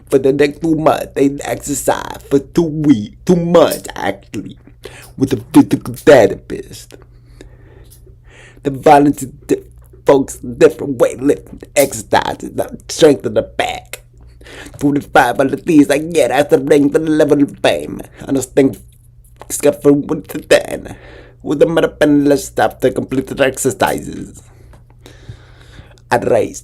For the next 2 months, they exercise for 2 months actually, with a physical therapist. The volunteers focus on different weightlifting exercises that strengthen the back. 25 volunteers I get as the rank the level of pain on a scale from 1 to 10. With a marathon staff to complete the exercises. I'd raise.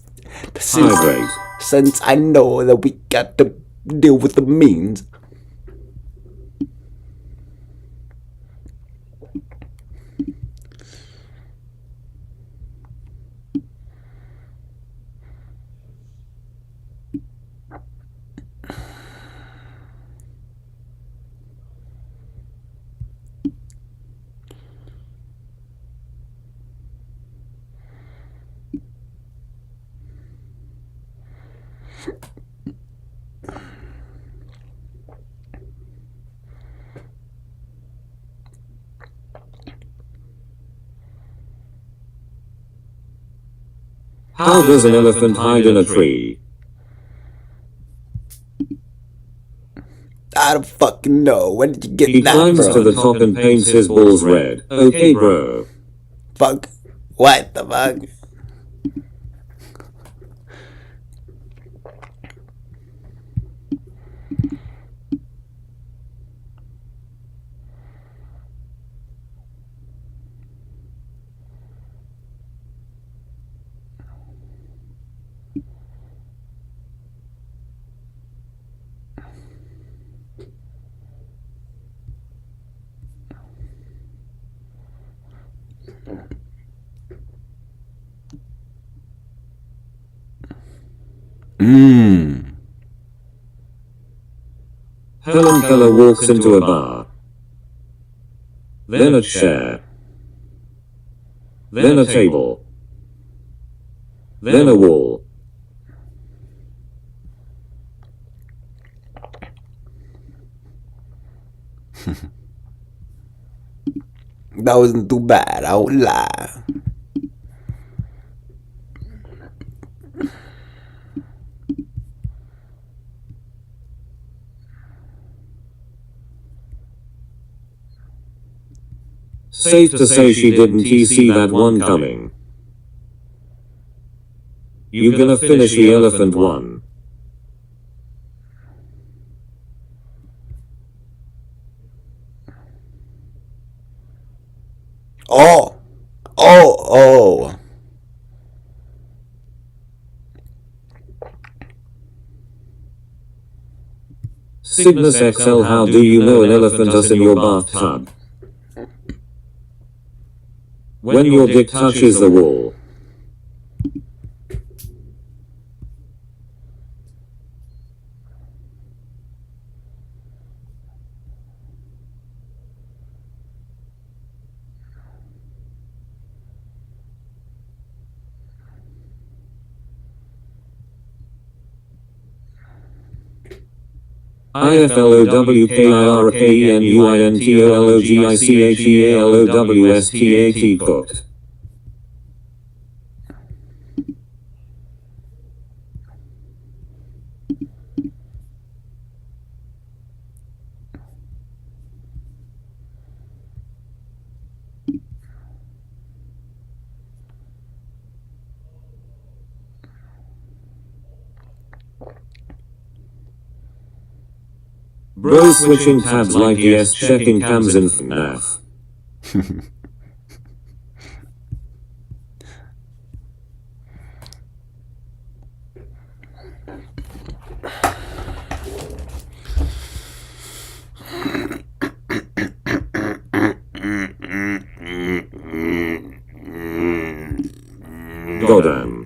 Since I know that we got to deal with the means. How does an elephant hide in a tree? I don't fucking know. Where did you get he that from? He climbs to the top and paints his balls red. Okay, bro. Fuck. What the fuck? Helen Keller walks into a bar. Then a chair. Then a table. Then a wall. That wasn't too bad, I won't lie. Safe to say she didn't see that one coming. You gonna finish the elephant one? Oh! Oh! Cygnus XL, how do you know an elephant is in your bathtub? When your dick touches the wall. IFLOWKIRKENUINTOLOGICHEALOWSTAT cooked. Bro switching tabs like yes, checking cams in FNAF. Goddamn.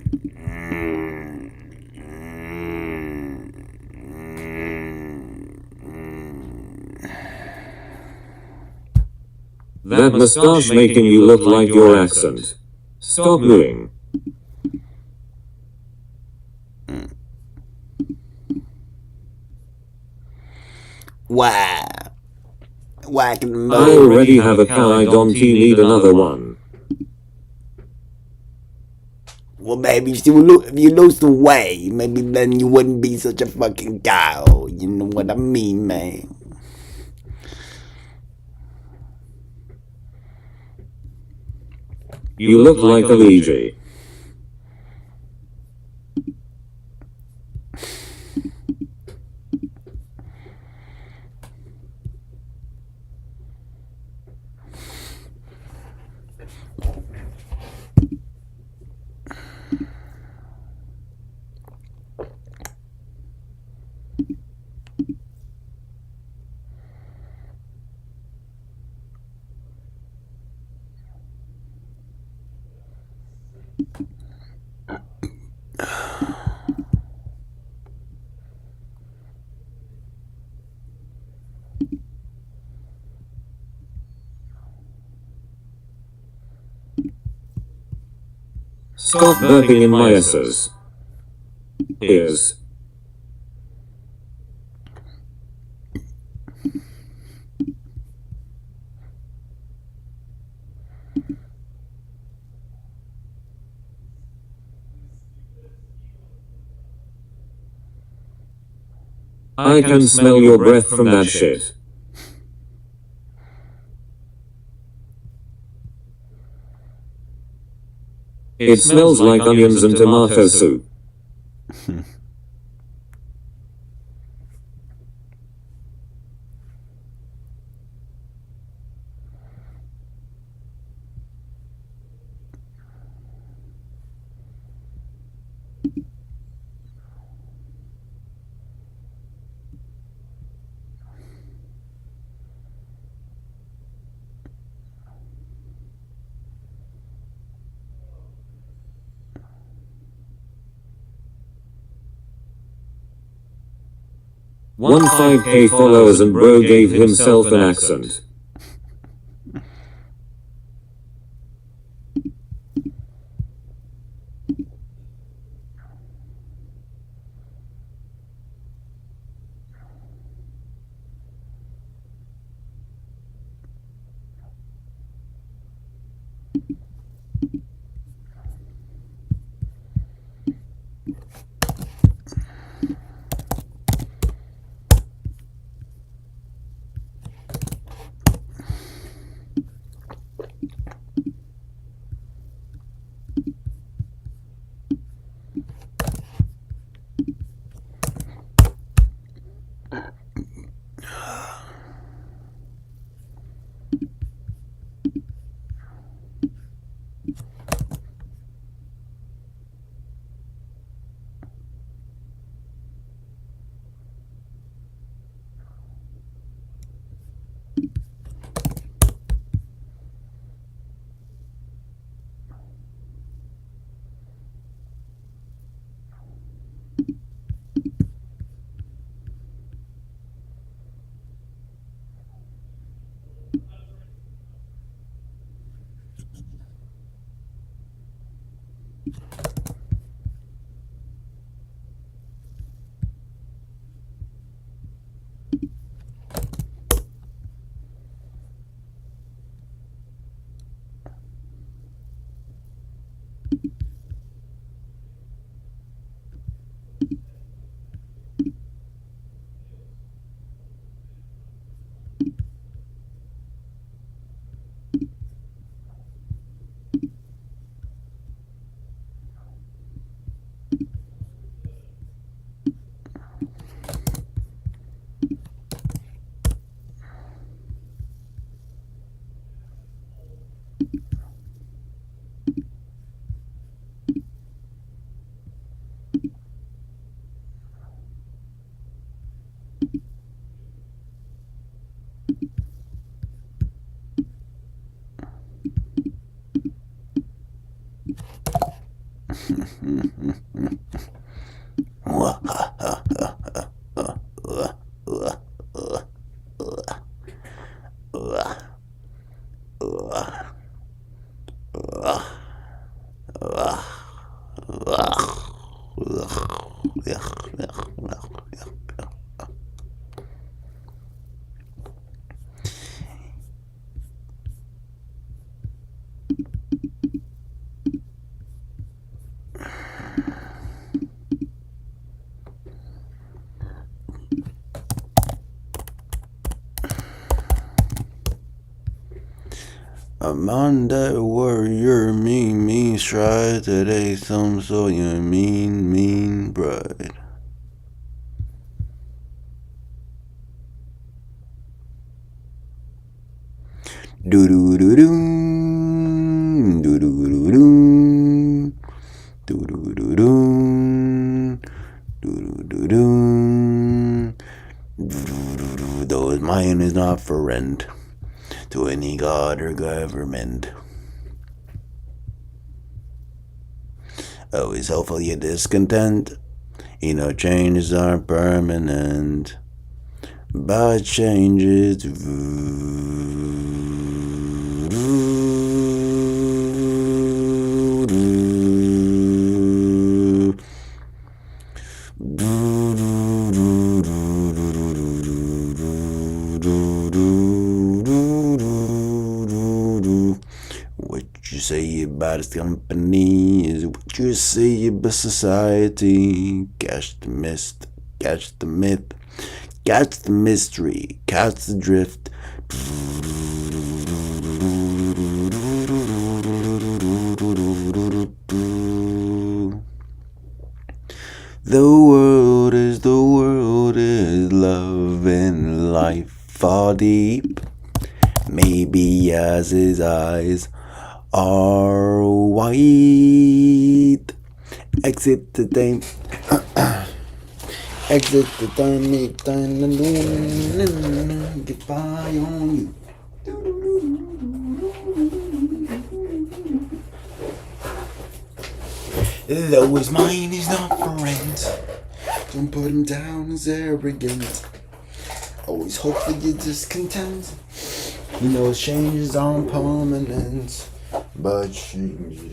That mustache making you look like your accent. Stop mooing. Wow. Whack I already have a cow, I don't need another one. Well, maybe if you lose the weight, maybe then you wouldn't be such a fucking cow. You know what I mean, man? You look like a Luigi. Stop burping in my S's. Ears. I can smell your breath from that shit. It smells like onions and tomato soup. One 5K followers and bro gave himself an accent. Amanda warrior, mean stride. Today some so you mean bride. Do do do do do do do do do do do do do do. Those mine is not for rent to any god or government. Always hopeful you're discontent. You know changes aren't permanent, but changes. What you say about his company is what you say about society. Catch the mist, catch the myth, catch the mystery, catch the drift. The world is love and life fall deep. Maybe as his eyes are white. Exit the time. Exit the time. Goodbye on you. Though his mind is not for rent, don't put him down as arrogant. Always hope that you're discontent. You know changes aren't permanent, but changes.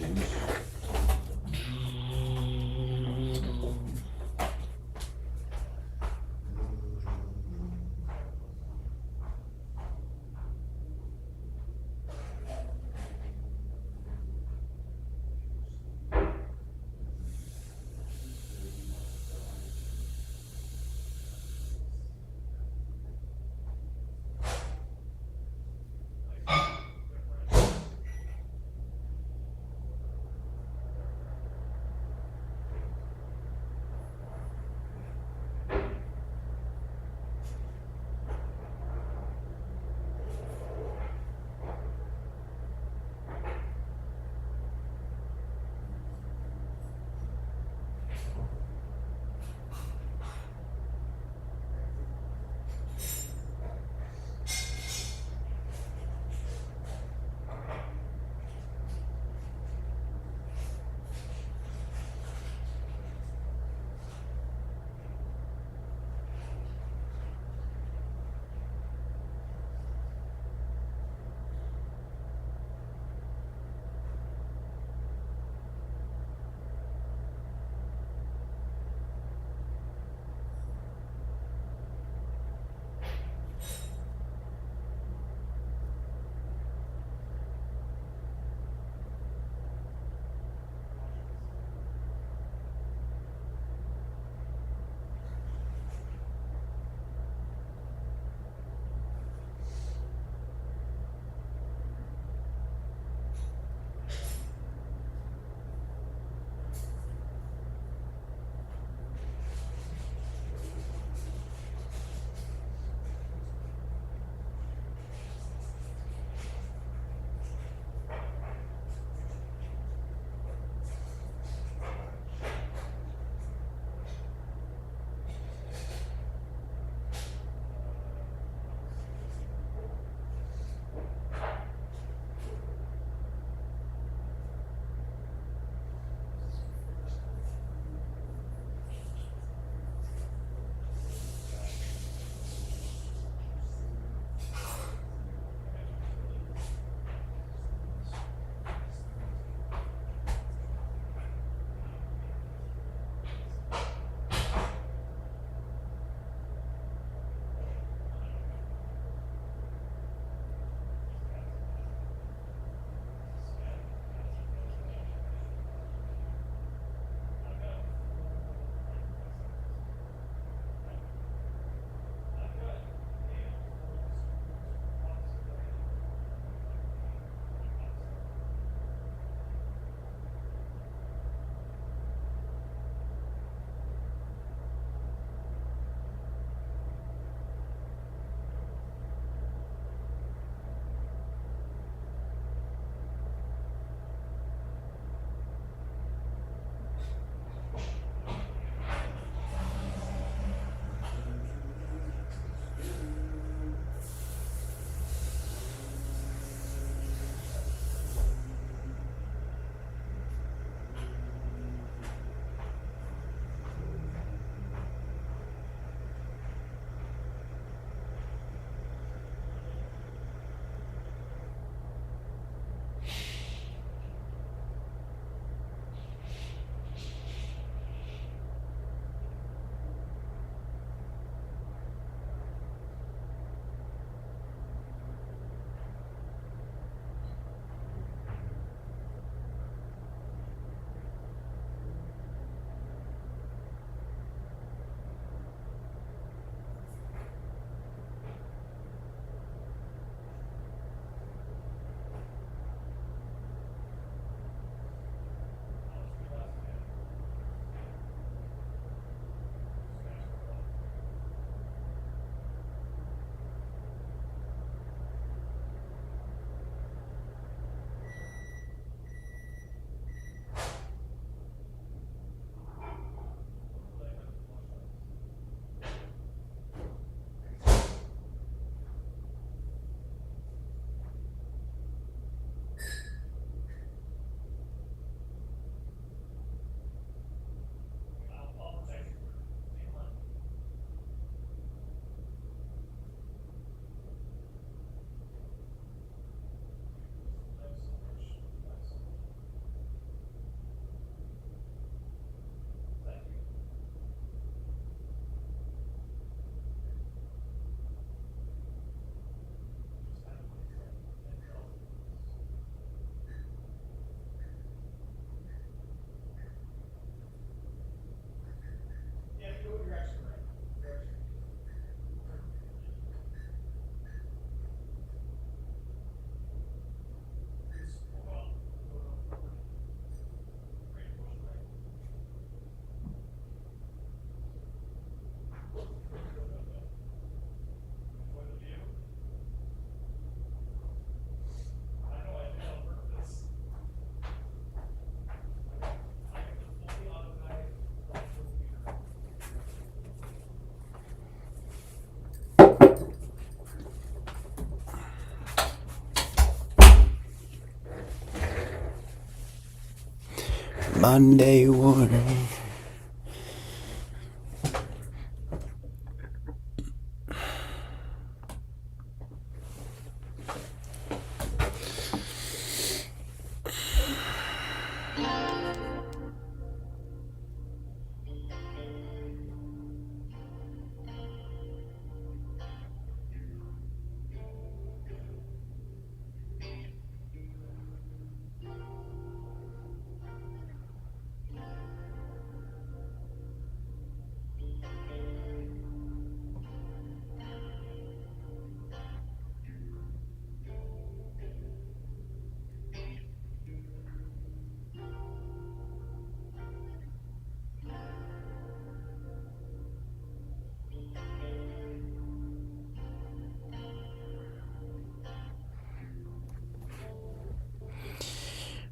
Monday morning.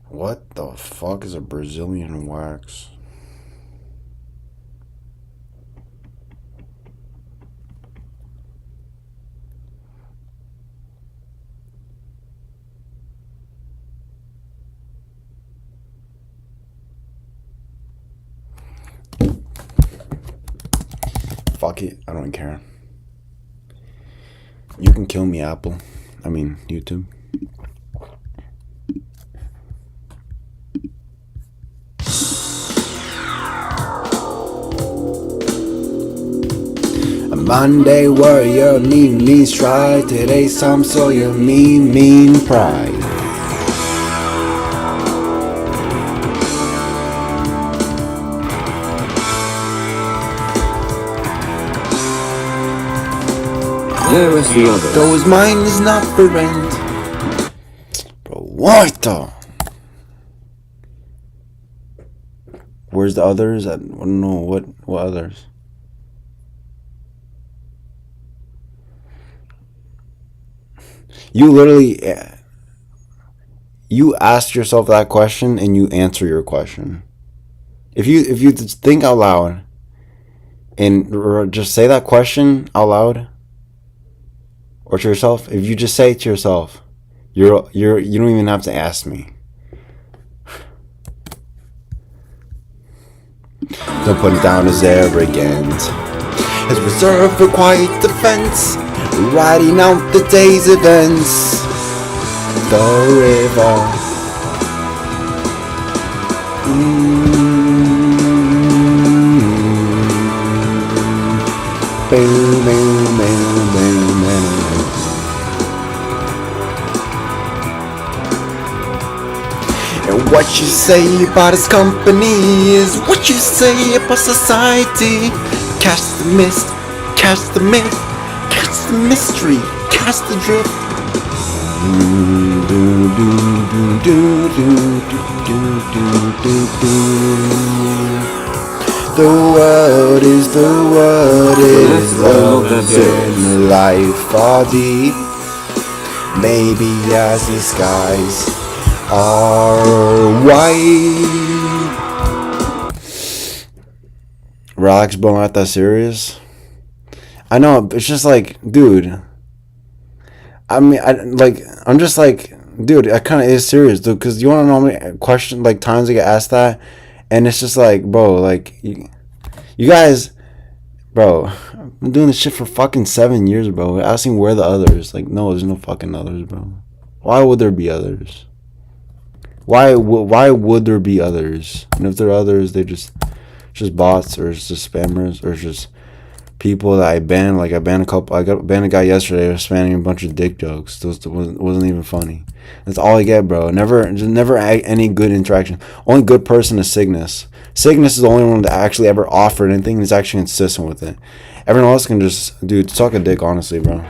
What the fuck is a Brazilian wax? Fuck it, I don't care. You can kill me, Apple. I mean, YouTube. A Monday warrior, mean stride. Today's Tom Sawyer, mean pride. Where is the other? Though his mind is not for rent. Bro, what the? Where's the others? I don't know what others. You literally, you ask yourself that question and you answer your question. If you think out loud and just say that question out loud or to yourself, if you just say it to yourself, you don't even have to ask me. Don't put it down as arrogant. It's reserved for quiet defense. Writing out the day's events. The river. Boom, boom, boom, boom, boom. And what you say about his company is what you say about society. Catch the mist, catch the myth, catch the mystery, catch the drift. The world is love's in life are deep. Maybe as the skies are white. Relax, bro, not that serious. I know, it's just like, dude. I mean, I'm just like, dude, I kind of is serious, dude, because you want to know how many questions, like, times I get asked that, and it's just like, bro, like, you guys, bro, I'm doing this shit for fucking 7 years, bro. We're asking where the others, like, no, there's no fucking others, bro. Why would there be others? Why would there be others? And if there are others, they just bots, or it's just spammers, or it's just people that I banned. Like I banned a guy yesterday who was spamming a bunch of dick jokes. It wasn't even funny. That's all I get, bro. Never any good interaction. Only good person is Cygnus. Cygnus is the only one that actually ever offered anything and is actually consistent with it. Everyone else can just, dude, suck a dick, honestly, bro.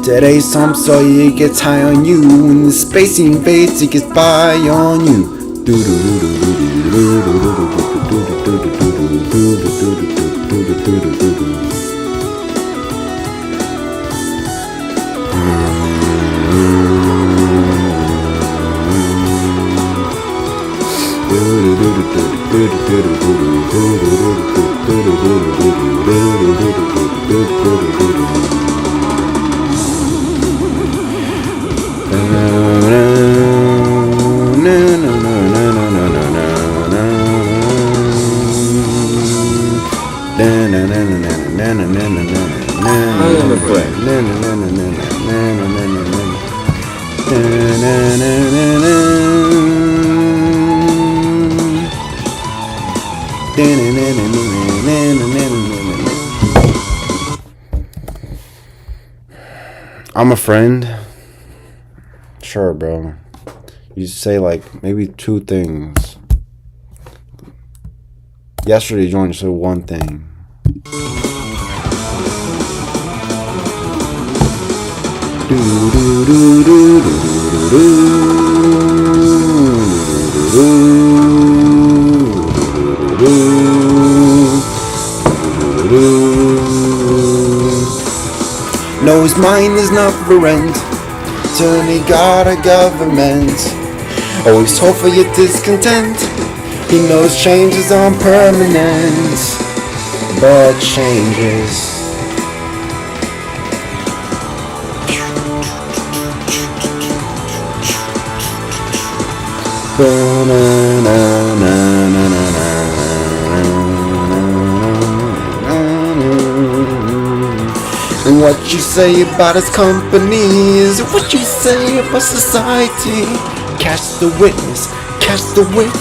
Today's Tom Sawyer gets high on you. When the space invades, he gets by on you. I'm a friend. Sure, bro. You say like maybe 2 things. Yesterday, you only said 1 thing. No, his mind is not for rent. Till he got a government. Always hope for your discontent. He knows changes aren't permanent, but changes. And what you say about his company is what you say about society. Catch the witness, catch the wit,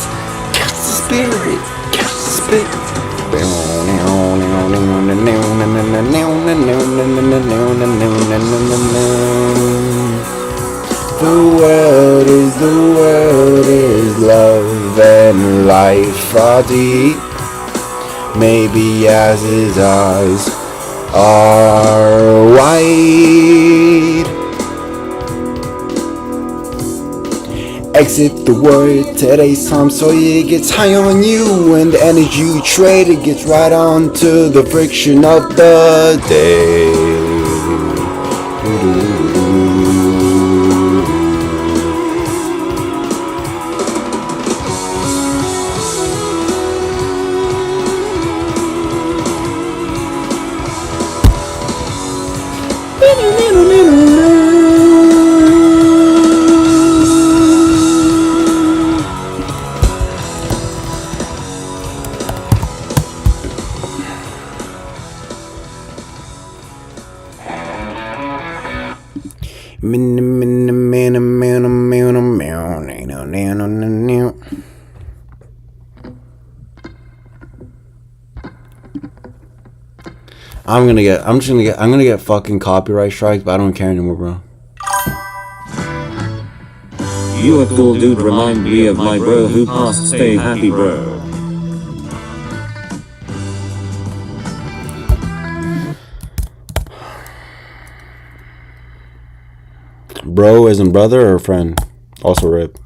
catch the spirit, catch the spit. The world is love and life are deep. Maybe as his eyes are wide. Exit the word today's time so it gets high on you, and the energy you trade it gets right on to the friction of the day. I'm gonna get fucking copyright strikes, but I don't care anymore, bro. You a cool dude, remind me of my bro who passed. Stay happy, bro. Bro as in brother or friend? Also rip.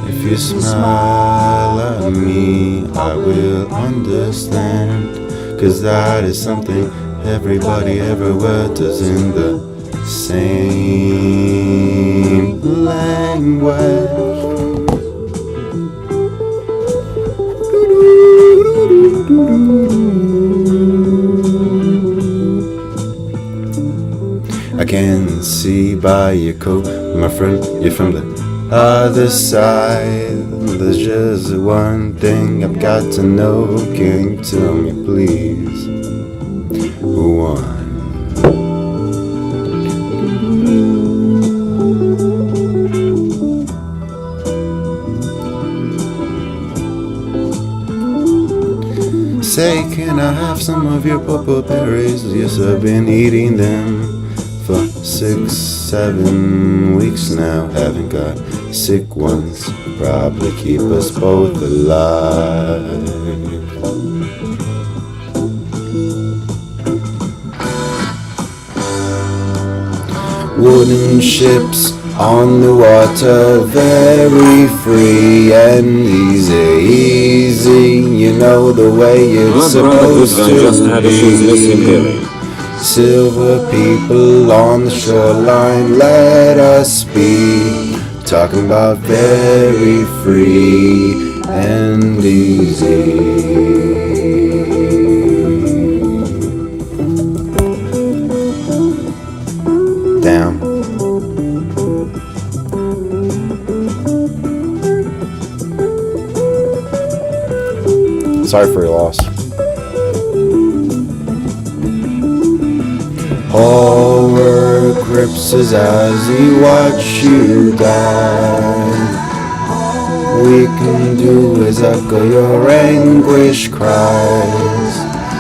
If you smile at me, I will understand, 'cause that is something everybody everywhere does in the same language. I can see by your coat, my friend, you're from the other side. There's just one thing I've got to know. Can you tell me, please? One. Say, can I have some of your purple berries? Yes, I've been eating them for 6-7 weeks now. Haven't got sick ones, probably keep us both alive. Wooden ships on the water, very free and easy, you know the way it's supposed to be. Silver people on the shoreline, let us be talking about very free and easy. Damn. Sorry for your loss. Over grips as he watch you die. We can do is echo your anguish cries.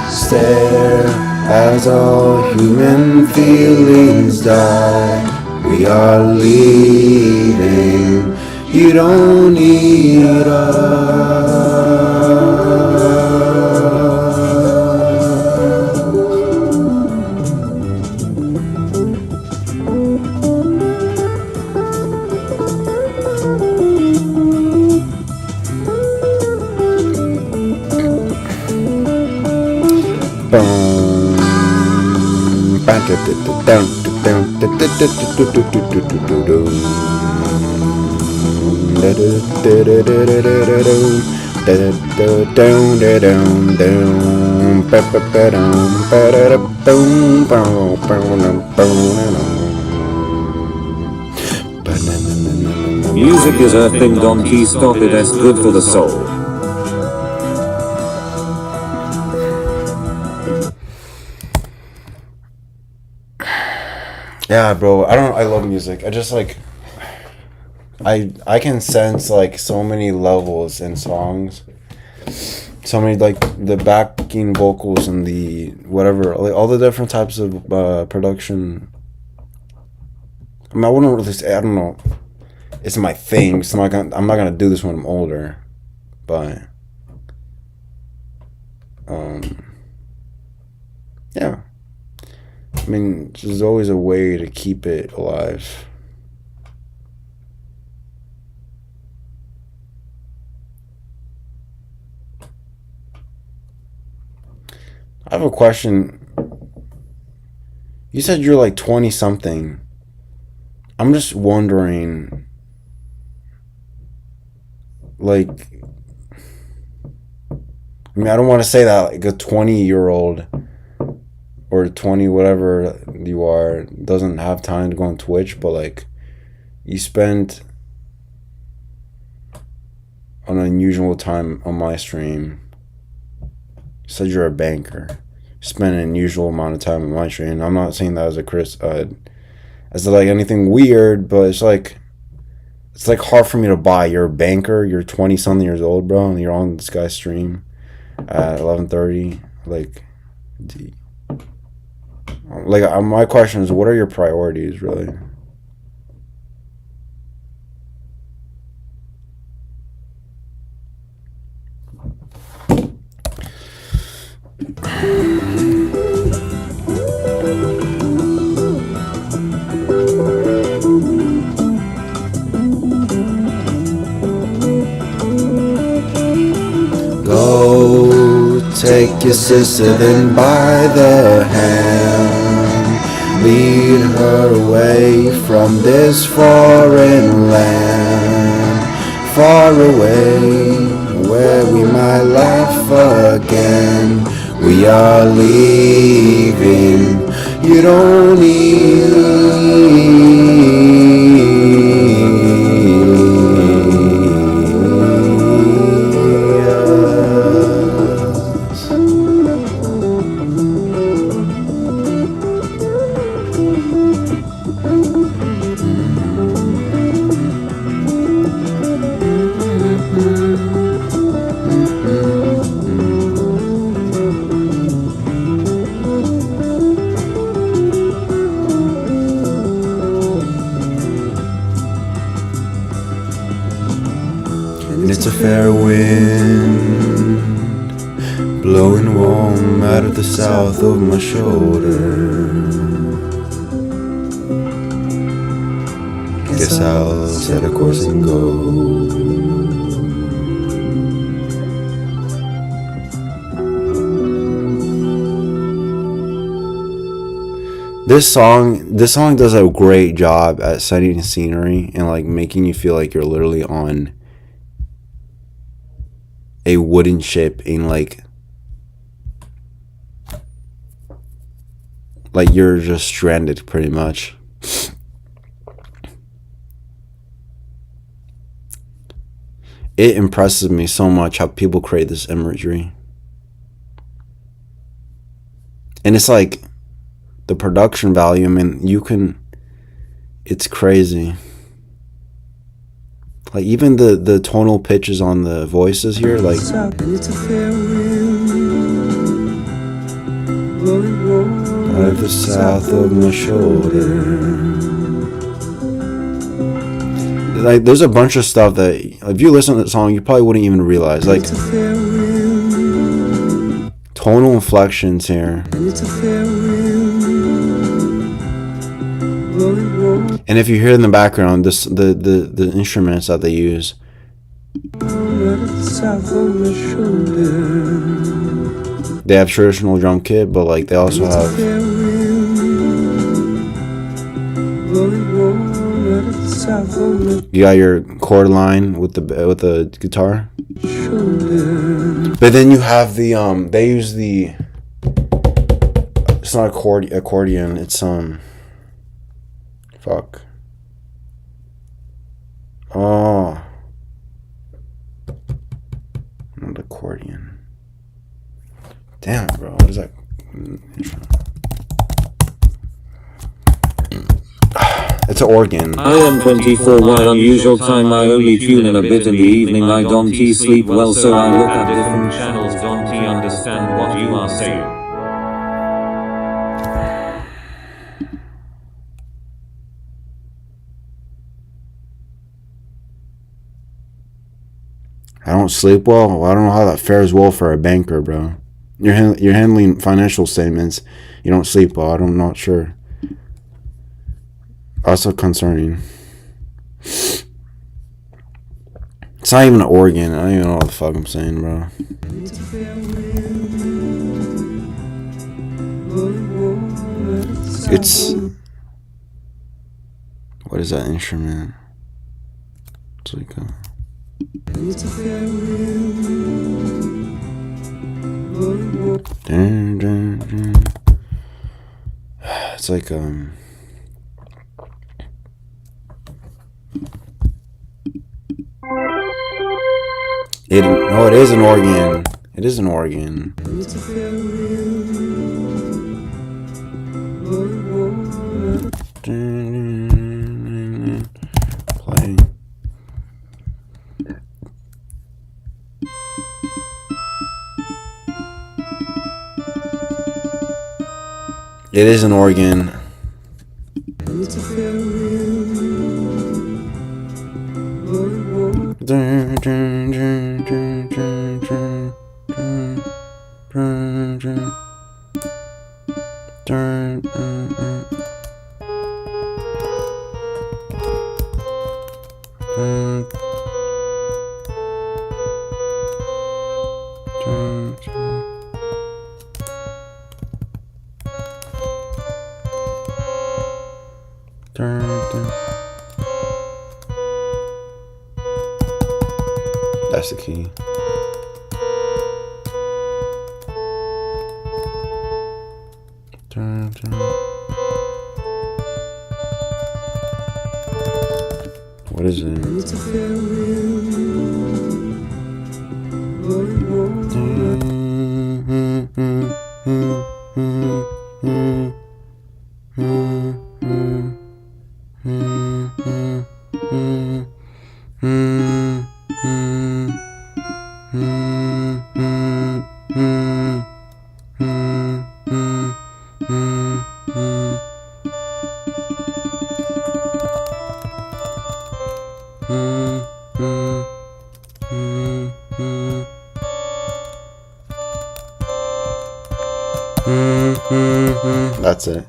Stare as all human feelings die. We are leaving. You don't need us. Music is earthing donkey, stop it, it's good for the soul. Yeah, bro. I love music. I just like I can sense like so many levels in songs. So many like the backing vocals and the whatever, like all the different types of production. I mean, I wouldn't really say, I don't know. It's my thing. So I'm not gonna do this when I'm older, but yeah. I mean, there's always a way to keep it alive. I have a question. You said you're like 20 something. I'm just wondering, like, I mean, I don't want to say that like a 20-year-old or 20 whatever you are doesn't have time to go on Twitch, but like you spend an unusual time on my stream. You said you're a banker. You spend an unusual amount of time on my stream. I'm not saying that as a as like anything weird, but it's like hard for me to buy. You're a banker, you're 20 something years old, bro, and you're on this guy's stream at 11:30. Like my question is, what are your priorities, really? Go take your sister then by the hand, lead her away from this foreign land, far away where we might laugh again. We are leaving. You don't need It's a fair wind blowing warm out of the south of my shoulder. Guess I'll set a course and go. This song does a great job at setting scenery and like making you feel like you're literally on a wooden ship in like you're just stranded pretty much. It impresses me so much how people create this imagery. And it's like the production value, I mean, it's crazy. Like even the tonal pitches on the voices here, like right the south of my shoulder. Like there's a bunch of stuff that if you listen to the song you probably wouldn't even realize, like tonal inflections here. And if you hear in the background this the instruments that they use. They have traditional drum kit, but like they also have you got your chord line with the guitar. But then you have the they use the, it's not accordion, it's fuck. Oh. Not accordion. Damn, bro. What is that? It's an organ. I am 24. Why unusual time? I only tune in a bit in the evening. I don't sleep well, so I look at different channels. Don't understand what you are saying. I don't sleep well. I don't know how that fares well for a banker, bro. You're handling financial statements. You don't sleep well. I'm not sure. Also concerning. It's not even an organ. I don't even know what the fuck I'm saying, bro. It's... What is that instrument? It's like a... It's like no, it is an organ. It is an organ. Play. It is an organ. That's the key. What is it? That's it.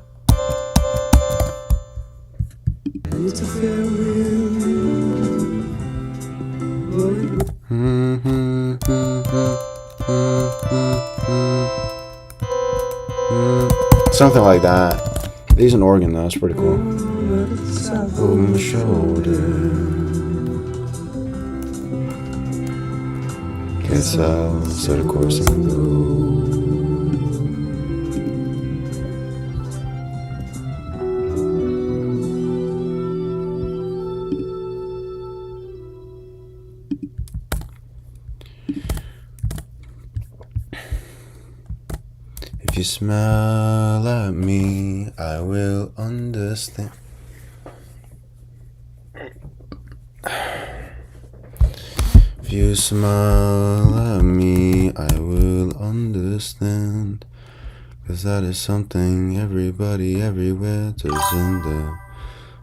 Something like that. He's an organ though, it's pretty cool. Over my shoulder. Guess I'll set a course and go. If you smile at me, I will understand. If you smile at me, I will understand. 'Cause that is something everybody everywhere does in the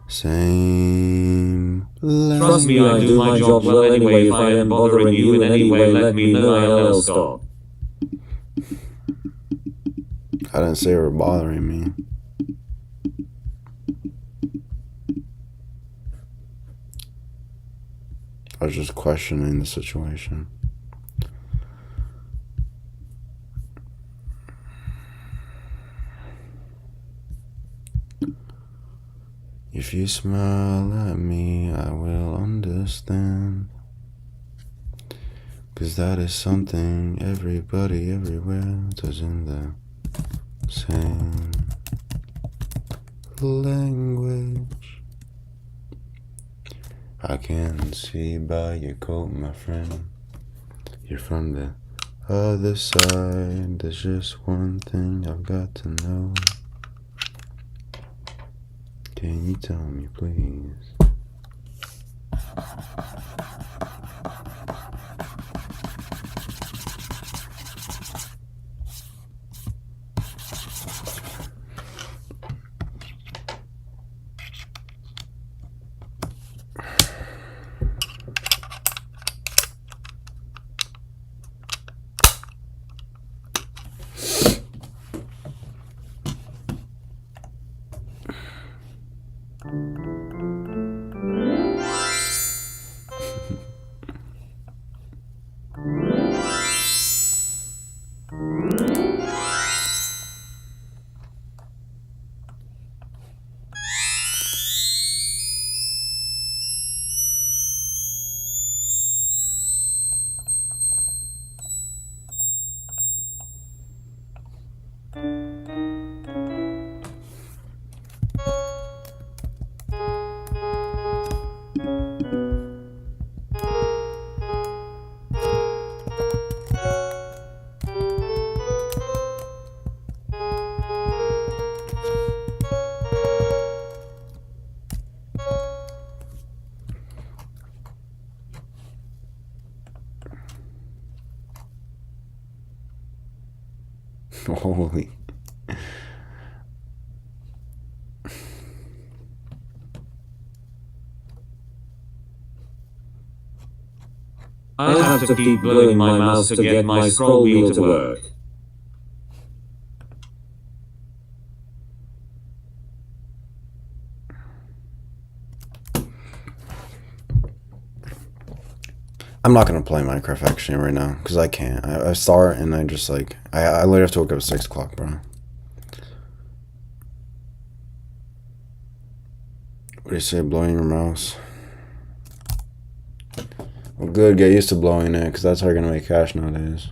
same language. Trust me, I do my job well anyway. If I am bothering you in any way, let me know. ILL stop. I didn't say you were bothering me. I was just questioning the situation. If you smile at me, I will understand. 'Cause that is something everybody everywhere does in the same language. I can see by your coat, my friend, you're from the other side. There's just one thing I've got to know. Can you tell me, please? Holy. I have to keep blowing my mouse to get my scroll wheel to work. I'm not gonna play Minecraft actually right now because I can't. I start and I just like I literally have to wake up at 6 o'clock, bro. What do you say, blowing your mouse? Well, good. Get used to blowing it because that's how you're gonna make cash nowadays.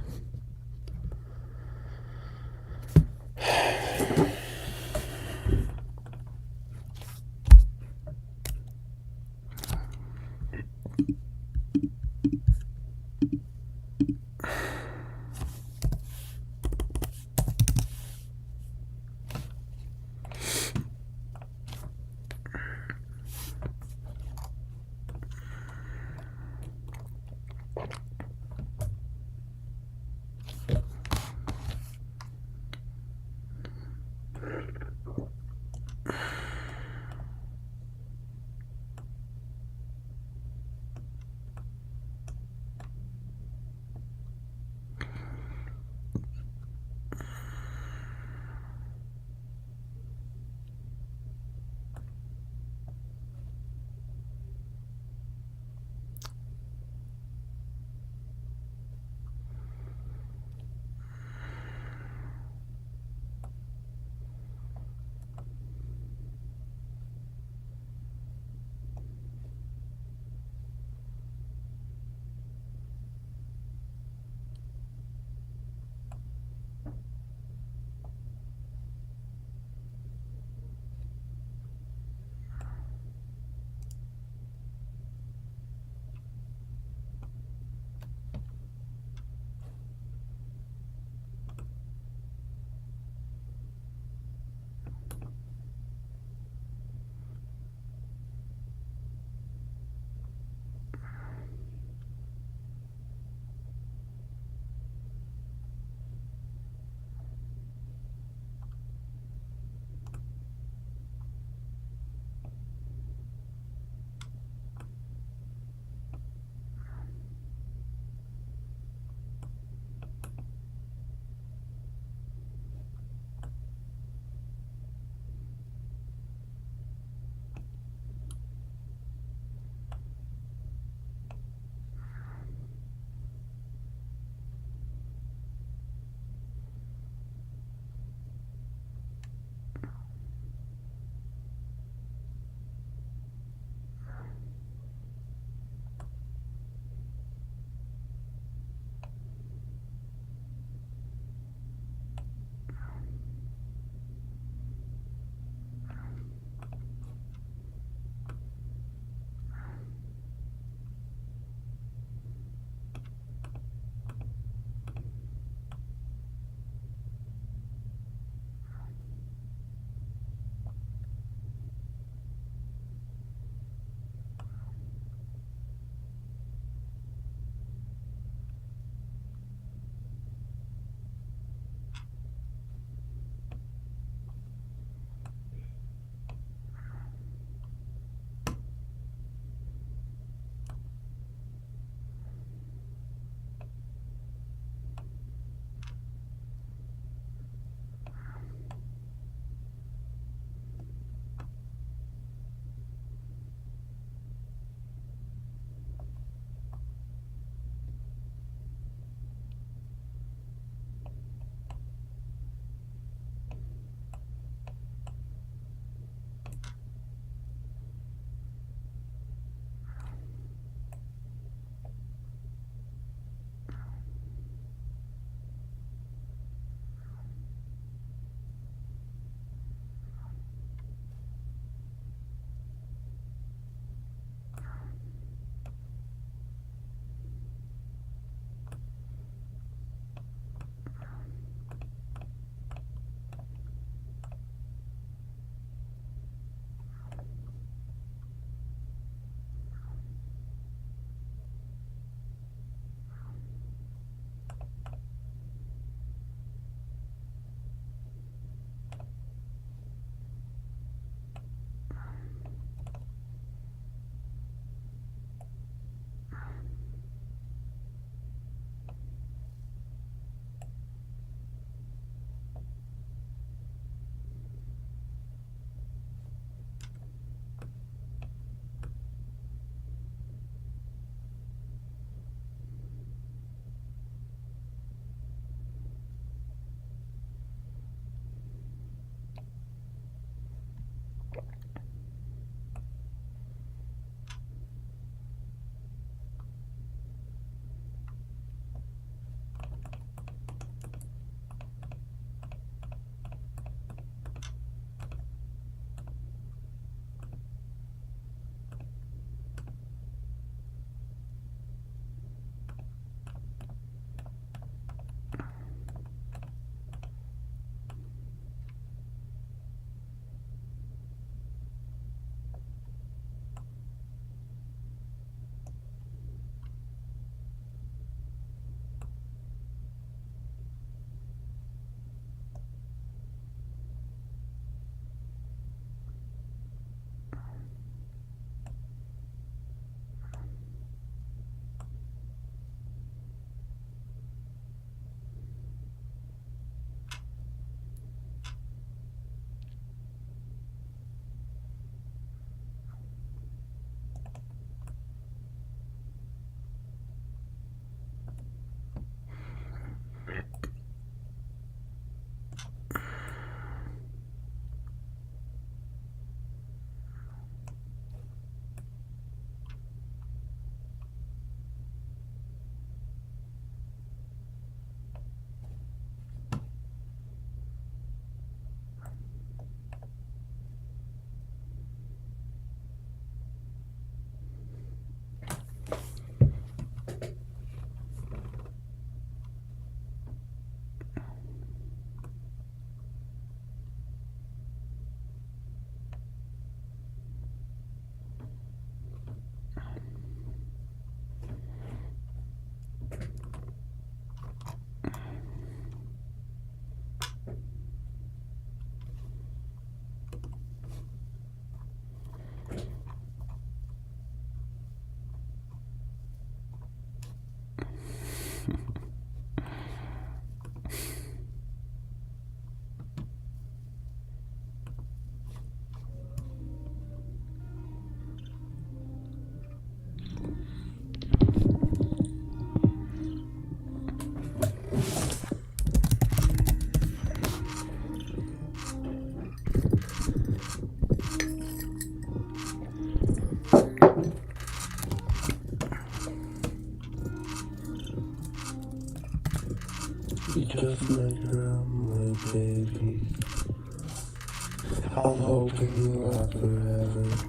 I'm hoping you last forever.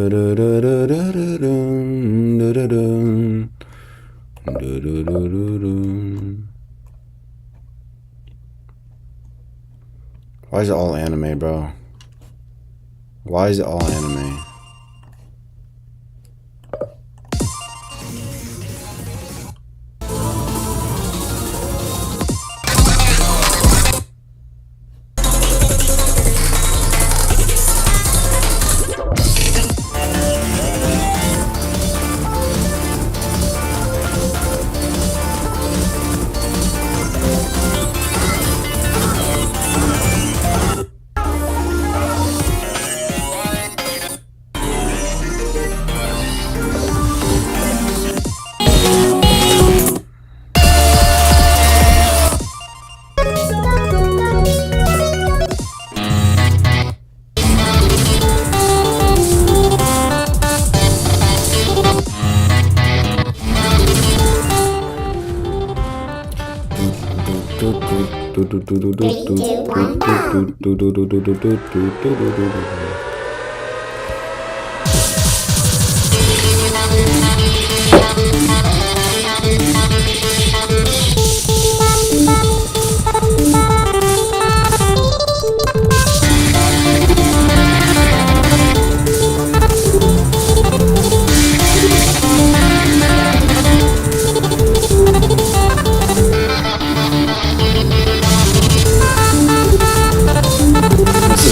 Why is it all anime, bro? Why is it all anime?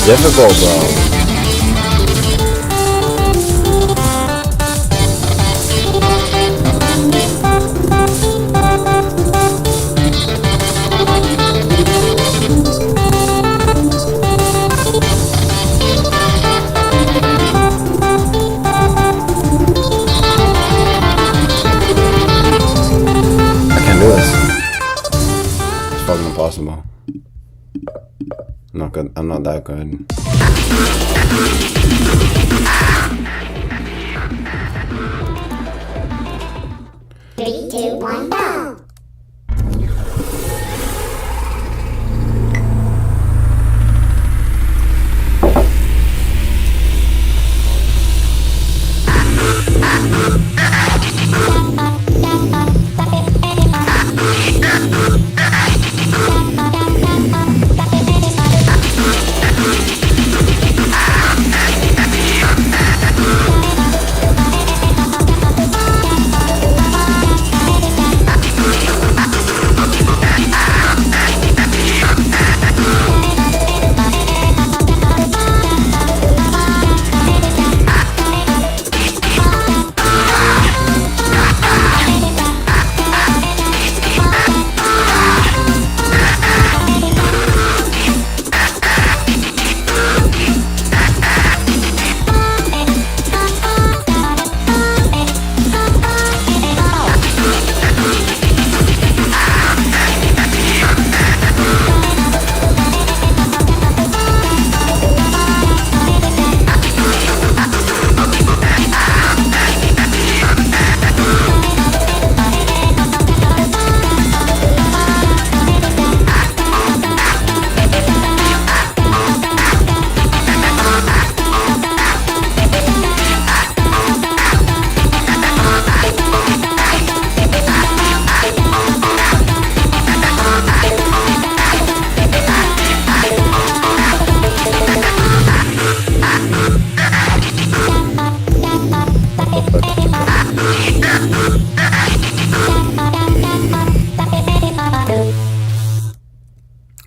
Difficult, bro. I can't do this. It's fucking impossible. I'm not good. I'm not that good. Three, two, one, go!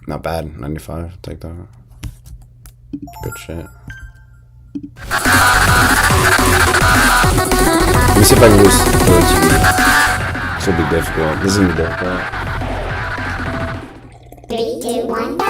Not bad. 95. Take that. Good shit. Let me see if I can lose 32. This will be difficult. This is gonna be difficult. 3, 2, 1, go!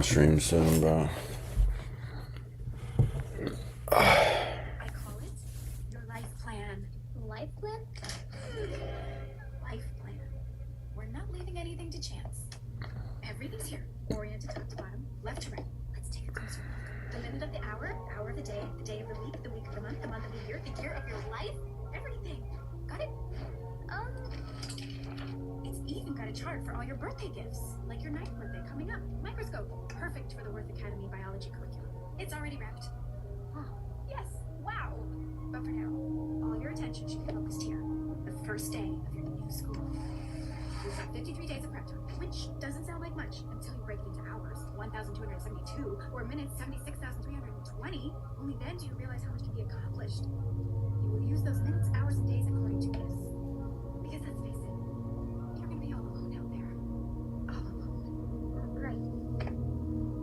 gonna stream soon, bro. I call it your life plan. Life plan? Life plan. We're not leaving anything to chance. Everything's here, oriented top to bottom, left to right. Let's take a closer look. The minute of the hour of the day of the week of the month of the year of your life, everything. Got it? It's even got a chart for all your birthday gifts, like your 9th birthday coming up. Microscope, perfect for the Worth Academy biology curriculum. It's already wrapped. Oh, yes, wow. But for now, all your attention should be focused here. The first day of your new school. We've got 53 days of prep time, which doesn't sound like much until you break it into hours, 1,272, or minutes, 76,320. Only then do you realize how much can be accomplished. You will use those minutes, hours, and days according to this. Because let's face it, you're going to be all alone out there. All alone. Right.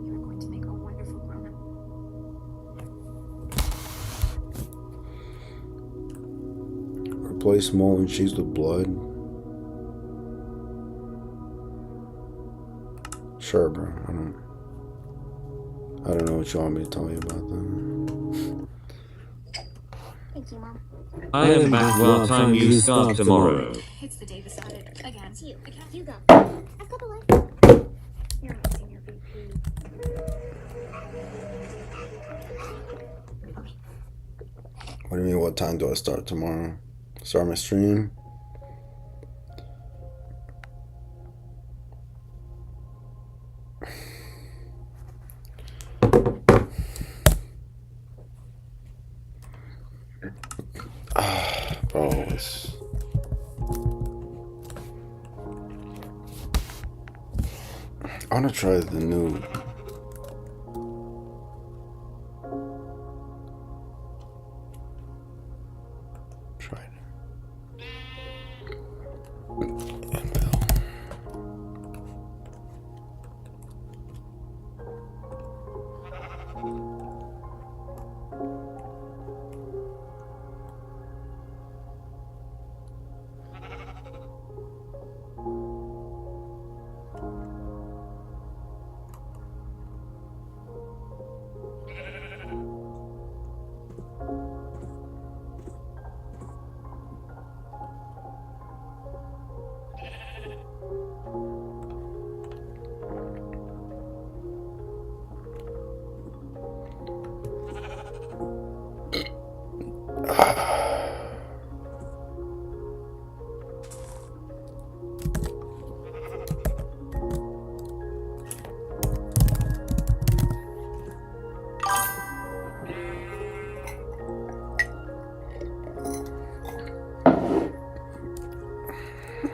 You're going to make a wonderful grown-up. Replace molten cheese with blood. Sure, bro. I don't know what you want me to tell you about that. Thank you, Mom. I am back. What time you start tomorrow? It's the day decided. Again. It's you. I can't. You go. I've got the life. You're my senior VP. What do you mean, what time do I start tomorrow? Start my stream? Bro, it's... I want to try the new... Try it.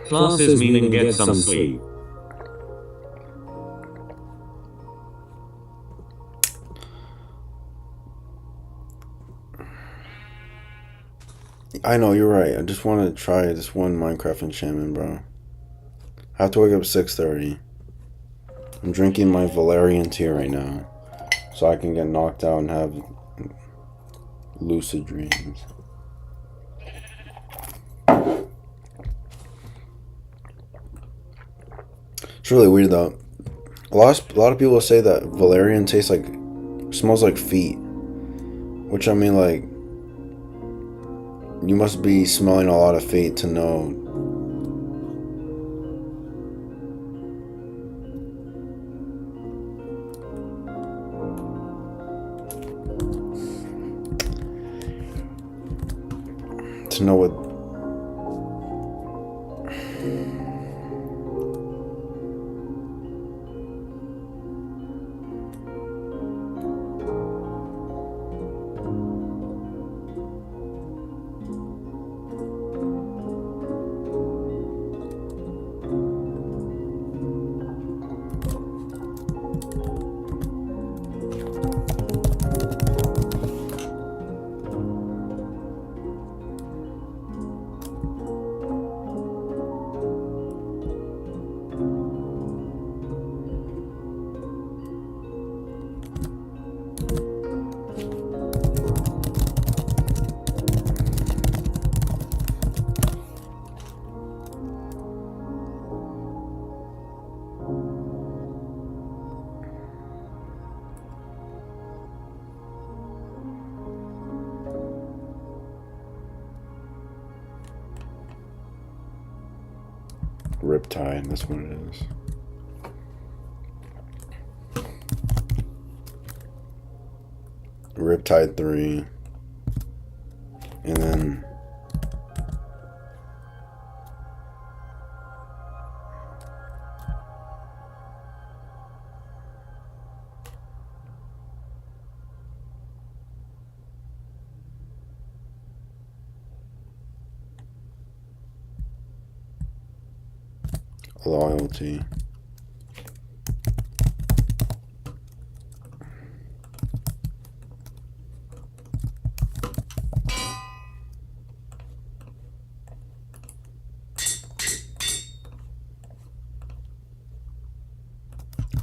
Classes meaning get some sleep. I know, you're right. I just want to try this one Minecraft enchantment, bro. I have to wake up at 6:30. I'm drinking my Valerian tea right now, so I can get knocked out and have lucid dreams. It's really weird though. A lot of people say that Valerian tastes like, smells like feet, which I mean, like, you must be smelling a lot of feet to know. To know what. Riptide, that's what it is. Riptide 3. And then Loyalty.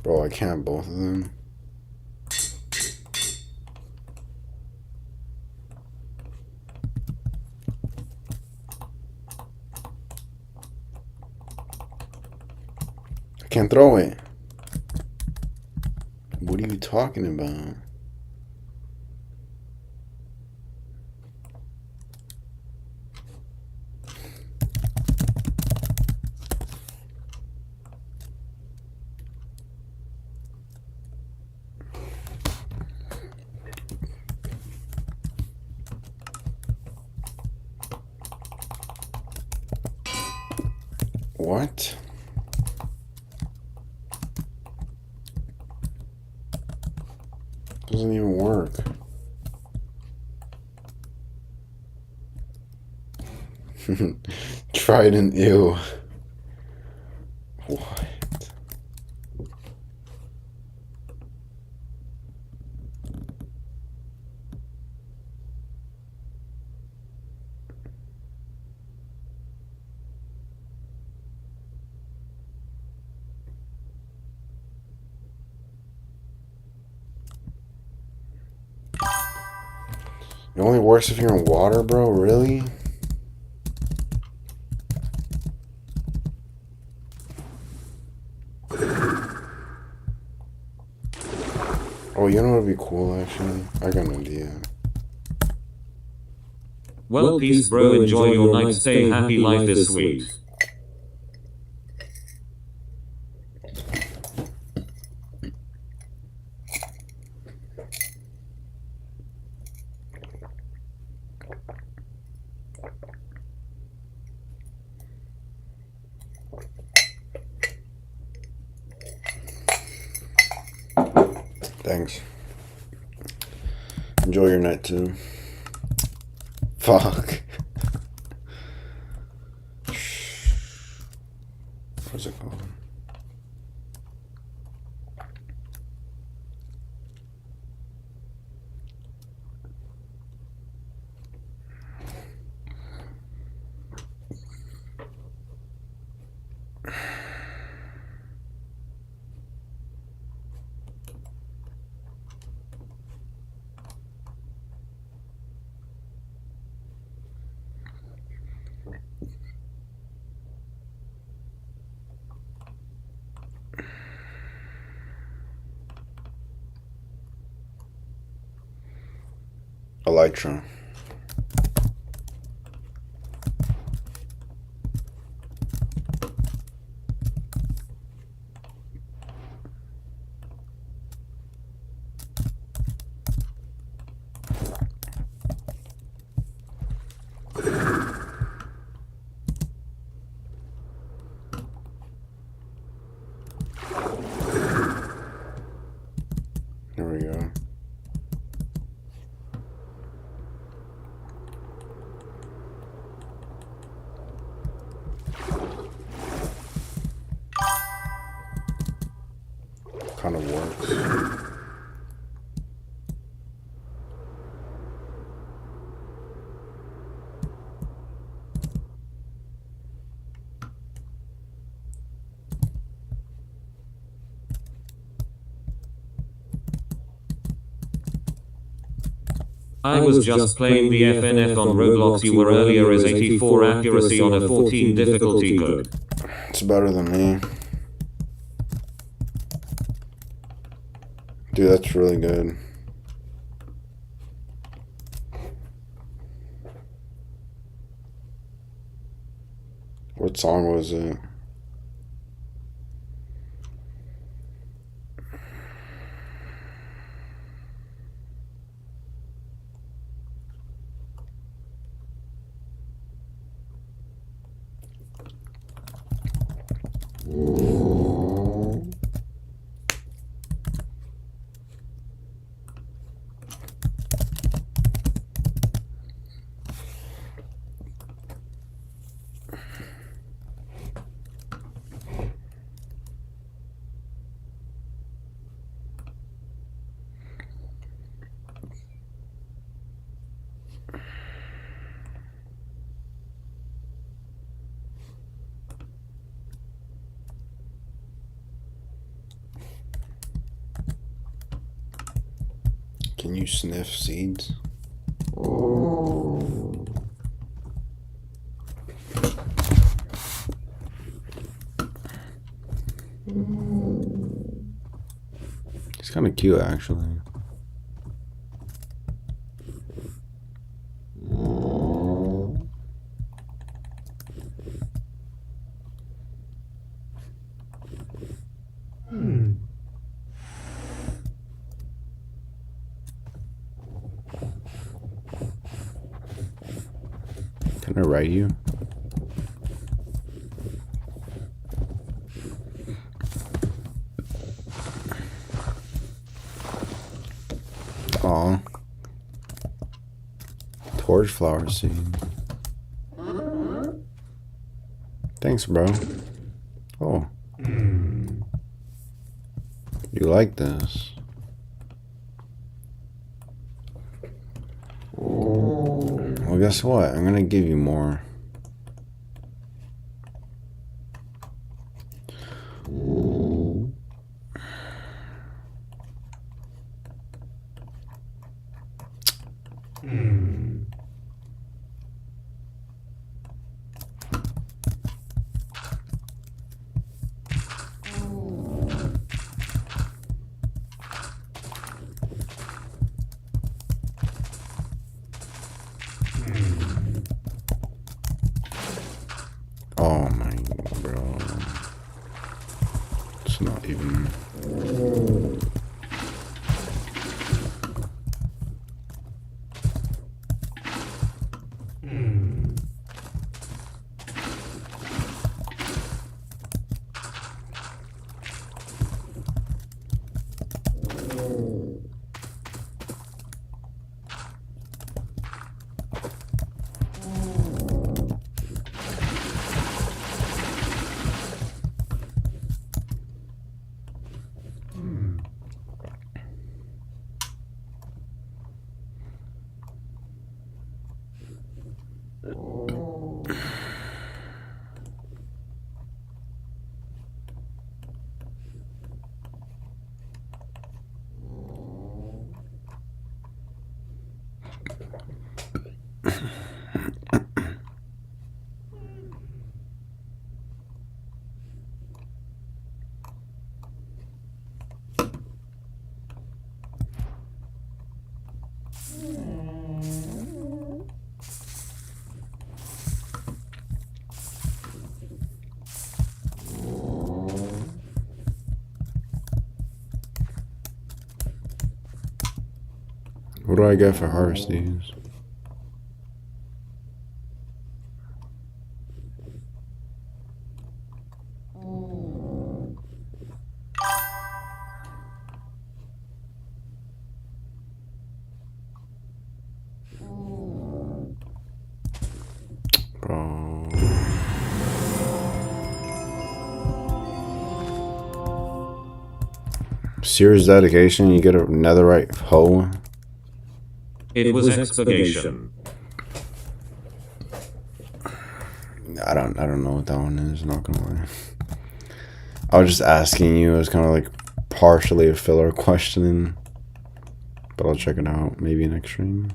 Bro, I can't both of them. I can't throw it. What are you talking about? What? Doesn't even work. Trident, ew. What? It only works if you're in water, bro? Really? Oh, you know what would be cool, actually? I got an idea. Well, peace, bro. Enjoy your night. Stay happy. Life is sweet. Thanks. Enjoy your night too. Fuck. What's it called? Elytra. There we go. Kind of works. I was just playing the FNF on Roblox. You were earlier. Is 84 accuracy on a 14 difficulty good? It's better than me. Dude, that's really good. What song was it? Can you sniff seeds? It's kind of cute, actually. Can I write you? Aw. Torch flower seed. Thanks, bro. Oh. You like this? Well, guess what? I'm gonna give you more. Oh my god, bro. It's not even. What do I get for harvest these? Bro. Sears dedication, you get a netherite hoe. It was expurgation. I don't know what that one is, not gonna lie. I was just asking you, it was kind of like partially a filler question, but I'll check it out maybe next stream.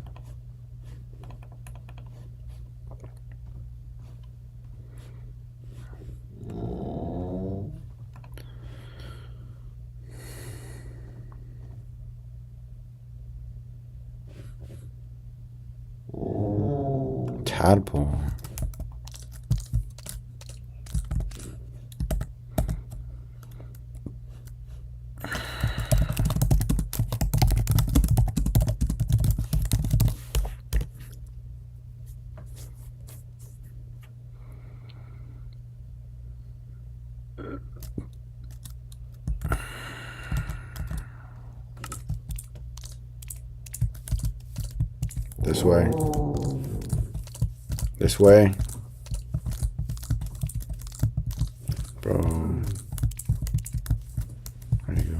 Tadpole. This way. This way. Bro. There you go.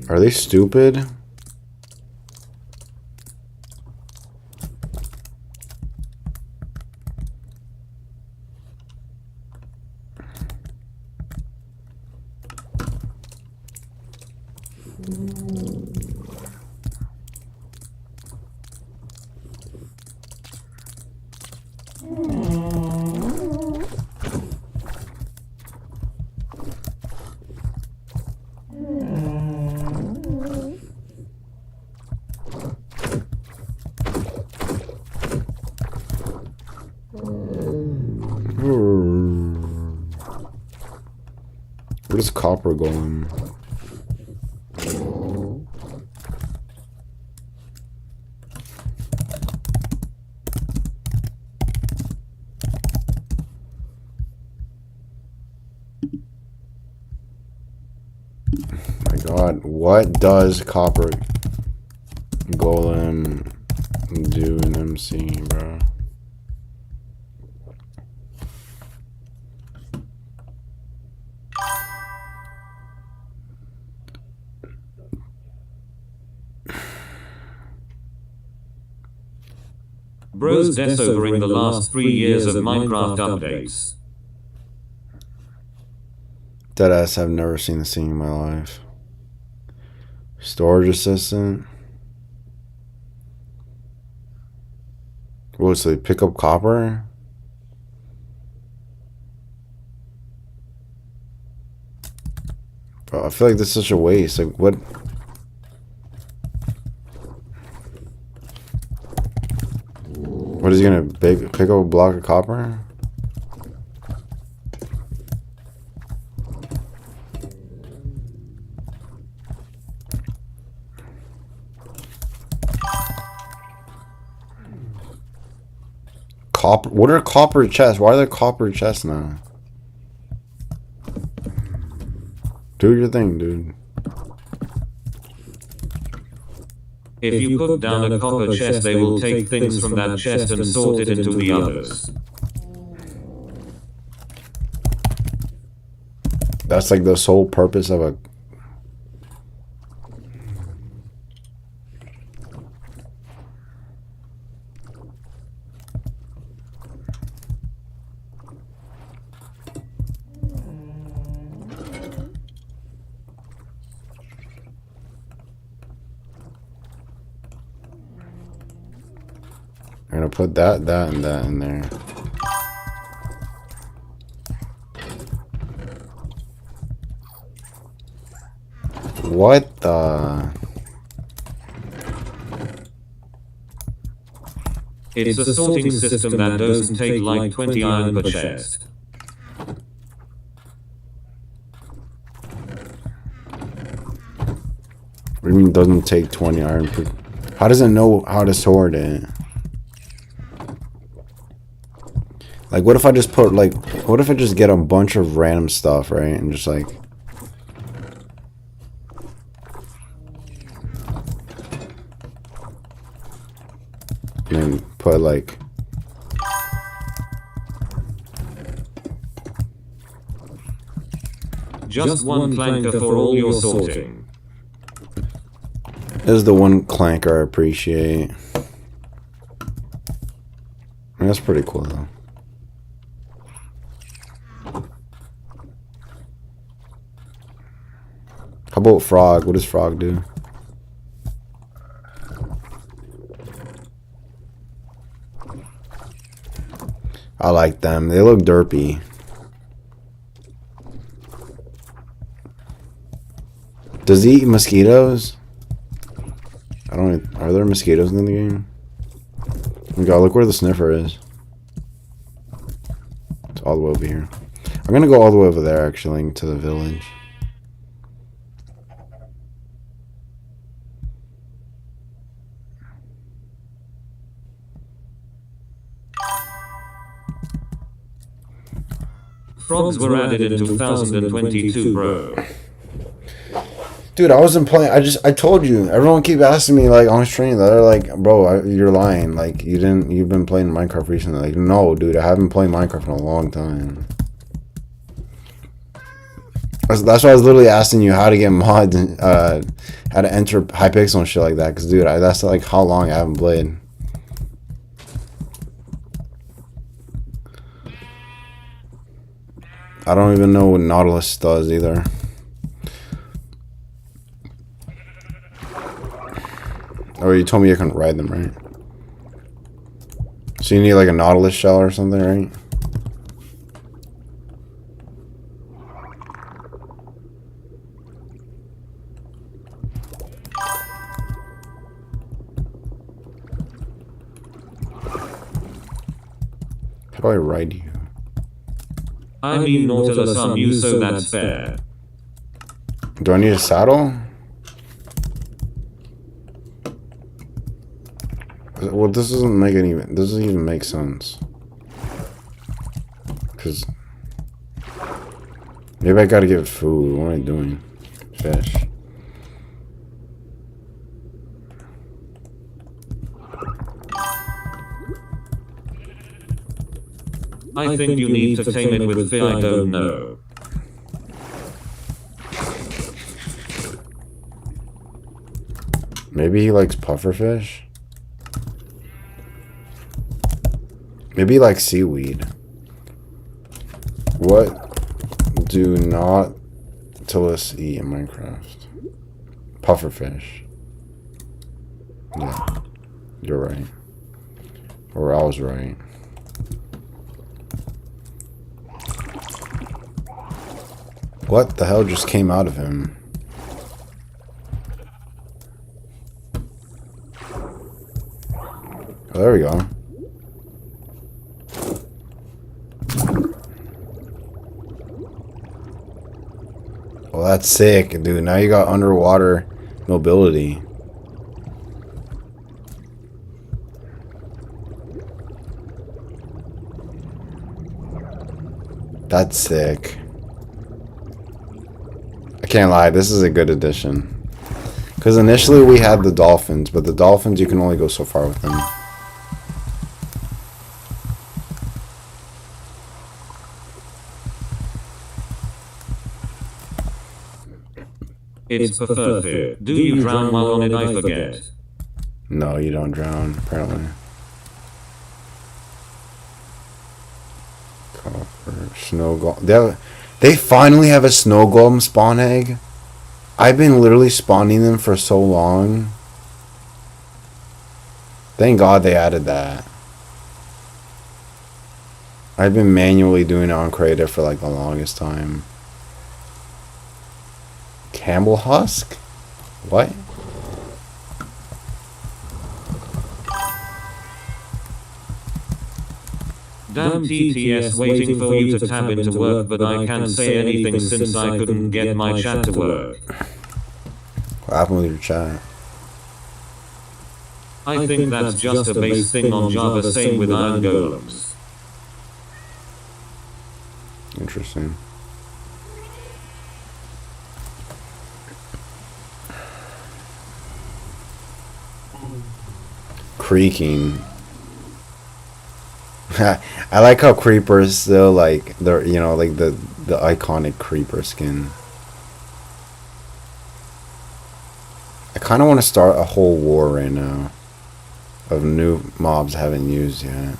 Are they stupid? What is copper golem? My God, what does copper golem do in MC, bro? Bros desovering the last 3 years of Minecraft updates. Deadass, I've never seen this thing in my life. Storage assistant. What, so they pick up copper? Bro, I feel like this is such a waste. Like, what? What is he gonna pick up a block of copper? Copper? What are copper chests? Why are there copper chests now? Do your thing, dude. If you put down a copper chest, they will take things from that chest and sort it into the others. That's like the sole purpose of a... I'm gonna put that, and that in there. What the? It's a sorting system that doesn't take like 20 iron per chest. What do you mean doesn't take 20 iron per... How does it know how to sort it? Like, what if I just put, like... What if I just get a bunch of random stuff, right? And just, like... And then put, like... Just one clanker for all your sorting. This is the one clanker I appreciate. That's pretty cool, though. How about frog? What does frog do? I like them. They look derpy. Does he eat mosquitoes? I don't... Are there mosquitoes in the game? Oh my God, look where the sniffer is. It's all the way over here. I'm gonna go all the way over there, actually, to the village. Frogs were added in 2022, bro. Dude, I wasn't playing. I told you. Everyone keep asking me like on stream. They're like, bro, you're lying. Like you've been playing Minecraft recently. Like, no, dude, I haven't played Minecraft in a long time. That's why I was literally asking you how to get mods and how to enter Hypixel and shit like that. Cause dude, that's like how long I haven't played. I don't even know what Nautilus does either. Oh, you told me you couldn't ride them, right? So you need like a Nautilus shell or something, right? How do I ride you? I mean Nautilus on you, so that's fair. Do I need a saddle? Well, this doesn't make any. This doesn't even make sense. Cause maybe I gotta give it food. What am I doing? Fish. I think you need to tame it with fear. I don't know. Maybe he likes pufferfish. Maybe like seaweed. What do Nautilus eat in Minecraft? Pufferfish. Yeah, you're right. Or I was right. What the hell just came out of him? Oh, there we go. Well, that's sick, dude. Now you got underwater mobility. That's sick. I can't lie, this is a good addition. Because initially we had the dolphins, but the dolphins you can only go so far with them. It's perfect. Do you drown while on it? I forget. No, you don't drown, apparently. Copper, snow golem. They finally have a snow golem spawn egg. I've been literally spawning them for so long. Thank God they added that. I've been manually doing it on creative for like the longest time. Campbell husk? What? Damn TTS waiting for you to tab into work, but I can't say anything since I couldn't get my chat to work. What happened with your chat? I think that's just a base thing on Java, same with iron golems. Interesting. Creaking. I like how creepers still like they're, you know, like the iconic creeper skin. I kind of want to start a whole war right now of new mobs I haven't used yet.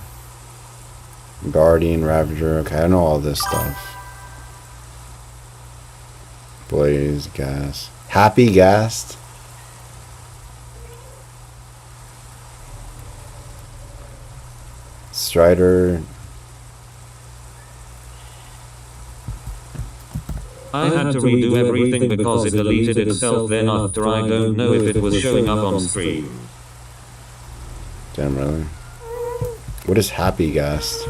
Guardian, Ravager. Okay, I know all this stuff. Blaze, Gas, Happy Ghast. Strider. I had to redo everything because it deleted itself then after. I don't know if it was showing up on stream. Damn, really? What is Happy Ghast?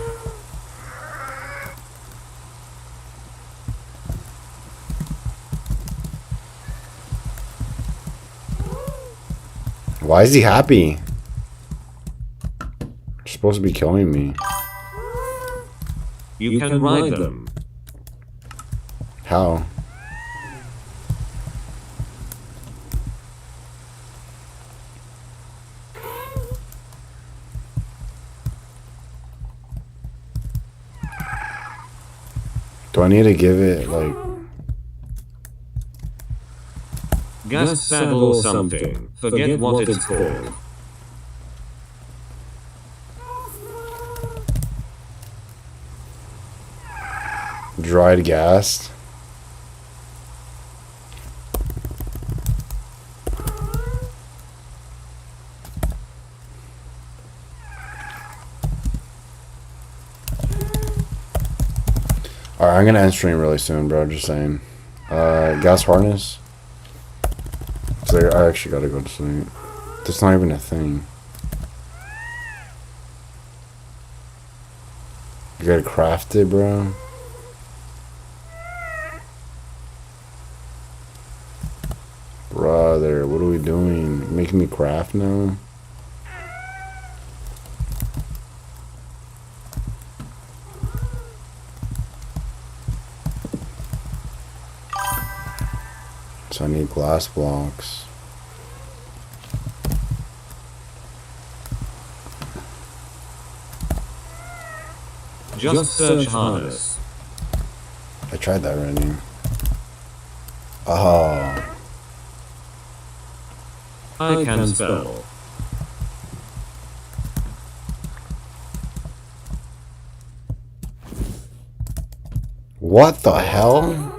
Why is he happy? You're supposed to be killing me. You can ride them. How? Do I need to give it, like... Gas saddle or something. Forget what it's called. Dried gas? Alright, I'm gonna end stream really soon, bro. Just saying. Gas harness? I actually gotta go to sleep. That's not even a thing. You gotta craft it, bro. Brother, what are we doing? You're making me craft now? So I need glass blocks. Just search harness. I tried that already. Oh. I can spell. What the hell?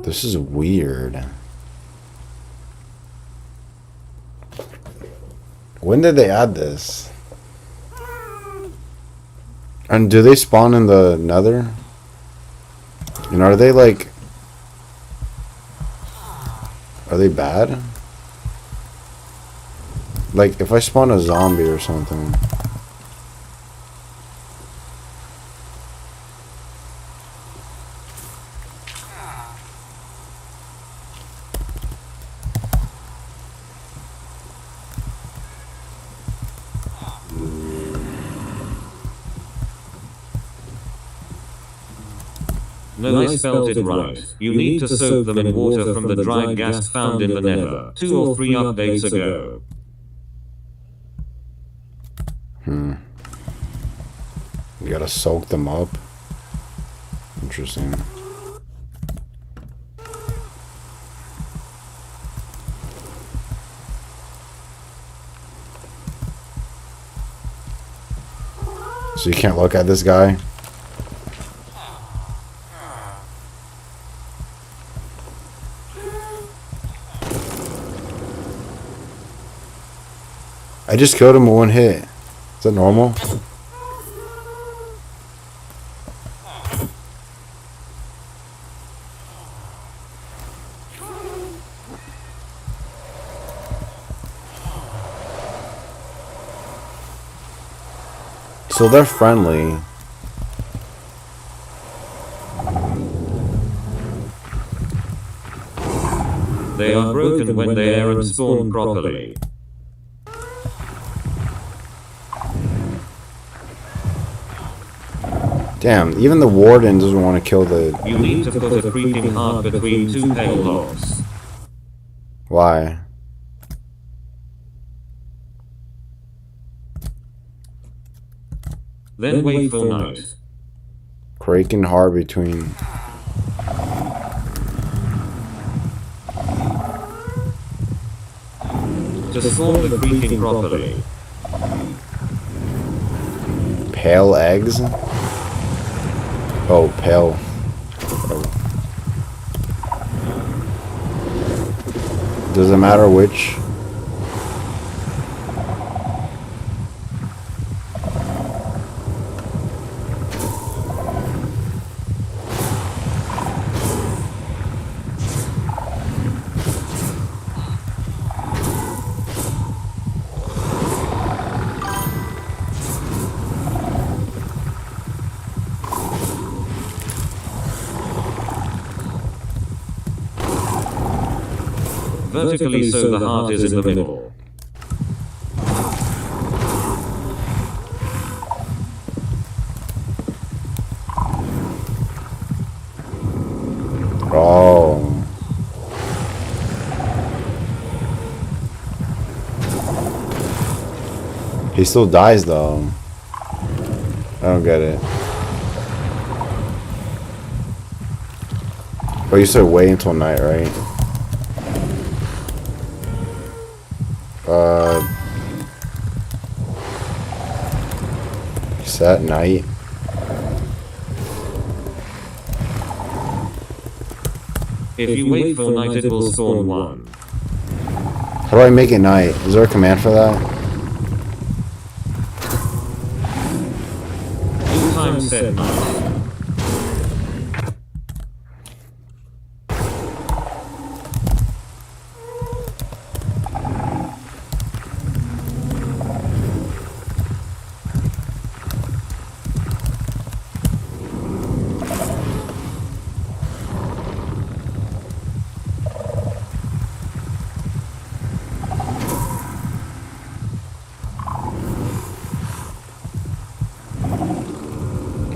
This is weird. When did they add this? And do they spawn in the nether? And are they like... Are they bad? Like, if I spawn a zombie or something... No, I spelled it right. You need to soak them in water from the dried gas found in the nether 2 or 3 updates ago. You gotta soak them up. Interesting. So you can't look at this guy? I just killed him with 1 hit. Is that normal? So they're friendly. They are broken when they aren't spawned properly. Damn, even the warden doesn't want to kill the... You need to put a freaking heart between 2 pale logs. Why? Then wait for night. Kraken heart between... To spawn the freaking properly. Pale eggs? Oh, pale. Does it matter which? Vertically so the heart is in the middle. Oh. He still dies though. I don't get it. Oh, you said wait until night, right? Is that night? If you wait for night, it will spawn one. How do I make it night? Is there a command for that? Two times set night.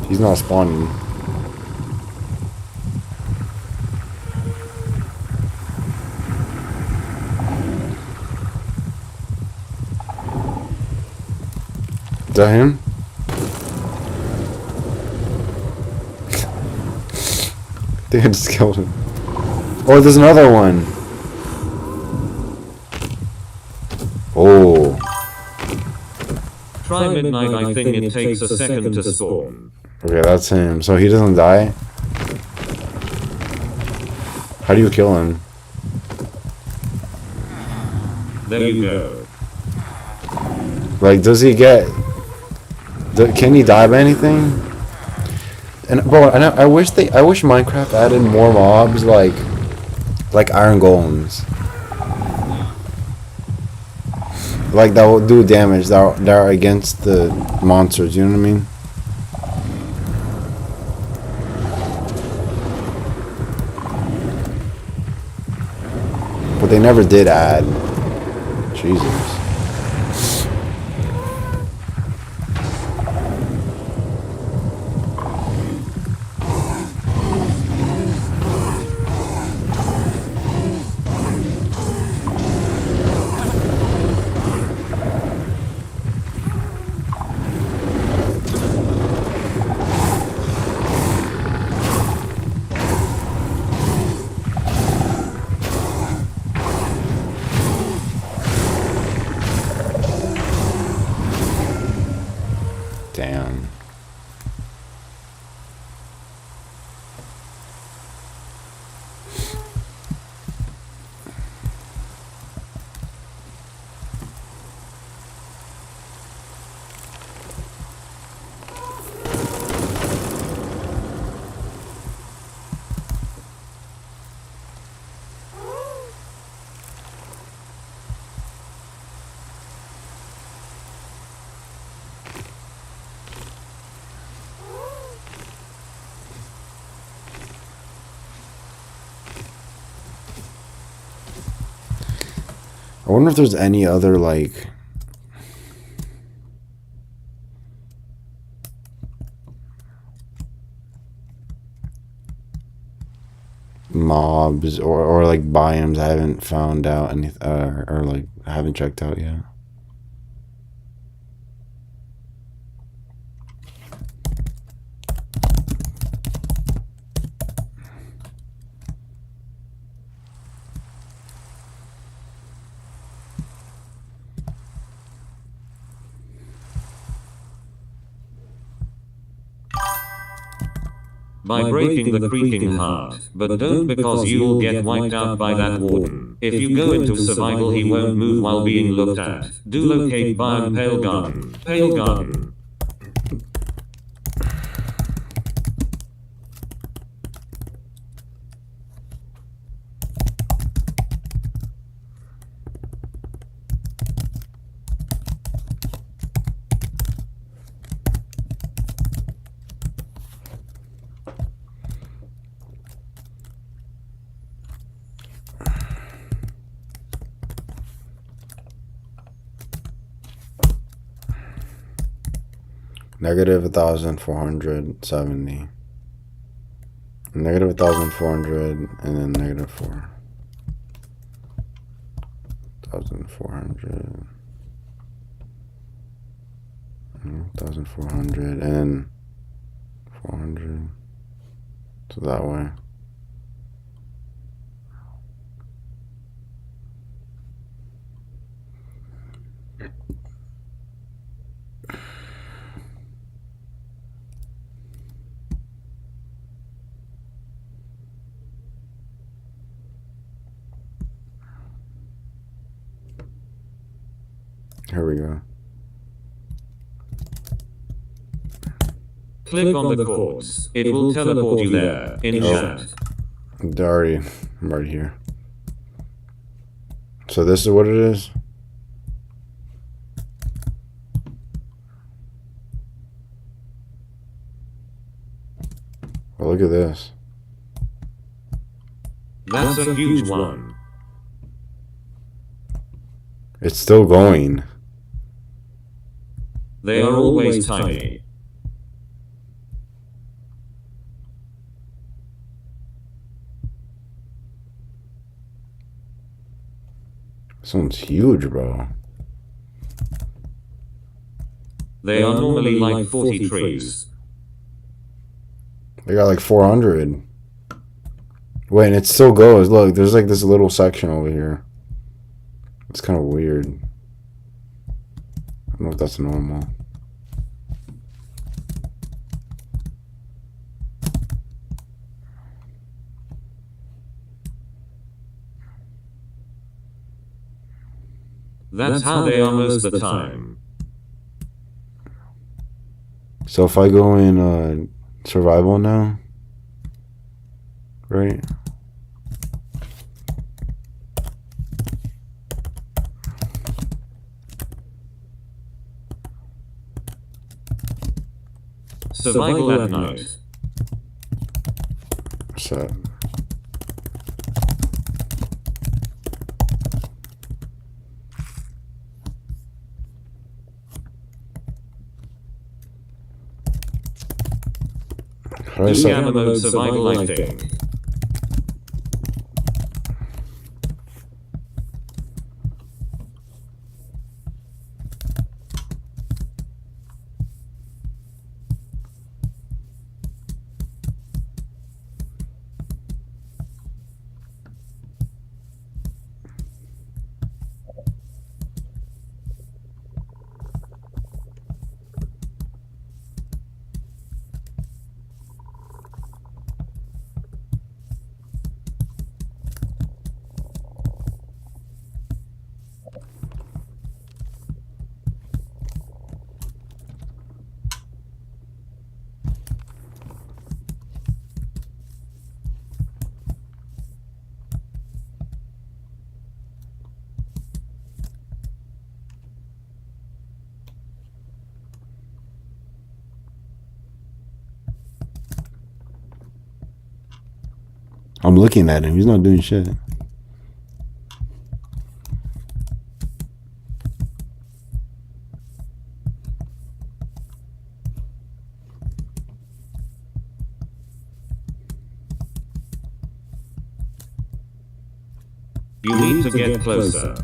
He's not spawning. Is that him? I think I just killed him. Oh, there's another one. Oh. Try midnight, I think it takes a second to spawn. Okay, that's him. So he doesn't die? How do you kill him? There you go. Like, does he get... Can he die by anything? And bro, I wish Minecraft added more mobs like iron golems. Like that will do damage that are against the monsters, you know what I mean? But they never did add. Jesus. Damn. I wonder if there's any other, like... mobs or like biomes I haven't found out any or like I haven't checked out yet. By breaking the creaking heart, but don't because you'll get wiped out by that warden. If you go into survival he won't move while being looked at. Do locate biome pale garden. Pale garden. Negative 1,470. Negative 1,400 and then negative 4. 1,400. 1,400 and 400. So that way. Here we go. Click on the chords. It will teleport you there in chat. I'm already here. So this is what it is? Well, look at this. That's a huge one. It's still going. They are always tiny. This one's huge, bro. They are normally like 40 trees. They got like 400. Wait, and it still goes. Look, there's like this little section over here. It's kind of weird. I don't know if that's normal. That's how they are most of the time. So if I go in survival now, right? Survival at night. What's that? How do I set Gamma mode survival acting. I'm looking at him. He's not doing shit. You need to get closer.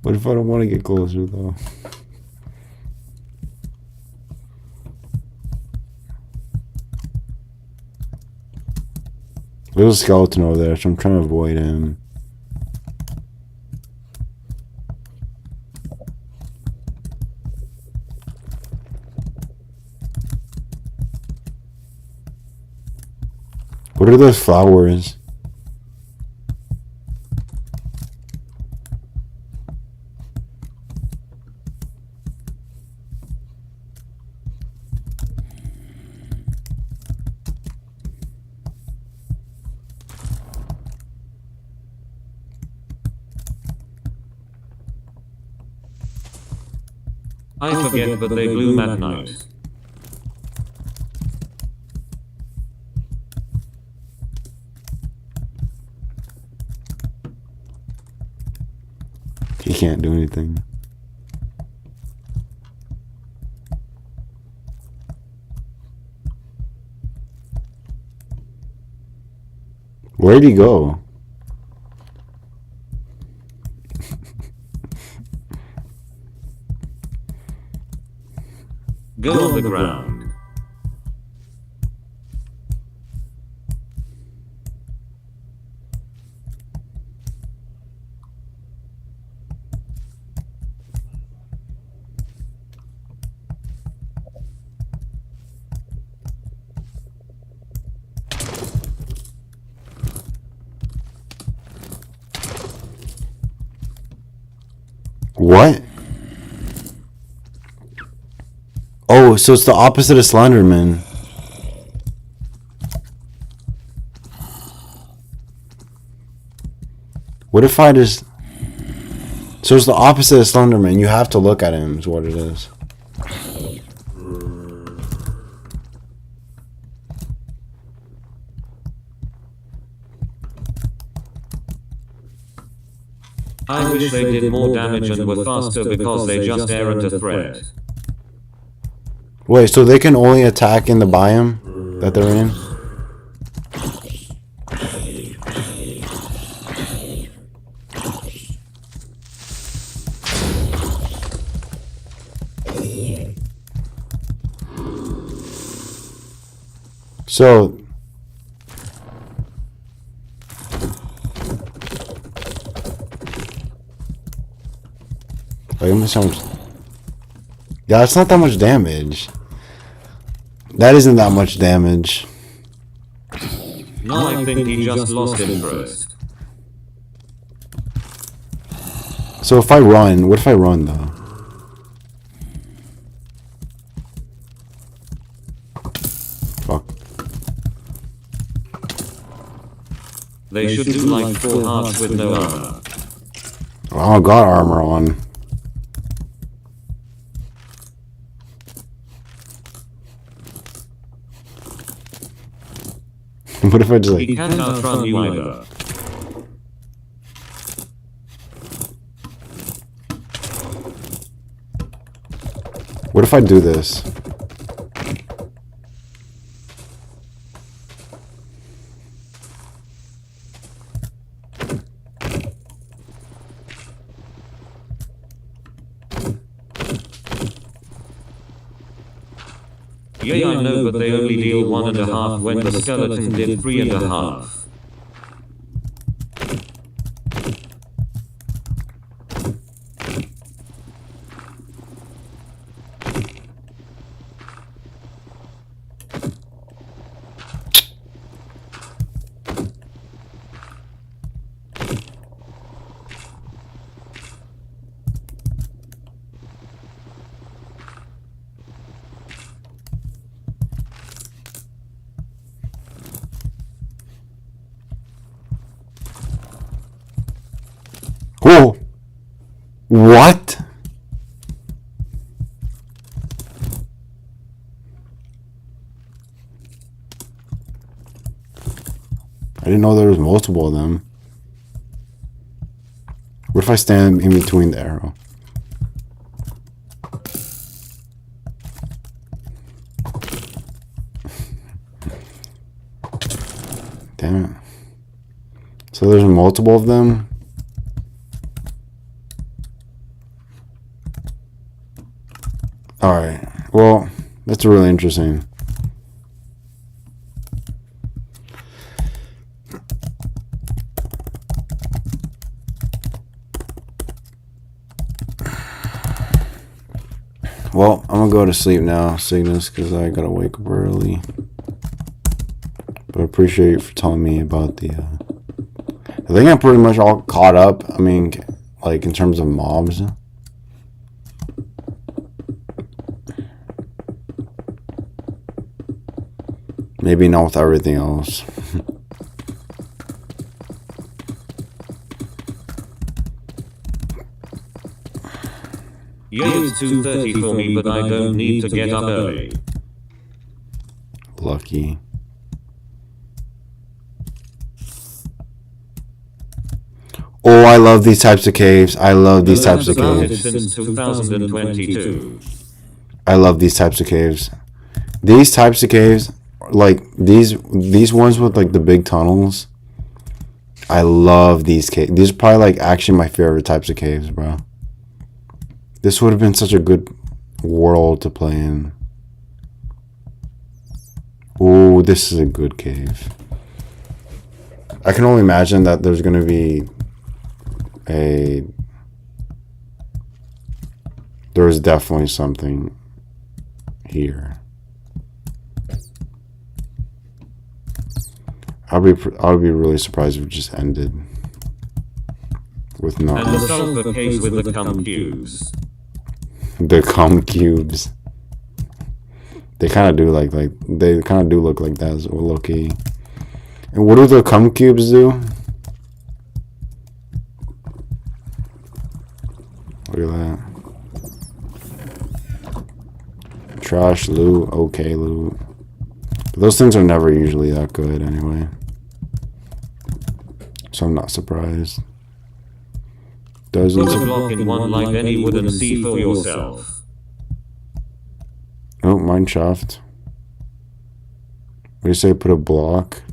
What if I don't want to get closer, though? There's a skeleton over there, so I'm trying to avoid him. What are those flowers? I forget, but they bloom at night. He can't do anything. Where'd he go? Go on the ground. What? Oh, so it's the opposite of Slenderman. What if I just... So it's the opposite of Slenderman. You have to look at him is what it is. I wish they did more damage and were faster because they just aren't a threat. Wait, so they can only attack in the biome that they're in? So... Like, yeah, it's not that much damage. That isn't that much damage. No, I think he just lost interest. So if I run, what if I run though? Fuck. They should do like 4 hearts with no armor. Oh, I got armor on. What if I just like... He can't outrun you either. What if I do this? Yeah, I know, but they only deal 1.5 when the skeleton did 3.5. Whoa! What? I didn't know there was multiple of them. What if I stand in between the arrow? Damn it. So there's multiple of them? Alright, well, that's really interesting. Well, I'm gonna go to sleep now, Cygnus, because I gotta wake up early. But I appreciate you for telling me about the... I think I'm pretty much all caught up. I mean, like, in terms of mobs. Maybe not with everything else. Yeah, it's 2:30 for me, but I don't need to get up early. Lucky. Oh, I love these types of caves. I love these types of caves. Since 2022. I love these types of caves. These types of caves, like these ones with like the big tunnels, I love these caves. These are probably like actually my favorite types of caves, bro. This would have been such a good world to play in. Oh, this is a good cave. I can only imagine that there's going to be there's definitely something here. I would be really surprised if it just ended with nothing. And the sulfur case with the cum cubes. The cum cubes. They kind of do they kind of do look like that, so low key. And what do the cum cubes do? Look at that. Trash loot, okay loot. But those things are never usually that good anyway. So I'm not surprised. Dozens Put a of... block in one like any wood and see for yourself. Oh, mine shaft. What do you say, put a block?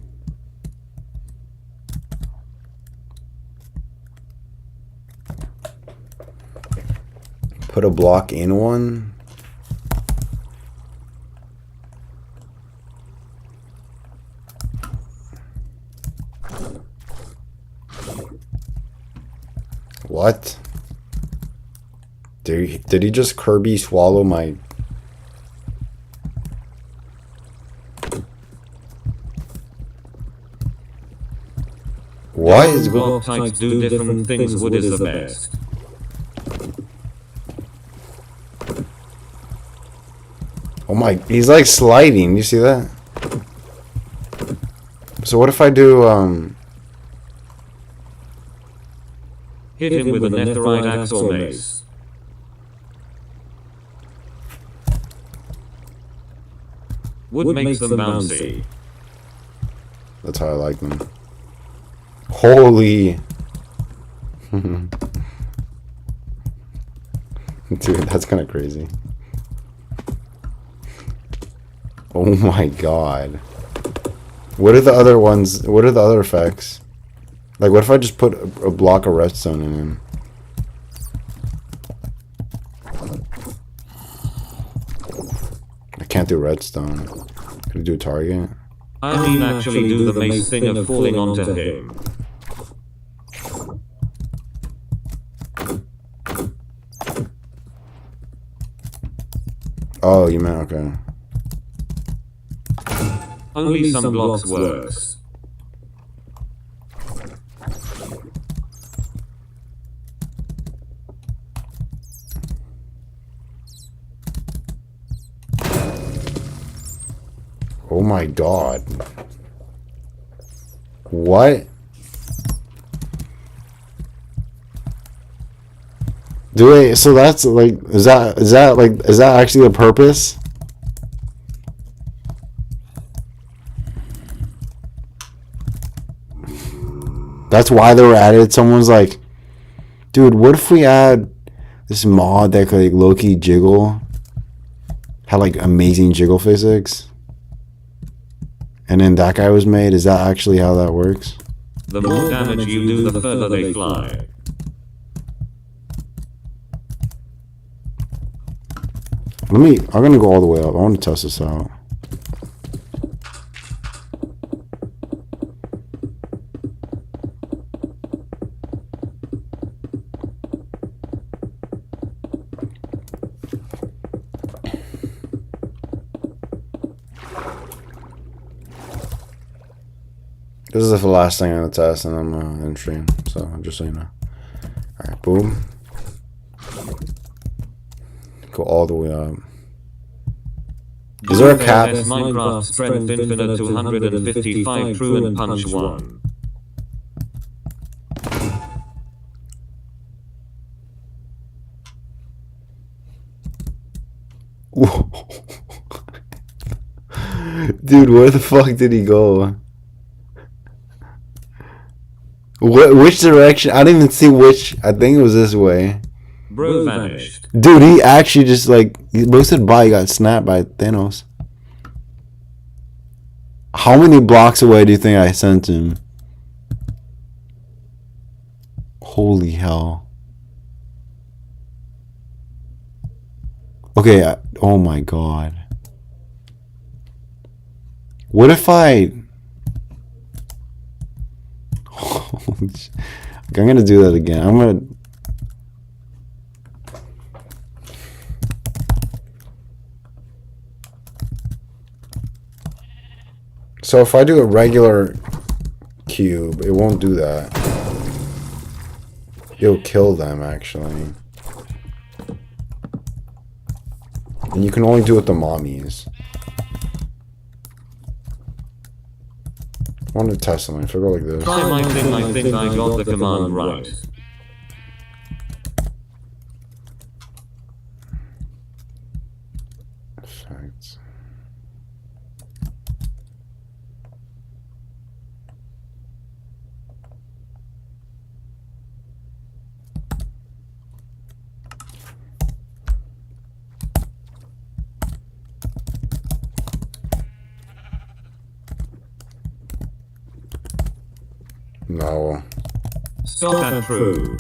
Put a block in one? What? Did he just Kirby swallow my... What? Different block types do different things. Wood is the best. Oh my, he's like sliding, you see that? So what if I do, Hit him with a netherite axe or mace. Wood makes them bouncy. That's how I like them. Holy... Dude, that's kind of crazy. Oh my god. What are the other ones? What are the other effects? Like, what if I just put a block of redstone in him? I can't do redstone. Can I do a target? I mean actually do the mace thing of falling onto him. Oh, you meant, okay. Only some blocks works. Oh my god. What? So that's like, is that actually the purpose? That's why they were added. Someone's like, dude, what if we add this mod that could like low-key jiggle? Had like amazing jiggle physics? And then that guy was made? Is that actually how that works? The more damage you do, the further they fly. I'm gonna go all the way up. I want to test this out. This is the last thing I'm gonna test, and I'm in stream. So just so you know. All right, boom. Go all the way up. Is there a cap? Minecraft strength infinite 255 true and punch 1. Dude, where the fuck did he go? Which direction? I didn't even see which. I think it was this way. Bro vanished. Dude, he actually just like, bro said bye, he got snapped by Thanos. How many blocks away do you think I sent him? Holy hell. Okay, oh my god. What if I... I'm gonna do that again. I'm gonna... So if I do a regular cube, it won't do that. It'll kill them, actually. And you can only do it with the mommies. I want to test something. If I go like this. I think I got the command right. Effects. No. Stop and true.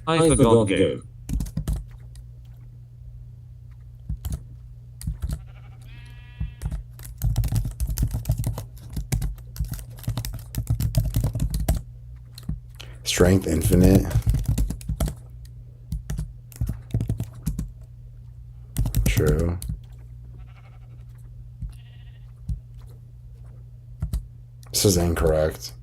I forgot go. Strength infinite. True. This is incorrect.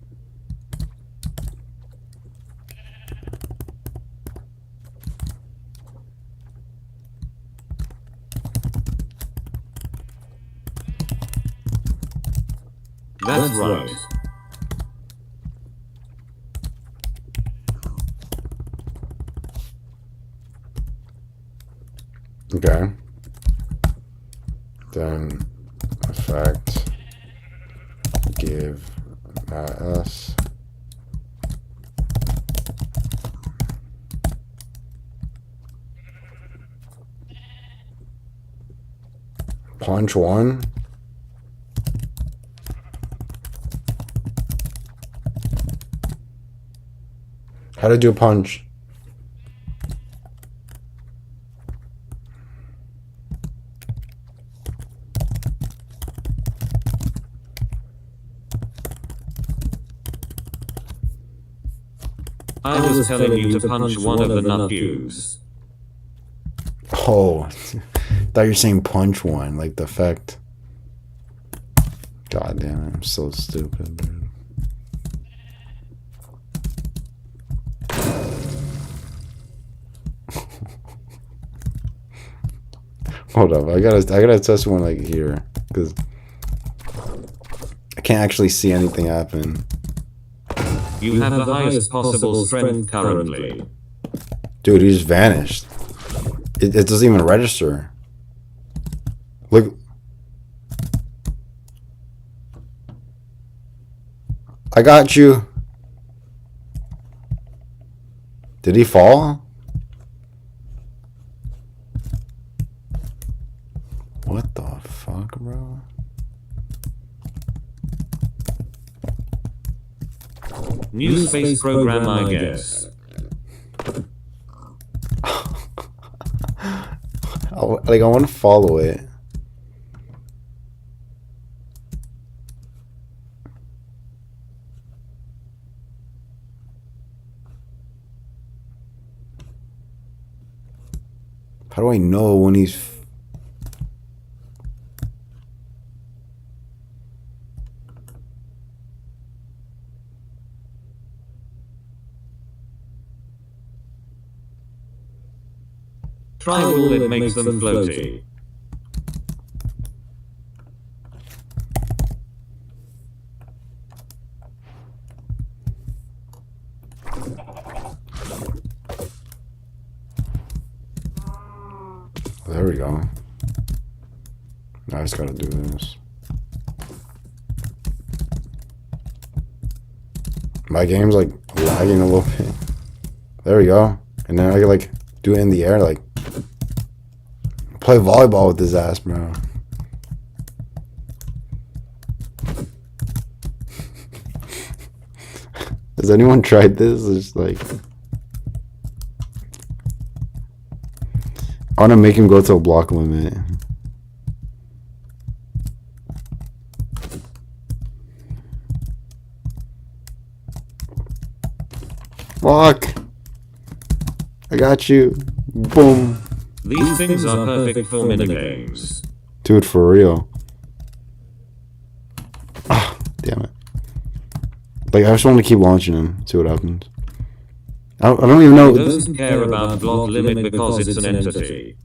That's right. Okay. Then effect give us punch one. How to do a punch? I was telling you to punch one of the nut cubes. Oh, I thought you were saying punch one, like the effect. God damn it, I'm so stupid, dude. Hold up, I gotta test one like here, because I can't actually see anything happen. You have the highest possible strength currently. Dude, he just vanished. It doesn't even register. Look. I got you. Did he fall? What the fuck, bro? New space program, I guess. Like, I want to follow it. How do I know when he's... Try all that makes them floaty. There we go. Now I just gotta do this. My game's like lagging a little bit. There we go. And then I can like do it in the air, like play volleyball with his ass, bro. Has anyone tried this? It's like, I want to make him go to a block limit. Fuck! I got you. Boom. These things are perfect for minigames. Dude, for real. Ah, damn it. Like, I just want to keep launching him, see what happens. I don't even know. It doesn't care about block limit because it's an entity.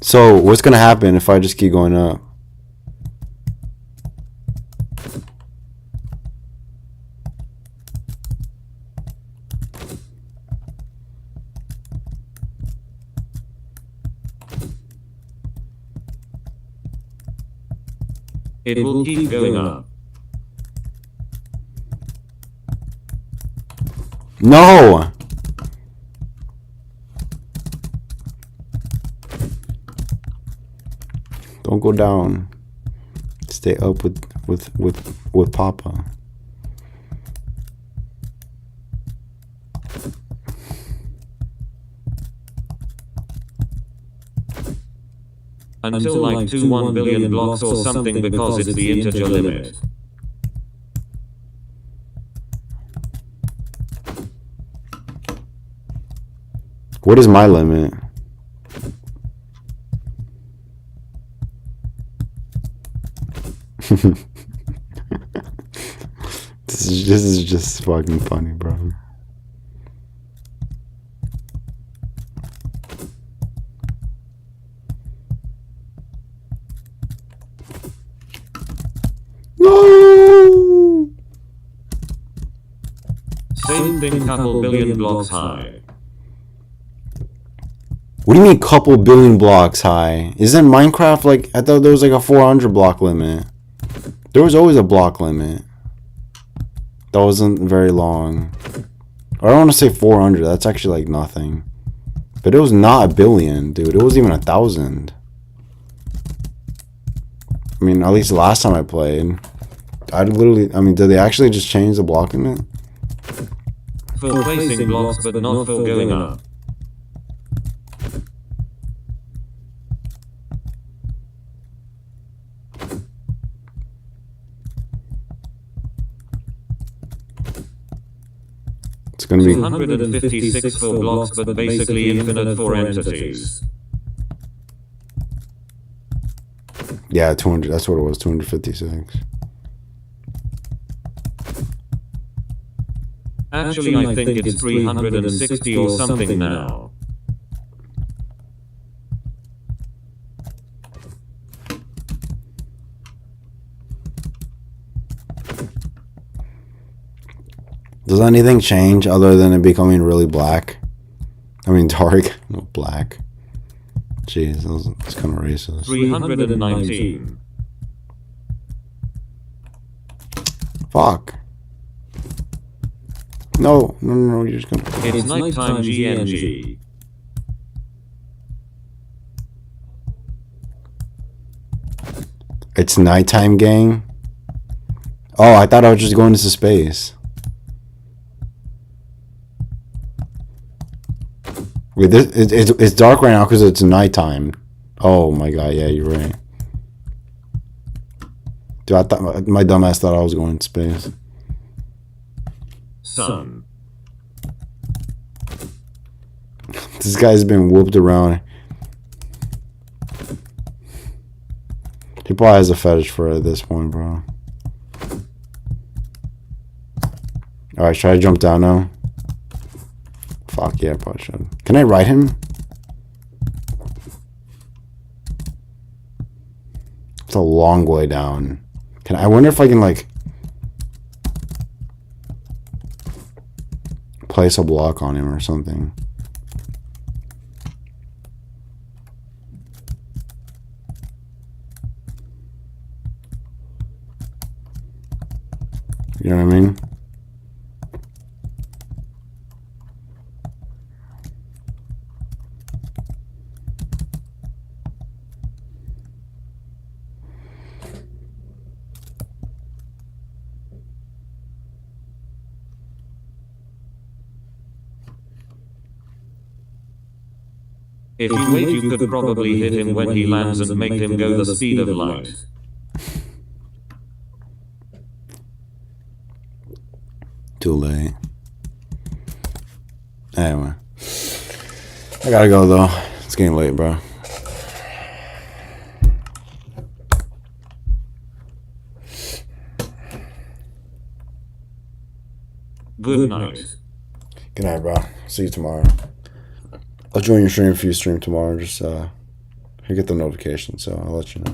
So, what's gonna happen if I just keep going up? It will keep going up. No! Don't go down. Stay up with Papa. Until like 1 billion blocks or something because it's the integer limit. What is my limit? This is just fucking funny, bro. No! Same thing, couple billion blocks high. What do you mean couple billion blocks high? Isn't Minecraft like, I thought there was like a 400 block limit. There was always a block limit. That wasn't very long. I don't want to say 400, that's actually like nothing. But it was not a billion, dude. It wasn't even 1,000. I mean, at least last time I played. I mean, did they actually just change the block limit? For placing blocks but not for going up. It's gonna be 256 for blocks but basically infinite for entities. Yeah, 200. That's what it was. 256. Actually, I think it's 360 or something now. Does anything change other than it becoming really black? I mean, dark, no black. Jeez, that's kind of racist. 319. Fuck. No, you're just gonna... It's nighttime GNG. It's nighttime, gang? Oh, I thought I was just going into space. Wait, it's dark right now because it's nighttime. Oh my god, yeah, you're right. Dude, I thought my dumbass thought I was going into space. Sun. This guy's been whooped around. He probably has a fetish for it at this point, bro. Alright, should I jump down now? Fuck yeah, I probably should. Can I ride him? It's a long way down. I wonder if I can like place a block on him or something. You know what I mean? If you wait, you could probably hit him when he lands and make him go the speed of light. Too late. Anyway. I gotta go though. It's getting late, bro. Good night. Good night, bro. See you tomorrow. I'll join your stream if you stream tomorrow. Just get the notification, so I'll let you know.